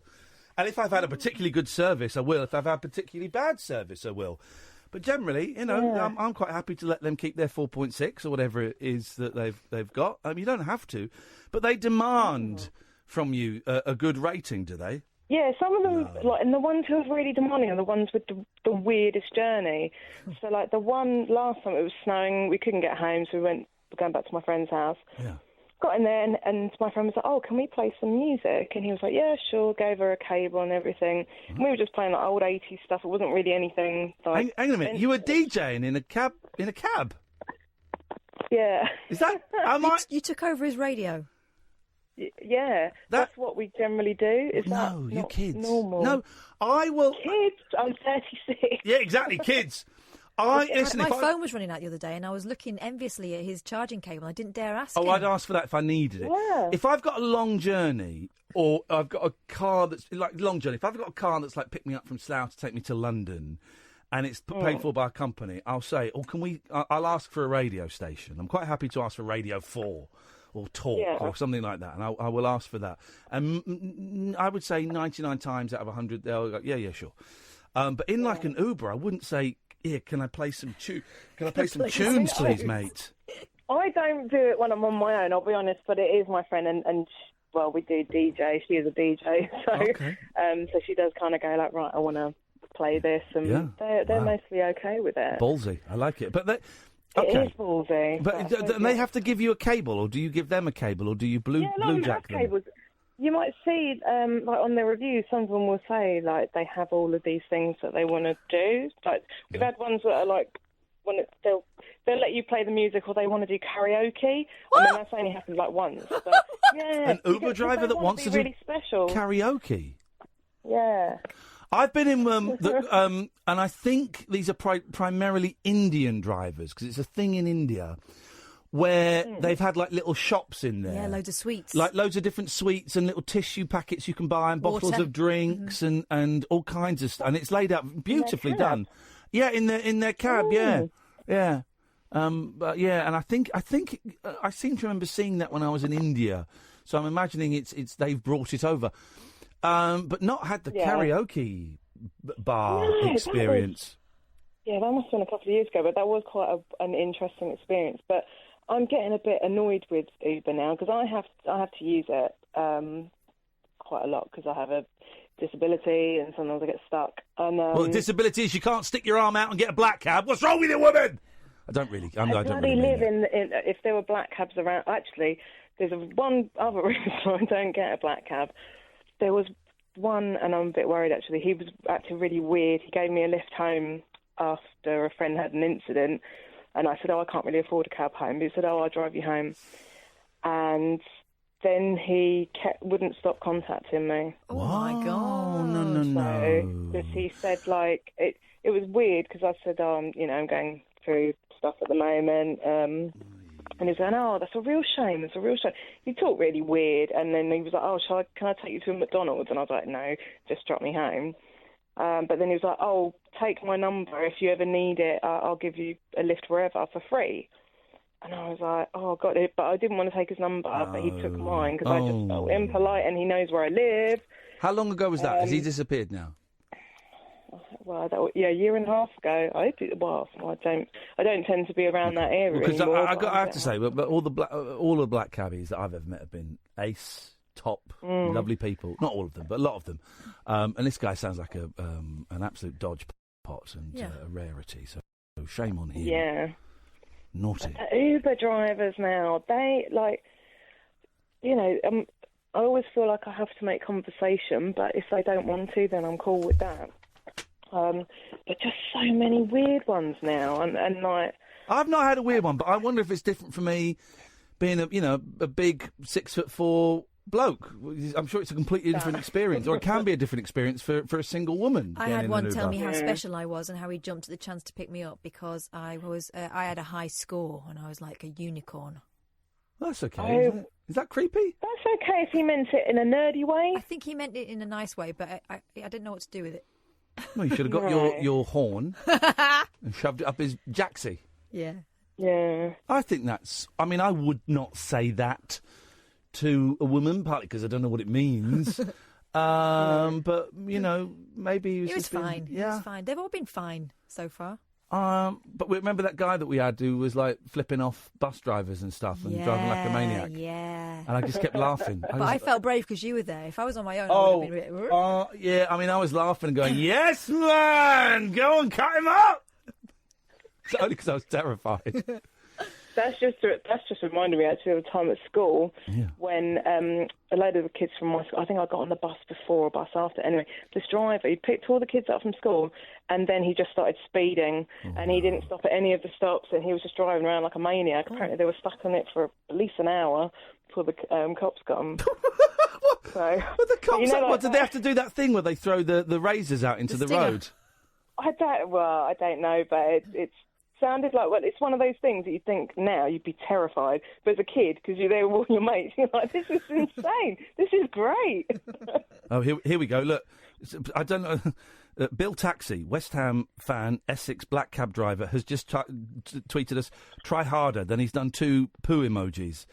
and if I've had a particularly good service, I will. If I've had particularly bad service, I will. But generally, I'm quite happy to let them keep their 4.6 or whatever it is that they've got. You don't have to, but they demand from you a good rating, do they? Yeah, some of them, and the ones who are really demanding are the ones with the weirdest journey. So, like the one last time it was snowing, we couldn't get home, so we're going back to my friend's house. Yeah. Got in there, and my friend was like, "Oh, can we play some music?" And he was like, "Yeah, sure." Gave her a cable and everything. And we were just playing like old 80s stuff. It wasn't really anything. Like, hang on a minute, you were DJing in a cab? Yeah. Is that? You took over his radio. Yeah, that's what we generally do. Is no, that you kids. Normal? No, I will. Kids, I'm 36. Yeah, exactly, kids. My phone was running out the other day, and I was looking enviously at his charging cable. I didn't dare ask him. I'd ask for that if I needed it. Yeah. If I've got a long journey, or I've got a car that's like long journey. If I've got a car that's like pick me up from Slough to take me to London, and it's paid for by a company, I'll say, "Oh, can we?" I'll ask for a radio station. I'm quite happy to ask for Radio 4. Or Talk, or something like that, and I will ask for that. And I would say 99 times out of 100, they'll go, yeah, sure. But in like an Uber, I wouldn't say, "Here, can I play some tunes, please, mate?" I don't do it when I'm on my own. I'll be honest, but it is my friend, and we do DJ. She is a DJ, so she does kind of go like, right, I want to play this, and they're mostly okay with it. Ballsy, I like it, but. It is ballsy. But they have to give you a cable, or do you give them a cable, or do you blue jack them? Cables. You might see, like on their reviews, some of them will say like they have all of these things that they want to do. Like we've had ones that are like they'll let you play the music, or they want to do karaoke. I mean, that's only happened like once. But, yeah, an Uber driver that wants to do really special karaoke. Yeah. I've been in and I think these are primarily Indian drivers, because it's a thing in India where they've had like little shops in there. Yeah, loads of sweets. Like loads of different sweets and little tissue packets you can buy and bottles of drinks and all kinds of stuff. And it's laid out beautifully done. Yeah, in their cab. Yeah. But yeah, and I think I seem to remember seeing that when I was in India. So I'm imagining it's they've brought it over. But not had the karaoke bar experience. That must have been a couple of years ago, but that was quite an interesting experience. But I'm getting a bit annoyed with Uber now, because I have to use it quite a lot because I have a disability and sometimes I get stuck. And, well, the disability is you can't stick your arm out and get a black cab. What's wrong with you, woman? I don't really live in if there were black cabs around. Actually, there's one other reason I don't get a black cab. There was one, and I'm a bit worried actually. He was acting really weird. He gave me a lift home after a friend had an incident, and I said, "Oh, I can't really afford a cab home." But he said, "Oh, I'll drive you home." And then he wouldn't stop contacting me. Oh my God! No. Because he said like it was weird, because I said, I'm going through stuff at the moment. And he was going, "Oh, that's a real shame. It's a real shame." He talked really weird, and then he was like, "Oh, can I take you to a McDonald's?" And I was like, "No, just drop me home." But then he was like, "Oh, take my number. If you ever need it, I'll give you a lift wherever for free." And I was like, oh, got it. But I didn't want to take his number, but he took mine because I just felt impolite, and he knows where I live. How long ago was that? Has he disappeared now? Well, a year and a half ago. I don't tend to be around that area Because anymore. I have to say, but all the black cabbies that I've ever met have been ace, top, lovely people. Not all of them, but a lot of them. And this guy sounds like an absolute dodge pot and a rarity. So shame on him. Yeah. Naughty. Uber drivers now, they I always feel like I have to make conversation, but if they don't want to, then I'm cool with that. But just so many weird ones now, and like I've not had a weird one, but I wonder if it's different for me being a big 6'4" bloke. I'm sure it's a completely different experience, or it can be a different experience for a single woman. I had one tell me how special I was and how he jumped at the chance to pick me up because I had a high score and I was like a unicorn. That's okay. Is that creepy? That's okay if he meant it in a nerdy way. I think he meant it in a nice way, but I didn't know what to do with it. Well, you should have got your horn and shoved it up his jacksie. Yeah. Yeah. I think that's... I mean, I would not say that to a woman, partly because I don't know what it means. But, maybe he was He was fine. Yeah. He was fine. They've all been fine so far. But we remember that guy that we had who was, like, flipping off bus drivers and stuff and driving like a maniac. Yeah. And I just kept laughing. I felt brave because you were there. If I was on my own, I would have been a bit... yeah, I mean, I was laughing and going, yes, man, go and cut him up! It's only because I was terrified. That's just reminded me actually of a time at school when a load of the kids from my school, I think I got on the bus before or bus after. Anyway, this driver, he picked all the kids up from school and then he just started speeding and he didn't stop at any of the stops and he was just driving around like a maniac. Apparently they were stuck on it for at least an hour before the cops got him. So, but the cops, did they have to do that thing where they throw the razors out into the road? I don't know, but it's sounded like, well, it's one of those things that you think now you'd be terrified, but as a kid, because you're there with all your mates, you're like, this is insane, this is great. Oh, here we go, look, I don't know, Bill Taxi, West Ham fan, Essex black cab driver, has just tweeted us, try harder, then he's done 2 poo emojis.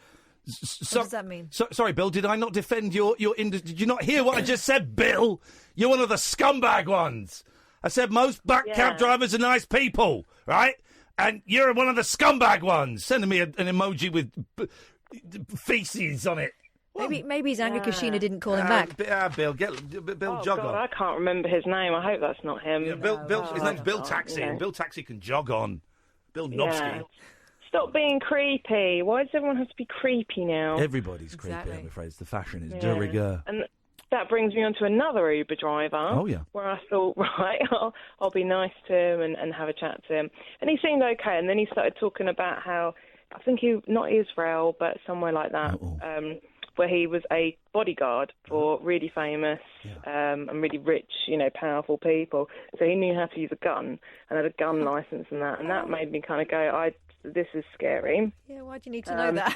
What does that mean? Sorry, Bill, did I not defend your did you not hear what I just said, Bill? You're one of the scumbag ones. I said most black cab drivers are nice people, right? And you're one of the scumbag ones, sending me an emoji with feces on it. Maybe he's angry because Sheena didn't call him back. Bill, Bill, jog on. I can't remember his name. I hope that's not him. Yeah, his name's Bill Taxi, and Bill Taxi can jog on. Bill Nobsky. Stop being creepy. Why does everyone have to be creepy now? Everybody's creepy, I'm afraid. It's the fashion. It's de rigueur. And that brings me on to another Uber driver. Oh, yeah. Where I thought, right, I'll be nice to him and have a chat to him. And he seemed okay. And then he started talking about how, I think not Israel, but somewhere like that, where he was a bodyguard for really famous and really rich, powerful people. So he knew how to use a gun and had a gun license and that. And that made me kind of go, this is scary. Yeah, why do you need to know that?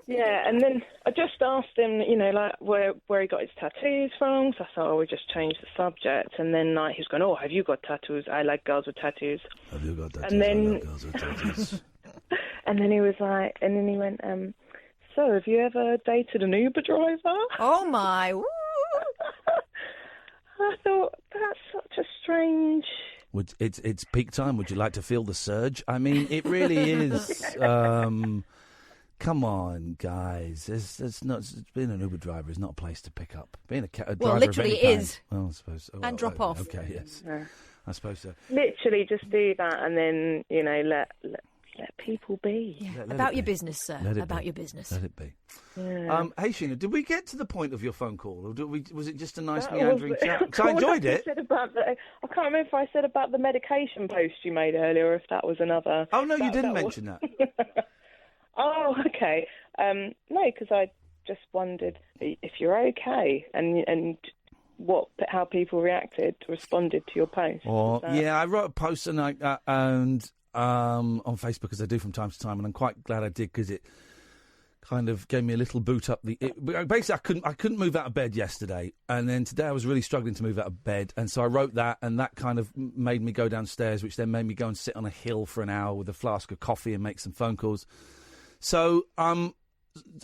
And then I just asked him, where he got his tattoos from. So I thought, we'll just change the subject. And then he was going, have you got tattoos? I like girls with tattoos. Have you got tattoos? And then, I like girls with tattoos. and then he was like, and then he went, so have you ever dated an Uber driver? Oh my! I thought that's such a strange. It's peak time. Would you like to feel the surge? I mean, it really is. Come on, guys. Being an Uber driver is not a place to pick up. Being a driver literally of any it is. Well, I suppose. And drop off. Okay, yes. Yeah. I suppose so. Literally, just do that, and then let people be. Yeah. About your business, sir. About your business. Let it be. Yeah. Hey, Sheena, did we get to the point of your phone call, or was it just a nice meandering chat? Because I enjoyed it. I can't remember if I said about the medication post you made earlier, or if that was another. Oh no, you didn't mention that. Oh, okay. No, because I just wondered if you're okay and how people responded to your post. Yeah, I wrote a post and on Facebook, as I do from time to time, and I'm quite glad I did because it kind of gave me a little boot up basically, I couldn't move out of bed yesterday, and then today I was really struggling to move out of bed, and so I wrote that, and that kind of made me go downstairs, which then made me go and sit on a hill for an hour with a flask of coffee and make some phone calls. So, and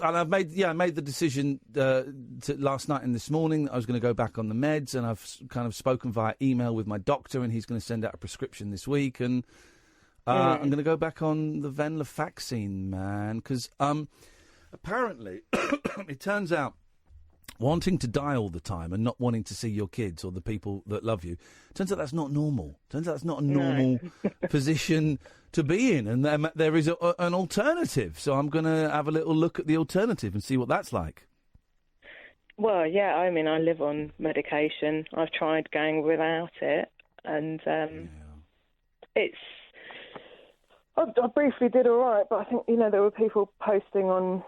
I made the decision last night and this morning that I was going to go back on the meds, and I've kind of spoken via email with my doctor, and he's going to send out a prescription this week, and I'm going to go back on the venlafaxine, man, because apparently it turns out wanting to die all the time and not wanting to see your kids or the people that love you, turns out that's not normal. Turns out that's not a normal position to be in, and there is an alternative. So I'm going to have a little look at the alternative and see what that's like. Well, yeah, I mean, I live on medication. I've tried going without it, and it's... I briefly did all right, but I think, there were people posting on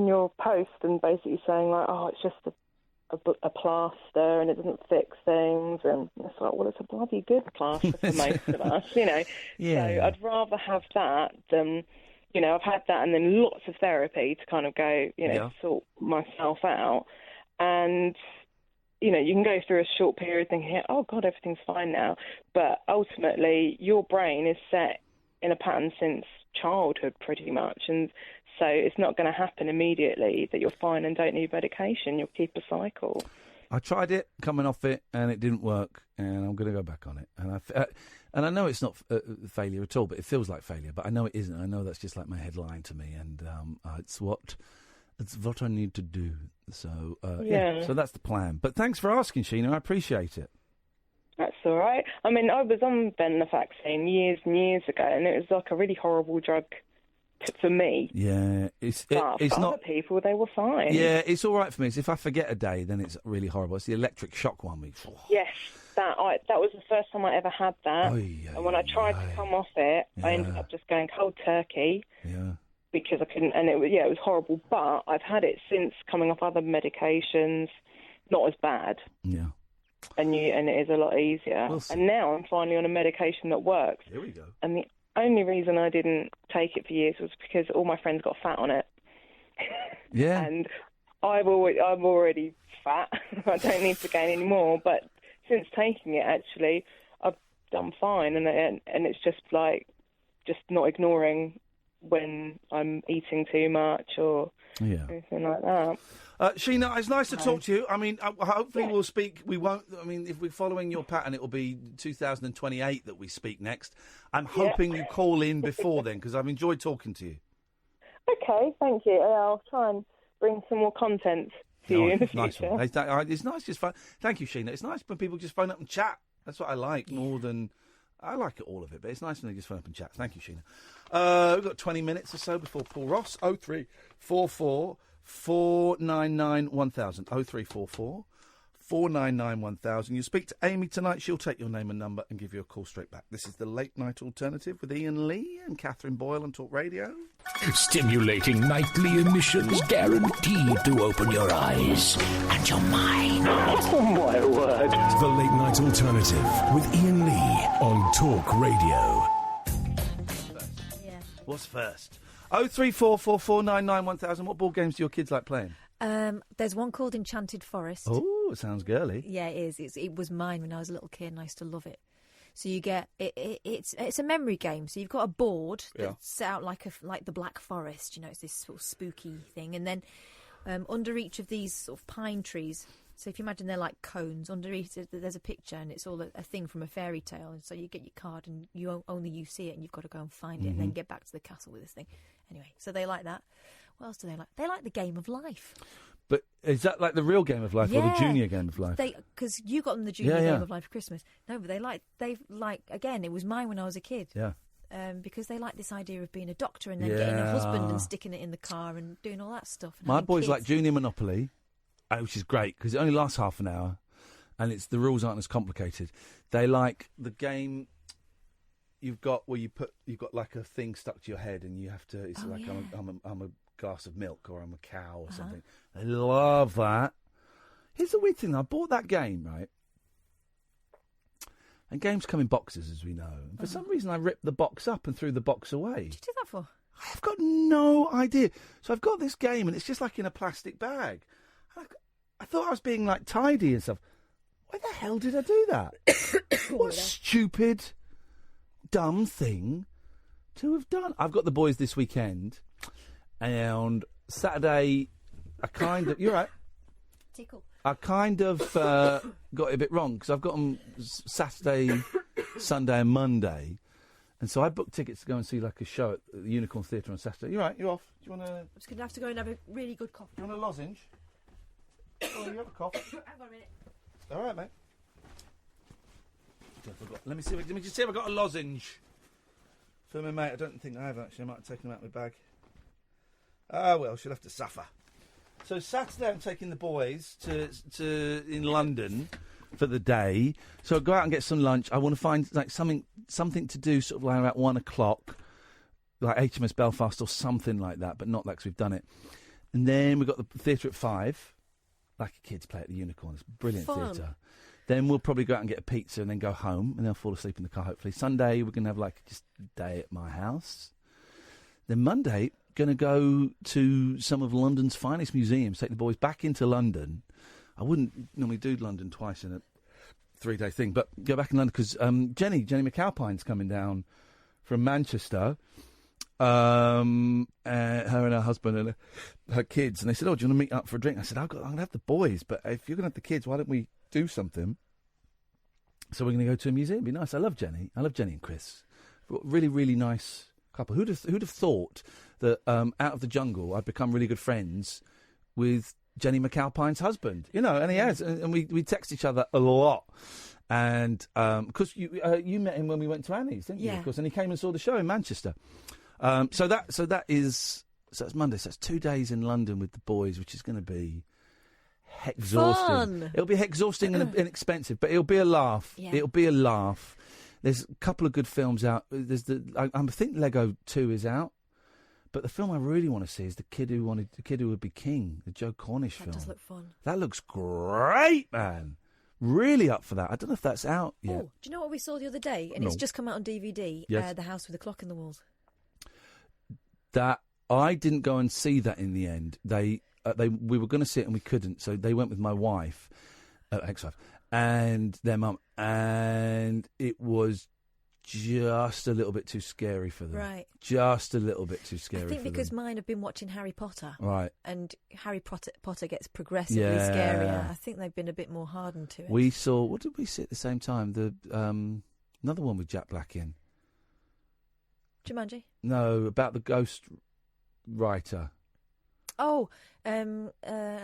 your post and basically saying, like, oh, it's just a plaster and it doesn't fix things, and it's like, well, it's a bloody good plaster for most of us, Yeah. So I'd rather have that than, I've had that and then lots of therapy to kind of go, sort myself out. And, you can go through a short period thinking, oh, God, everything's fine now. But ultimately, your brain is set in a pattern since childhood pretty much, and so it's not going to happen immediately that you're fine and don't need medication. You'll keep a cycle. I tried it, coming off it, and it didn't work, and I'm going to go back on it. And I know it's not failure at all, but it feels like failure. But I know it isn't. I know that's just like my head lying to me, and it's what I need to do. So so that's the plan. But thanks for asking, Sheena. I appreciate it. That's all right. I mean, I was on venlafaxine years and years ago, and it was like a really horrible drug for me. Yeah, it's for not. Other people, they were fine. Yeah, it's all right for me. It's if I forget a day, then it's really horrible. It's the electric shock one. Yes, that was the first time I ever had that. And when I tried to come off it, I ended up just going cold turkey. Yeah. Because I couldn't, and it was horrible. But I've had it since coming off other medications, not as bad. Yeah. And it is a lot easier. We'll see. And now I'm finally on a medication that works. Here we go. And the only reason I didn't take it for years was because all my friends got fat on it. Yeah. And I'm already fat. I don't need to gain any more. But since taking it, actually, I've done fine. And it's just not ignoring when I'm eating too much or anything like that. Sheena, it's nice to talk to you. I mean, hopefully we'll speak. We won't. I mean, if we're following your pattern, it will be 2028 that we speak next. I'm hoping you call in before then, because I've enjoyed talking to you. Okay, thank you. I'll try and bring some more content to you in the future. Nice one. It's nice just phone. Thank you, Sheena. It's nice when people just phone up and chat. That's what I like more than... I like all of it, but it's nice when they just phone up and chat. Thank you, Sheena. We've got 20 minutes or so before Paul Ross. 0344 499 1000. 0344 499 1000. You speak to Amy tonight. She'll take your name and number and give you a call straight back. This is the Late Night Alternative with Iain Lee and Katherine Boyle on Talk Radio. Stimulating nightly emissions guaranteed to open your eyes and your mind. Oh, my word. The Late Night Alternative with Iain Lee on Talk Radio. What's first? 0344 499 1000. What board games do your kids like playing? There's one called Enchanted Forest. Oh, it sounds girly. Yeah, it is. It was mine when I was a little kid, and I used to love it. So you get it's a memory game. So you've got a board that's set out like the Black Forest. It's this sort of spooky thing, and then under each of these sort of pine trees. So if you imagine they're like cones, under each there's a picture, and it's all a thing from a fairy tale. And so you get your card, and only you see it, and you've got to go and find it, and then get back to the castle with this thing. Anyway, so they like that. What else do they like? They like the Game of Life. But is that like the real Game of Life or the Junior Game of Life? Because you got them the Junior Game of Life for Christmas. No, but they like again. It was mine when I was a kid. Yeah. Because they like this idea of being a doctor and then getting a husband and sticking it in the car and doing all that stuff. My boys like Junior Monopoly, which is great because it only lasts half an hour, and the rules aren't as complicated. They like the game. You've got you've got like a thing stuck to your head, and you have to. It's I'm a glass of milk, or I'm a cow, or something. They love that. Here's the weird thing: I bought that game, right? And games come in boxes, as we know. And for some reason, I ripped the box up and threw the box away. What did you do that for? I've got no idea. So I've got this game, and it's just like in a plastic bag. I thought I was being, like, tidy and stuff. Why the hell did I do that? What a stupid, dumb thing to have done. I've got the boys this weekend, and Saturday, you're right. Tickle. I kind of got it a bit wrong, because I've got them Saturday, Sunday and Monday. And so I booked tickets to go and see, like, a show at the Unicorn Theatre on Saturday. You're right, you're off. Do you want to... I'm just going to have to go and have a really good coffee. You want a lozenge? Oh, you have a cough. Hang on a minute. All right, mate. Let me just see if I got a lozenge for me, mate. I don't think I have, actually. I might have taken them out of my bag. Ah, well, she'll have to suffer. So Saturday I'm taking the boys to in London for the day. So I'll go out and get some lunch. I want to find like something to do sort of like about 1 o'clock, like HMS Belfast or something like that, but not that because we've done it. And then we've got the theatre at 5, like a kids play at the Unicorn. It's brilliant theatre. Then we'll probably go out and get a pizza and then go home, and then I'll fall asleep in the car, hopefully. Sunday, we're going to have like just a day at my house. Then Monday, going to go to some of London's finest museums, take the boys back into London. I wouldn't normally do London twice in a 3-day thing, but go back in London because Jenny McAlpine's coming down from Manchester. Her and her husband and her kids, and they said, "Oh, do you want to meet up for a drink?" I said, "I'm going to have the boys, but if you're going to have the kids, why don't we do something?" So we're going to go to a museum. It'd be nice. I love Jenny and Chris. Really, really nice couple. Who'd have thought that out of the jungle I'd become really good friends with Jenny McAlpine's husband? You know, and he has, and we text each other a lot. And because you met him when we went to Annie's, didn't you? Of course, and he came and saw the show in Manchester. So that's Monday. So that's 2 days in London with the boys, which is going to be exhausting. Fun. It'll be exhausting and inexpensive, but it'll be a laugh. Yeah. It'll be a laugh. There's a couple of good films out. There's I think Lego 2 is out, but the film I really want to see is the kid who would be king, the Joe Cornish film. That does look fun. That looks great, man. Really up for that. I don't know if that's out yet. Oh, do you know what we saw the other day? And it's just come out on DVD. Yes. The House with the Clock in the Walls. That I didn't go and see that in the end. We were going to see it and we couldn't, so they went with my wife, ex-wife, and their mum, and it was just a little bit too scary for them. Right. Just a little bit too scary for them. I think because mine have been watching Harry Potter. Right. And Harry Potter gets progressively scarier. I think they've been a bit more hardened to it. We saw, what did we see at the same time? The another one with Jack Black in. Jumanji? No, about the ghost writer. Oh, Wibble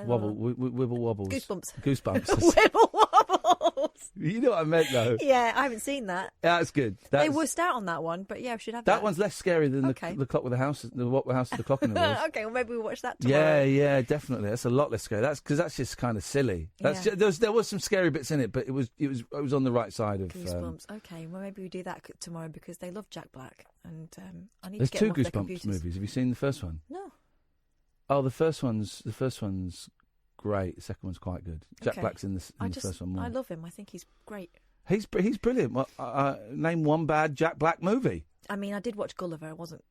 Wobbles. Goosebumps. Wibble Wobbles. You know what I meant, though. Yeah, I haven't seen that. That's good. They wussed out on that one, but yeah, we should have that. That one's less scary than the clock with the house, the house with the clock in the walls. Okay, well maybe we'll watch that tomorrow. Yeah, definitely. That's a lot less scary. That's because that's just kind of silly. There was some scary bits in it, but it was on the right side of Goosebumps. Okay, well maybe we do that tomorrow because they love Jack Black, and I need There's to get them off two their Goosebumps computers. movies. Have you seen the first one? No. Oh, the first one's great. The second one's quite good. Jack Black's in the first one more. I love him. I think he's great. He's brilliant. Well, name one bad Jack Black movie. I mean, I did watch Gulliver. That wasn't.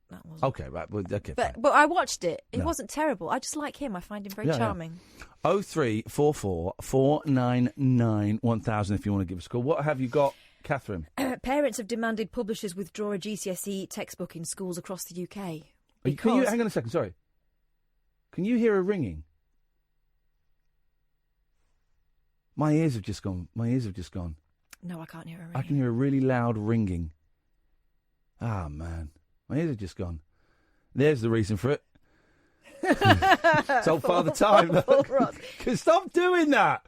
Okay, right. Well, okay. But I watched it. It wasn't terrible. I just like him. I find him very charming. 0344 499 1000 if you want to give us a call. What have you got, Katherine? Parents have demanded publishers withdraw a GCSE textbook in schools across the UK. Hang on a second. Sorry. Can you hear a ringing? My ears have just gone. No, I can't hear a ringing. I can hear a really loud ringing. Ah, man. My ears have just gone. There's the reason for it. It's old Father Time. Stop doing that.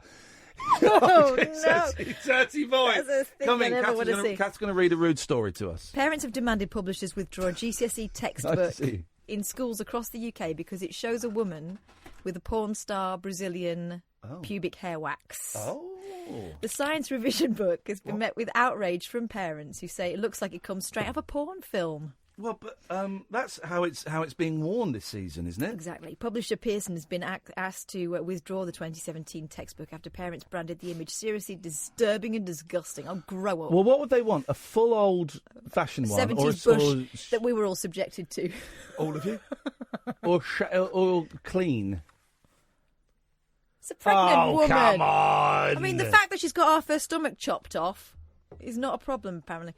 Oh, no. Dirty voice. Come in, Kat's going to read a rude story to us. Parents have demanded publishers withdraw a GCSE textbook in schools across the UK because it shows a woman with a porn star Brazilian pubic hair wax. Oh. The science revision book has been met with outrage from parents who say it looks like it comes straight out of a porn film. Well, but that's how it's being worn this season, isn't it? Exactly. Publisher Pearson has been asked to withdraw the 2017 textbook after parents branded the image seriously disturbing and disgusting. I'll grow up. Well, what would they want? A full old-fashioned one? 70s bush that we were all subjected to. All of you? or clean? It's a pregnant woman. Come on! I mean, the fact that she's got half her stomach chopped off is not a problem, apparently.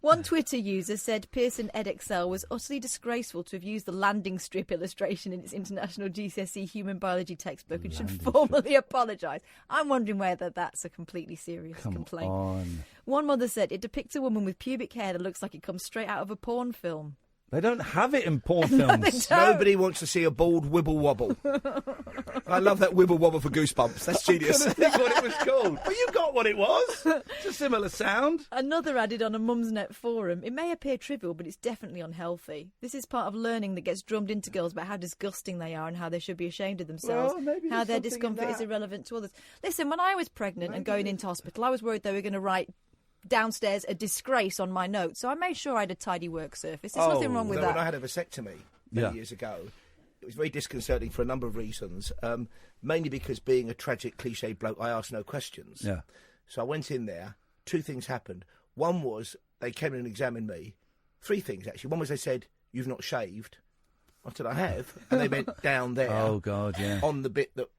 One Twitter user said Pearson EdXL was utterly disgraceful to have used the landing strip illustration in its international GCSE human biology textbook and should formally apologise. I'm wondering whether that's a completely serious complaint. On. One mother said it depicts a woman with pubic hair that looks like it comes straight out of a porn film. They don't have it in porn films. Nobody wants to see a bald wibble wobble. I love that wibble wobble for Goosebumps. That's genius. I couldn't think what it was called. Well, you got what it was. It's a similar sound. Another added on a Mumsnet forum, it may appear trivial, but it's definitely unhealthy. This is part of learning that gets drummed into girls about how disgusting they are and how they should be ashamed of themselves, how their discomfort is irrelevant to others. Listen, when I was pregnant and going into hospital, I was worried they were going to write downstairs a disgrace on my notes, so I made sure I had a tidy work surface. There's nothing wrong with that. When I had a vasectomy many years ago, it was very disconcerting for a number of reasons, mainly because being a tragic cliche bloke, I asked no questions. Yeah. So I went in there, two things happened. One was they came in and examined me. Three things, actually. One was they said, "You've not shaved." I said, "I have." And they went down there. Oh, God, yeah. On the bit that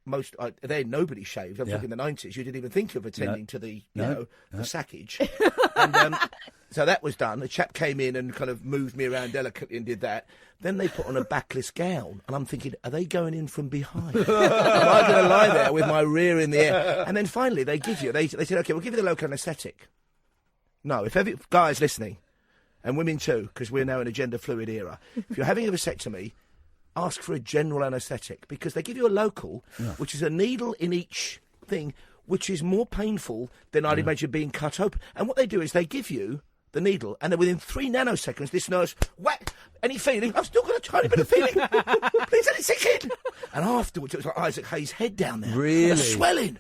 there nobody shaved. I'm talking the 90s. You didn't even think of attending to the, the sackage. And so that was done. The chap came in and kind of moved me around delicately and did that. Then they put on a backless gown. And I'm thinking, are they going in from behind? Am I going to lie there with my rear in the air? And then finally they give you, they said, OK, we'll give you the local anaesthetic. No, if guys listening, and women too, because we're now in a gender-fluid era. If you're having a vasectomy, ask for a general anaesthetic, because they give you a local, which is a needle in each thing, which is more painful than I'd imagine being cut open. And what they do is they give you the needle, and then within 3 nanoseconds, this nurse, whack, any feeling? I've still got a tiny bit of feeling. Please let it sink in. And afterwards, it was like Isaac Hayes' head down there. Really? The swelling.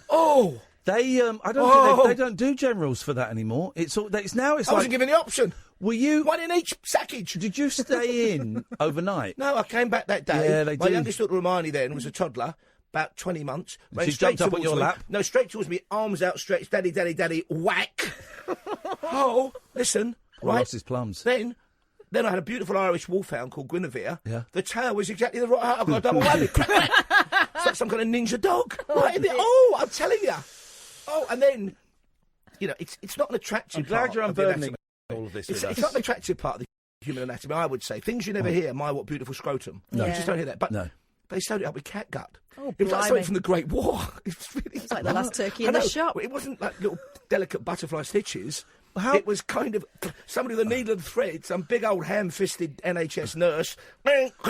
Oh. They, I don't think they don't do generals for that anymore. It's now. I wasn't given the option. Were you one in each sackage? Did you stay in overnight? No, I came back that day. Yeah, they My do. youngest daughter Hermione then was a toddler, about 20 months. She jumped up on your lap? No, straight towards me, arms outstretched, daddy, daddy, daddy, whack. Oh, listen, Paul right? Ross his plums. Then I had a beautiful Irish wolfhound called Guinevere. Yeah. The tail was exactly the right height. I've got a double whammy. Crack, crack. It's like some kind of ninja dog. Right in the, I'm telling you. Oh, and then, it's not an attractive part. I'm glad you're unburdening all of this with us. It's not an attractive part of the human anatomy, I would say. Things you never hear, my what beautiful scrotum. No. You just don't hear that. But they sewed it up with catgut. Oh, it was like something from the Great War. It's like the last turkey in the shop. It wasn't like little delicate butterfly stitches. It was kind of somebody with a needle and thread, some big old ham-fisted NHS nurse.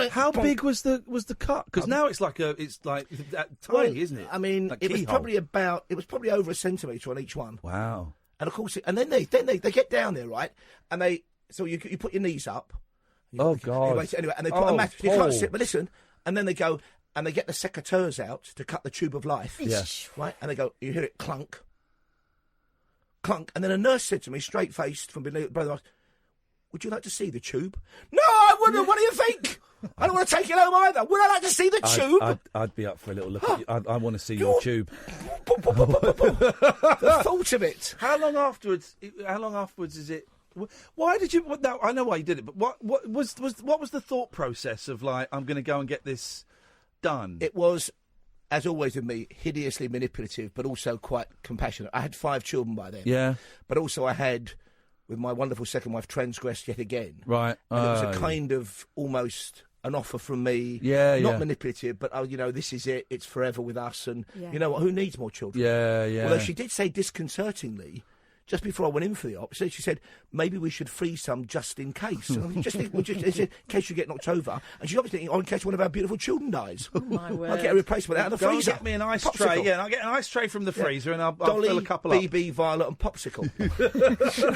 How big was the cut? Because now it's like tiny, isn't it? I mean, like it was probably over a centimetre on each one. Wow. And of course, and then they get down there, right? And so you put your knees up. Oh God! Anyway, and they put a mat. You can't sit, but listen. And then they go and they get the secateurs out to cut the tube of life. Yeah. Right. And they go. You hear it clunk, clunk. And then a nurse said to me, straight faced from below the eyes, "Would you like to see the tube?" No, I wouldn't. What do you think? I don't want to take it home either. Would I like to see the tube? I'd be up for a little look at you. I want to see your tube. The thought of it. How long afterwards is it? Why did you? No, I know why you did it, but what was the thought process of like, I'm going to go and get this done? It was, as always with me, hideously manipulative, but also quite compassionate. I had 5 children by then. Yeah. But also I had, with my wonderful second wife, transgressed yet again. Right. And it was a kind of almost an offer from me. Yeah, not manipulative, but, this is it. It's forever with us. And you know what? Who needs more children? Yeah, yeah. Although she did say disconcertingly, just before I went in for the op, she said, maybe we should freeze some just in case. Just in case you get knocked over. And she's obviously thinking, in case one of our beautiful children dies. Oh, my word. I'll get a replacement out of the Go freezer. And get me an ice Popsicle. tray. Yeah, and I'll get an ice tray from the freezer and I'll fill a couple up. BB, Violet and Popsicle.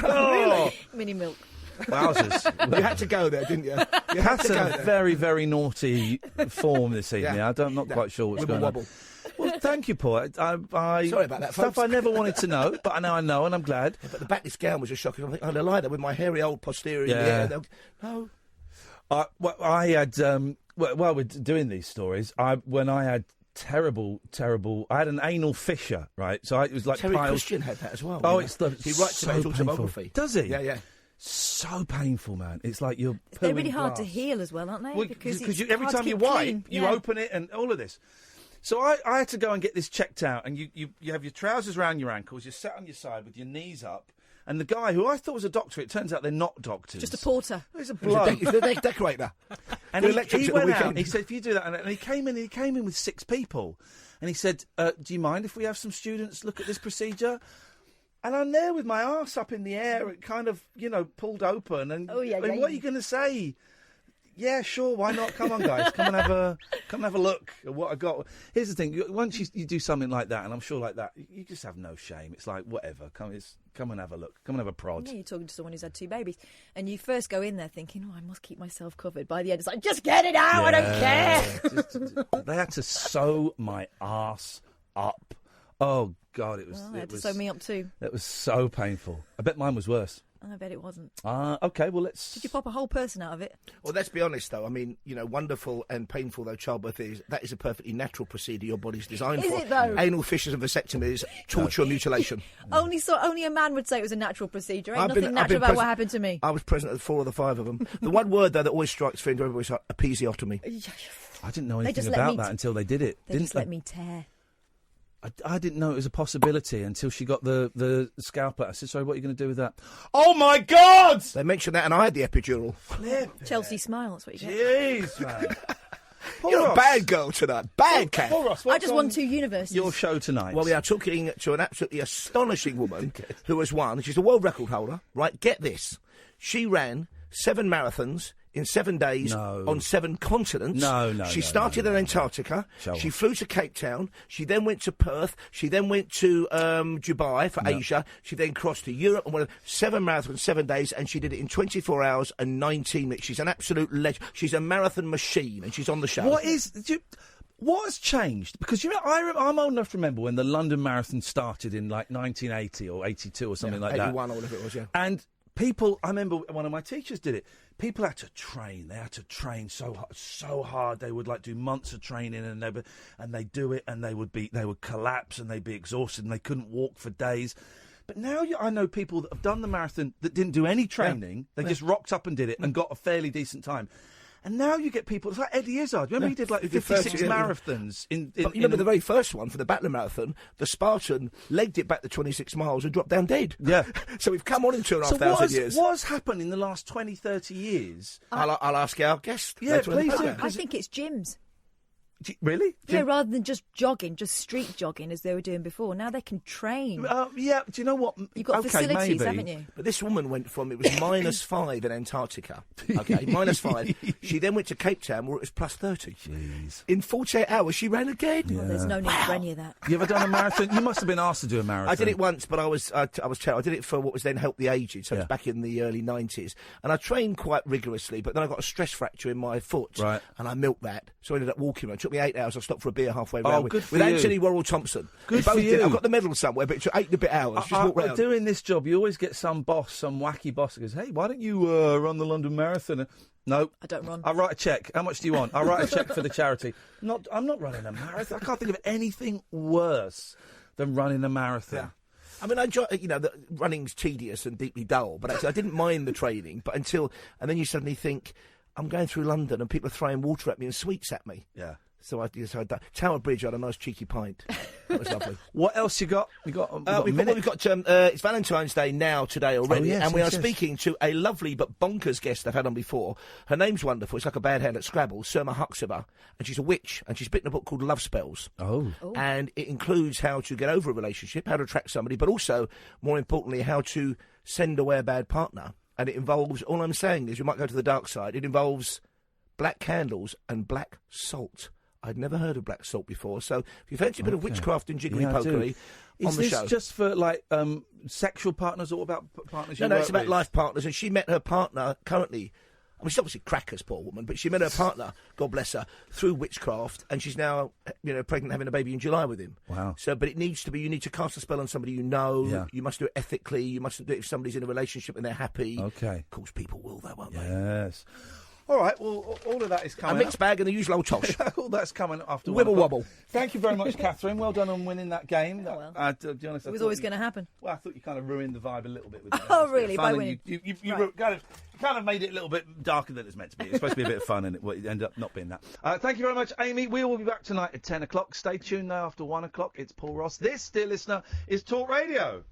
Really? Mini milk. Wowzers. You had to go there, didn't you? That's a very, very naughty form this evening. Yeah. I'm not quite sure what's going on. Well, thank you, Paul. I Sorry about that, stuff folks. I never wanted to know, but now I know, and I'm glad. Yeah, but the back of this gown was just shocking. I'm thinking, I lie there with my hairy old posterior. Yeah. No. I had while we're doing these stories, when I had terrible. I had an anal fissure, right? So it was like Terry piles. Christian had that as well. Oh, you know? He writes so about his painful. autobiography. Does he? Yeah. So painful, man. It's like you're. They're really pooing hard to glass. heal as well, aren't they? Well, because every time you wipe, you open it and all of this. So I had to go and get this checked out, and you have your trousers around your ankles, you're sat on your side with your knees up, and the guy who I thought was a doctor, it turns out they're not doctors. Just a porter. He's a bloke. He's a decorator. And he went out, he said, if you do that, and he came in with 6 people, and he said, do you mind if we have some students look at this procedure? And I'm there with my arse up in the air, it kind of, pulled open, and what are you going to say? Yeah, sure. Why not? Come on, guys. Come and have a look at what I got. Here's the thing: once you do something like that, and I'm sure like that, you just have no shame. It's like whatever. Come and have a look. Come and have a prod. Yeah, you're talking to someone who's had 2 babies, and you first go in there thinking, "Oh, I must keep myself covered." By the end, it's like, "Just get it out. I don't care." They had to sew my arse up. Oh God, it was. Well, they had to sew me up too. It was so painful. I bet mine was worse. I bet it wasn't. Okay, well, let's... Did you pop a whole person out of it? Well, let's be honest, though. I mean, wonderful and painful though childbirth is, that is a perfectly natural procedure your body's designed for. Is it, though? Anal fissures and vasectomies, torture and mutilation. Only a man would say it was a natural procedure. Ain't nothing natural about what happened to me. I was present at 4 of the 5 of them. The one word, though, that always strikes fear into everybody is episiotomy. I didn't know anything about that until they did it. They just let me tear. I didn't know it was a possibility until she got the scalpel. I said, sorry, what are you going to do with that? Oh, my God! They mentioned that, and I had the epidural. Chelsea smile, that's what you get. Jeez, man. You're a bad girl tonight. Bad cat. I just won 2 universities. Your show tonight. Well, we are talking to an absolutely astonishing woman who has won. She's a world record holder, right? Get this. She ran 7 marathons in 7 days on 7 continents. She started in Antarctica. She flew to Cape Town. She then went to Perth. She then went to Dubai for Asia. She then crossed to Europe and went 7 marathons, 7 days, and she did it in 24 hours and 19 minutes. She's an absolute legend. She's a marathon machine, and she's on the show. What has changed? Because I'm old enough to remember when the London Marathon started in like 1980 or 82 or something like that. 81 or whatever it was, yeah. And people, I remember one of my teachers did it. People had to train. They had to train so hard. They would do months of training, and they'd do it, and they would collapse, and they'd be exhausted, and they couldn't walk for days. But now I know people that have done the marathon that didn't do any training. They just rocked up and did it and got a fairly decent time. And now you get people, it's like Eddie Izzard. Remember he did 56 marathons? But you remember the very first one for the Battler Marathon, the Spartan legged it back the 26 miles and dropped down dead. Yeah. So we've come on in 2,500 years. What has happened in the last 20, 30 years? I'll ask our guest. Yeah, please do. I think it's gyms. Really? Yeah, rather than just jogging, just street jogging as they were doing before. Now they can train. Yeah, do you know what? You've got facilities, maybe. haven't you? But this woman went from, it was -5 in Antarctica. Okay, -5. She then went to Cape Town where it was +30. Jeez. In 48 hours, she ran again. Well, there's no need for any of that. You ever done a marathon? You must have been asked to do a marathon. I did it once, but I was terrible. I did it for what was then Help the Aged, so it was back in the early 90s. And I trained quite rigorously, but then I got a stress fracture in my foot. Right. And I milked that. So I ended up walking. It took me 8 hours. I stopped for a beer halfway round good for with you. Anthony Worrell Thompson. Good for you. I've got the medal somewhere, but it took 8 and a bit hours. Just walk round. Doing this job, you always get some wacky boss who goes, hey, why don't you run the London Marathon? No. I don't run. I'll write a cheque. How much do you want? I'll write a cheque for the charity. I'm not running a marathon. I can't think of anything worse than running a marathon. Yeah. I mean, I enjoy, running's tedious and deeply dull, but actually I didn't mind the training, and then you suddenly think, I'm going through London and people are throwing water at me and sweets at me. Yeah. So I Tower Bridge, I had a nice cheeky pint. That was lovely. What else you got? We've got it's Valentine's Day today already, yes, and we are yes. speaking to a lovely but bonkers guest I've had on before. Her name's wonderful. It's like a bad hand at Scrabble, Surma Huxtable, and she's a witch, and she's written a book called Love Spells. Oh. And it includes how to get over a relationship, how to attract somebody, but also, more importantly, how to send away a bad partner. And it involves, all I'm saying is, you might go to the dark side, it involves black candles and black salt. I'd never heard of black salt before, so if you fancy a bit of witchcraft and jiggly-pokery on the show... Is this just for, sexual partners, or about partners you No, work it's about with? life partners, and she met her partner currently... mean, she's obviously crackers, poor woman, but she met her partner, God bless her, through witchcraft, and she's now, pregnant, having a baby in July with him. Wow. So, but it needs to be, you need to cast a spell on somebody you know. Yeah. You must do it ethically. You mustn't do it if somebody's in a relationship and they're happy. Okay. Of course, people will, though, won't they? Yes. All right, well, all of that is coming. A mixed bag and the usual old tosh. All that's coming after Wibble wobble. Thank you very much, Katherine. Well done on winning that game. Oh, well. To be honest, It was always going to happen. Well, I thought you kind of ruined the vibe a little bit with it. Oh, really? By winning? You Right. kind of made it a little bit darker than it's meant to be. It's supposed to be a bit of fun, and it ended up not being that. Thank you very much, Amy. We will be back tonight at 10 o'clock. Stay tuned now after 1 o'clock. It's Paul Ross. This, dear listener, is Talk Radio.